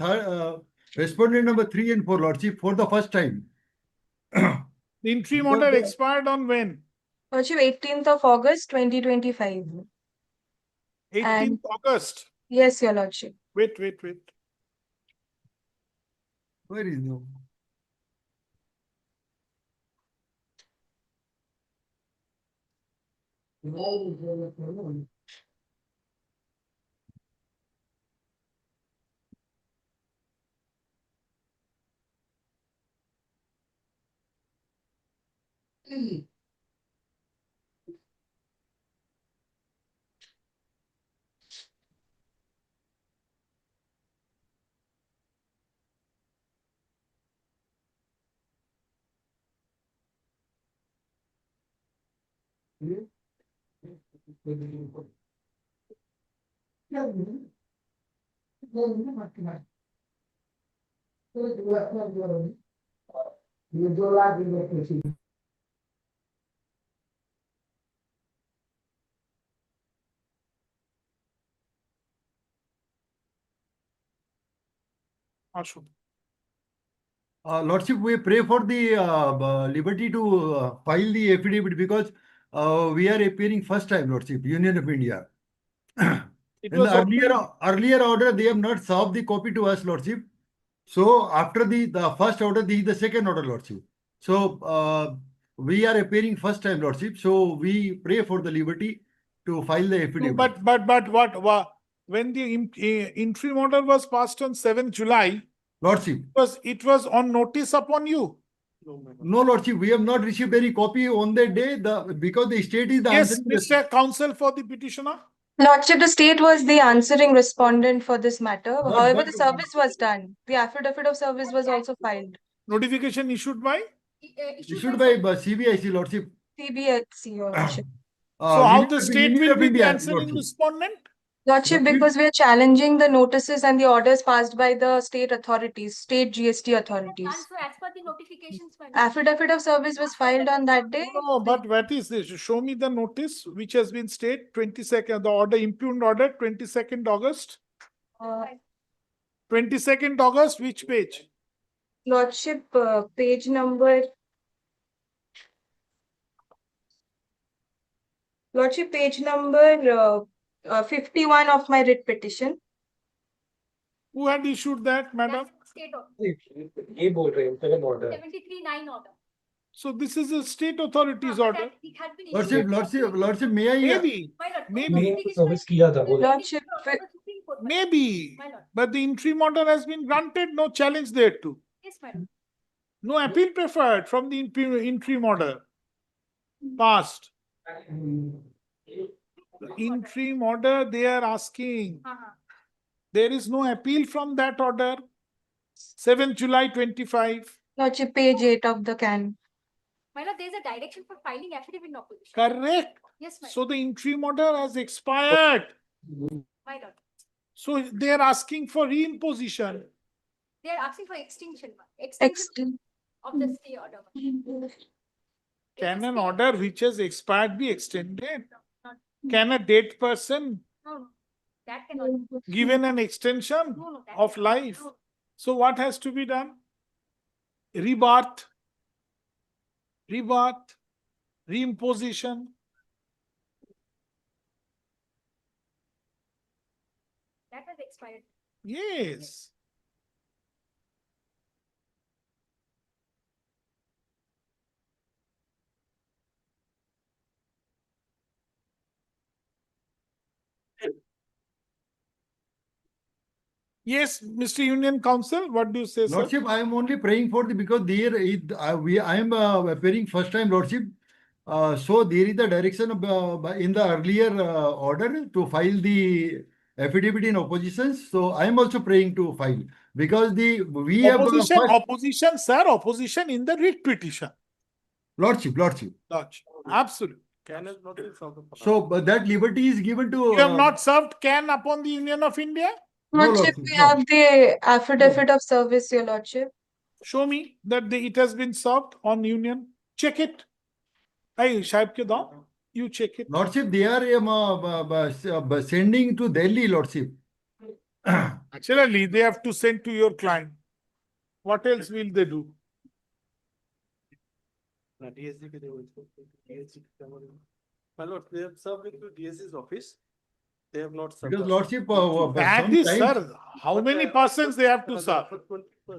respondent number 3 and 4, Lordship, for the first time. The interim order expired on when? Lordship, 18th of August 2025. 18th August. Yes, your Lordship. Wait. Where is no? আসুন। Lordship, we pray for the liberty to file the affidavit because we are appearing first time, Lordship, Union of India. It In was the opened- earlier order, they have not served the copy to us, Lordship. So after the first order, this is the second order, Lordship. So we are appearing first time, Lordship. So we pray for the liberty to file the No, affidavit. but what, when the interim order was passed on 7th July, Lordship. it was on notice upon you. No, Lordship, we have not received any copy on that day because the state is the Yes, answering. Mr. Counsel for the petitioner. Lordship, the state was the answering respondent for this matter. However, but- the service was done. The affidavit of service was also filed. Notification issued by? Issued by CBIC, Lordship. CBSC, Your Lordship. So how Union the of- state Union will of be the India, answering Lordship. respondent? Lordship, because we are challenging the notices and the orders passed by the state authorities, state GST authorities. And so as per the notifications, madam. Affidavit of service was filed on that day. No, but what is this? Show me the notice which has been stated 22nd, the order, impugned order, 22nd August. 22nd August, which page? Lordship, page number. Lordship, page number 51 of my writ petition. Who had issued that, madam? State order. 73-9 order. So this is a state authorities order. It has been issued. Lordship, may I? Maybe, My lord, maybe, Lordship, maybe, but the interim order has been granted, no challenge there too. Yes, madam. No appeal preferred from the interim order passed. The interim order they are asking. There is no appeal from that order. 7th July 25. Lordship, page 8 of the can. My lord, there is a direction for filing affidavit in opposition. Correct. Yes, madam. So the interim order has expired. My lord, So they are asking for reimposition. they are asking for extinction, ma'am. Extinction of the stay order. ma'am. Can an order which has expired be extended? Not- Can a dead person No, that cannot. be. given an extension No, that of cannot. life? No. So what has to be done? Rebirth, reimposition. That has expired. Yes. Yes, Mr. Union Counsel, what do you say, sir? Lordship, I am only praying for the because there I am appearing first time, Lordship. So there is the direction of, in the earlier order to file the affidavit in opposition. So I am also praying to file because we have Opposition, sir, opposition in the writ petition. Lordship. Absolutely. So but that liberty is given to. You have not served can upon the Union of India? No, Lordship, Lordship, we no. have the affidavit of service, Your Lordship. Show me that it has been served on Union. Check it. Hey, Saib ke dao. You check it. Lordship, they are sending to Delhi, Lordship. Actually, they have to send to your client. What else will they do? My lord, they have served it to DSC's office. They have not served. Because us. Lordship, And this, sometimes sir, how many persons they have to serve?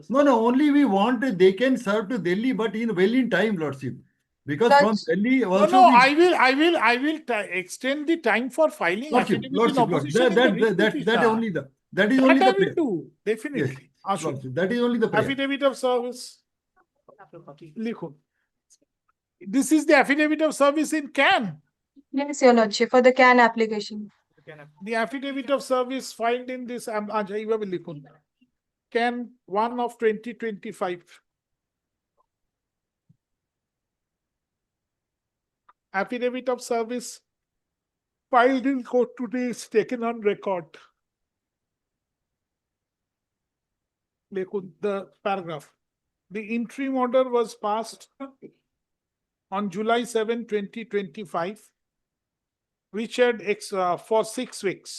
No, no, only we want, they can serve to Delhi, but in time, Lordship. Because from That's- Delhi No, also. no, we- I will extend the time for filing Lordship, affidavit in Lordship, Lordship, opposition in the writ that petition. only that is That only I the will prayer. do, definitely. Yes, Ashok. Lordship, that is only the prayer. Affidavit of service. Likhun. This is the affidavit of service in CAN. Yes, Your Lordship, for the CAN application. The affidavit of service filed in this, এইভাবে লিখুন। CAN 1 of 2025. Affidavit of service filed in court today is taken on record. লিখুন the paragraph. The interim order was passed on July 7, 2025, which had for 6 weeks.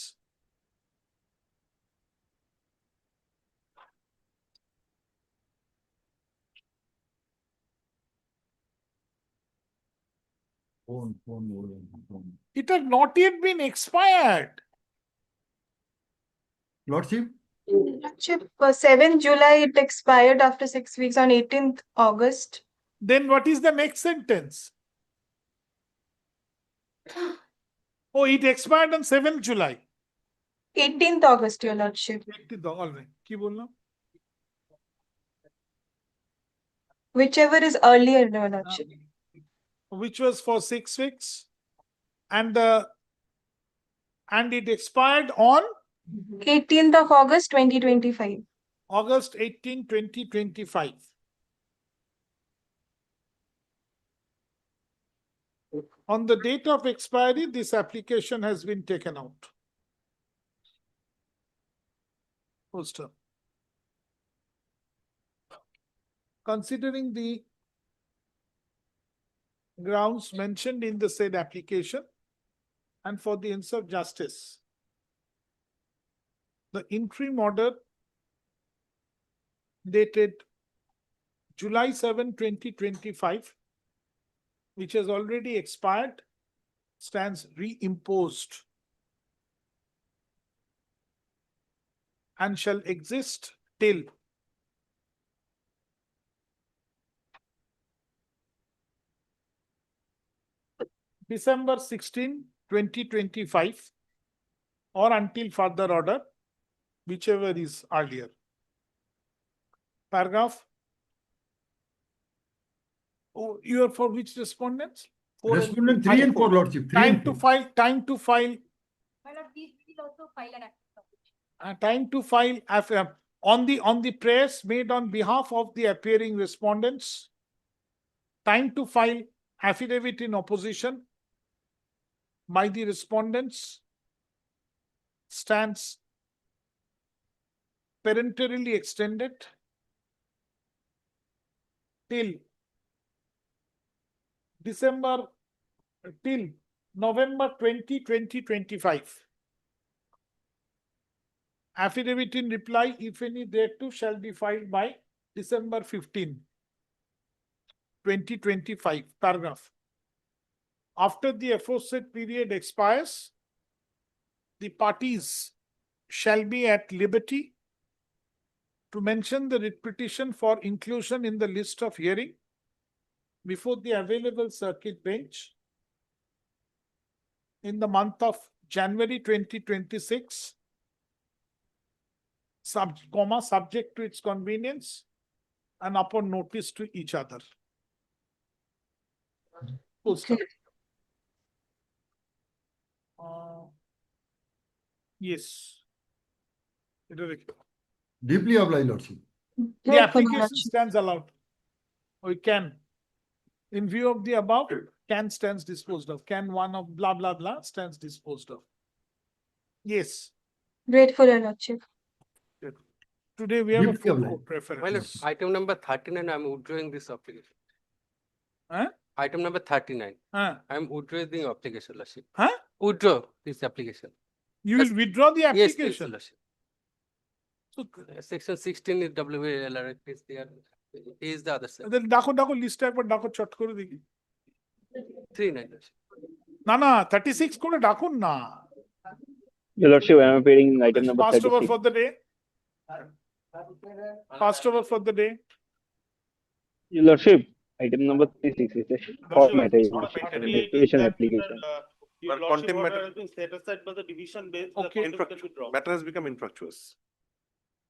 It had not yet been expired. Lordship, Lordship, 7 July, it expired after 6 weeks on 18th August. Then what is the next sentence? Oh, it expired on 7th July. 18th August, Your Lordship, All right. কি বললাম? whichever is earlier, Your Lordship. Which was for 6 weeks. And it expired on 18th of August, 2025. August 18, 2025. On the date of expiry, this application has been taken out. Poster. Considering the grounds mentioned in the said application and for the ends of justice, the interim order dated July 7, 2025, which has already expired, stands reimposed and shall exist till December 16, 2025, or until further order, whichever is earlier. Paragraph. Oh, you are for which respondents? 4 and respondent 2. 3 and 4, Lordship. 3 Time and to 4. file, time to file, time to file on the prayers made on behalf of the appearing respondents. Time to file affidavit in opposition by the respondents stands parenterally extended till November 20, 2025. Affidavit in reply, if any thereto, shall be filed by December 15, 2025. Paragraph. After the aforesaid period expires, the parties shall be at liberty to mention the writ petition for inclusion in the list of hearing before the available circuit bench in the month of January 2026, subject to its convenience and upon notice to each other. Poster. Yes. Deeply obliged, Lordship. The application stands allowed. We can. In view of the above, can stands disposed of. Can 1 of blah, blah, blah stands disposed of. Yes. Grateful, Your Lordship. Today we have a Deeply full obliged. court preference. Well, item number 39, I'm withdrawing this application. Huh? Item number 39, Huh? I'm withdrawing the application, Lordship. Huh? Withdraw this application. You will withdraw the Yes, please, application. Lordship. So, Section 16 is WLR, is there, is the other side. then ডাকো লিস্টে একবার ডাকো চট করে দেখি 39, Lordship. না 36 করে ডাকুন না Your Lordship, I am appearing item number passed over 36. for the day Passed over for the day. Your Lordship, item number 36 is a court matter, declaration application. Your lordship order has been set aside by the division bench. Okay. Matter has become infructuous.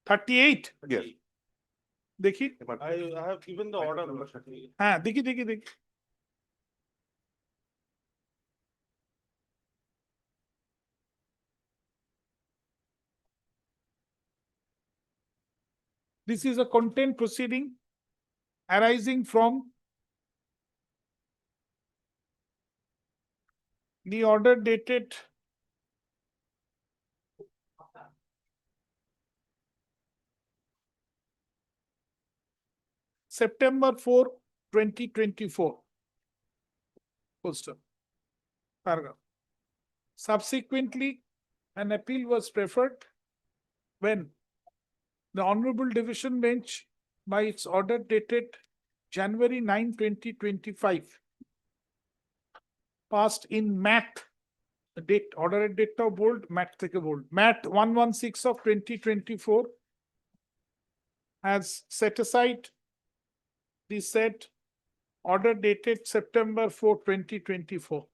38. Yes. देखिए I have given the order number 38. हाँ देखिए This is a content proceeding arising from the order dated September 4, 2024. Poster. Paragraph. Subsequently, an appeal was preferred when the Honorable Division Bench, by its order dated January 9, 2025, passed in MAT, the date, order date of bold, MAT থেকে bold, MAT 116 of 2024 has set aside the said order dated September 4, 2024.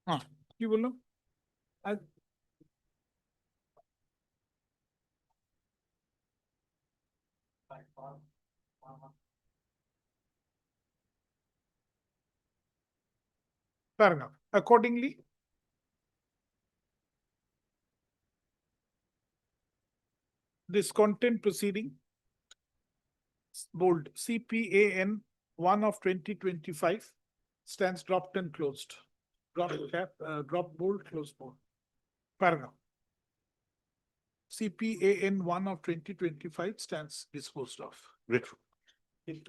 हाँ কি বললো Paragraph. Accordingly, this content proceeding, bold CPAN 1 of 2025, stands dropped and closed. Drop cap, drop bold, close bold. Paragraph. CPAN 1 of 2025 stands disposed of. Grateful.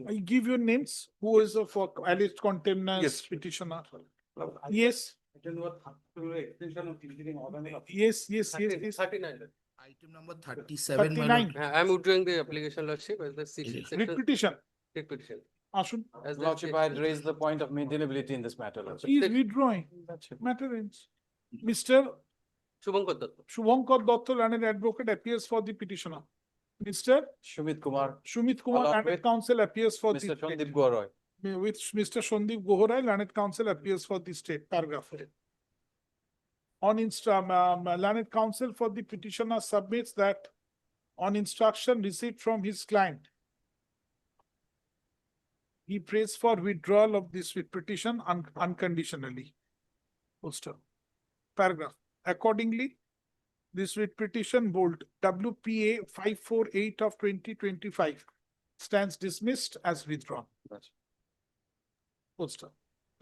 I give you names. Who is a for alleged contemners Yes. petitioner? Yes. Yes, yes, yes, yes. 39. Item number 37. my lord. 39. I am withdrawing the application, Lordship, as the Writ petition. Writ petition. Ashun. As the Lordship, I had raised the point of maintainability in this matter, Lordship. He is withdrawing. Matter ends. Mr. Shubhankar Datta. Shubhankar Datta, learned advocate, appears for the petitioner. Mr. Shumit Kumar, Shumit Kumar, Along learned with counsel, appears for the Mr. state. Chandip Garoy. With Mr. Shandip Gohorai, learned counsel, appears for the state. Paragraph. On learned counsel for the petitioner submits that on instruction received from his client, he prays for withdrawal of this writ petition unconditionally. Poster. Paragraph. Accordingly, this writ petition bold WPA 548 of 2025 stands dismissed as withdrawn. Poster.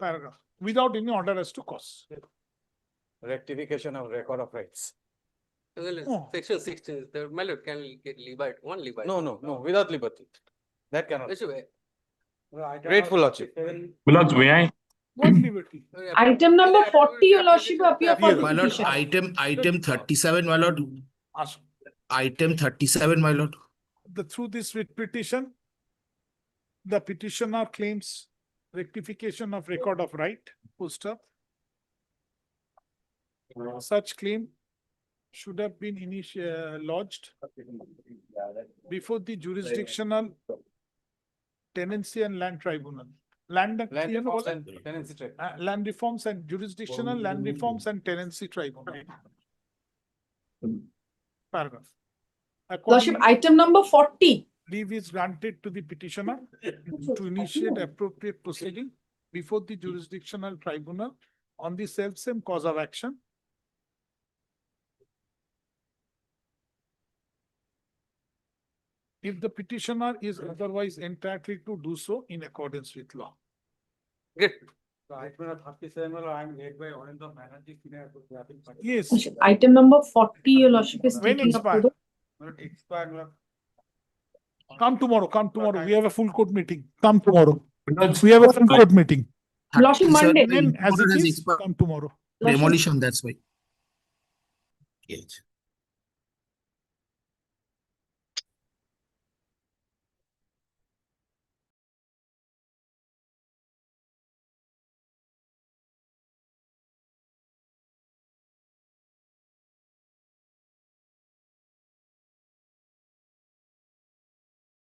Paragraph. Without any order as to cause. Rectification of record of rights. Oh. Section 16, the mallet can get liberty, one liberty. No, without liberty. That cannot. That's why. Grateful, Lordship. Milords, may I? What liberty? Item number 40, your lordship, appear for the My lord, petition. item 37, my lord. Ask. Item 37, my lord. Through this writ petition, the petitioner claims rectification of record of right, full stop. Such claim should have been lodged before the jurisdictional tenancy and land tribunal. Land reforms and tenancy tribunal. Land reforms and jurisdictional land reforms and tenancy tribunal. Paragraph. Lordship, item number 40. Leave is granted to the petitioner to initiate appropriate proceeding before the jurisdictional tribunal on the same cause of action. If the petitioner is otherwise entitled to do so in accordance with law. Great. So item number 37, I am led by Ananda Banerjee, senior graphic. Yes. Lordship, item number 40, your lordship is When taking up to expired? the. Expired. Come tomorrow, come tomorrow. We have a full court meeting. Come tomorrow. We have a full court meeting. Lordship, Monday. Then as it Order has is, expired. come tomorrow. Demolition, that's why. Yes.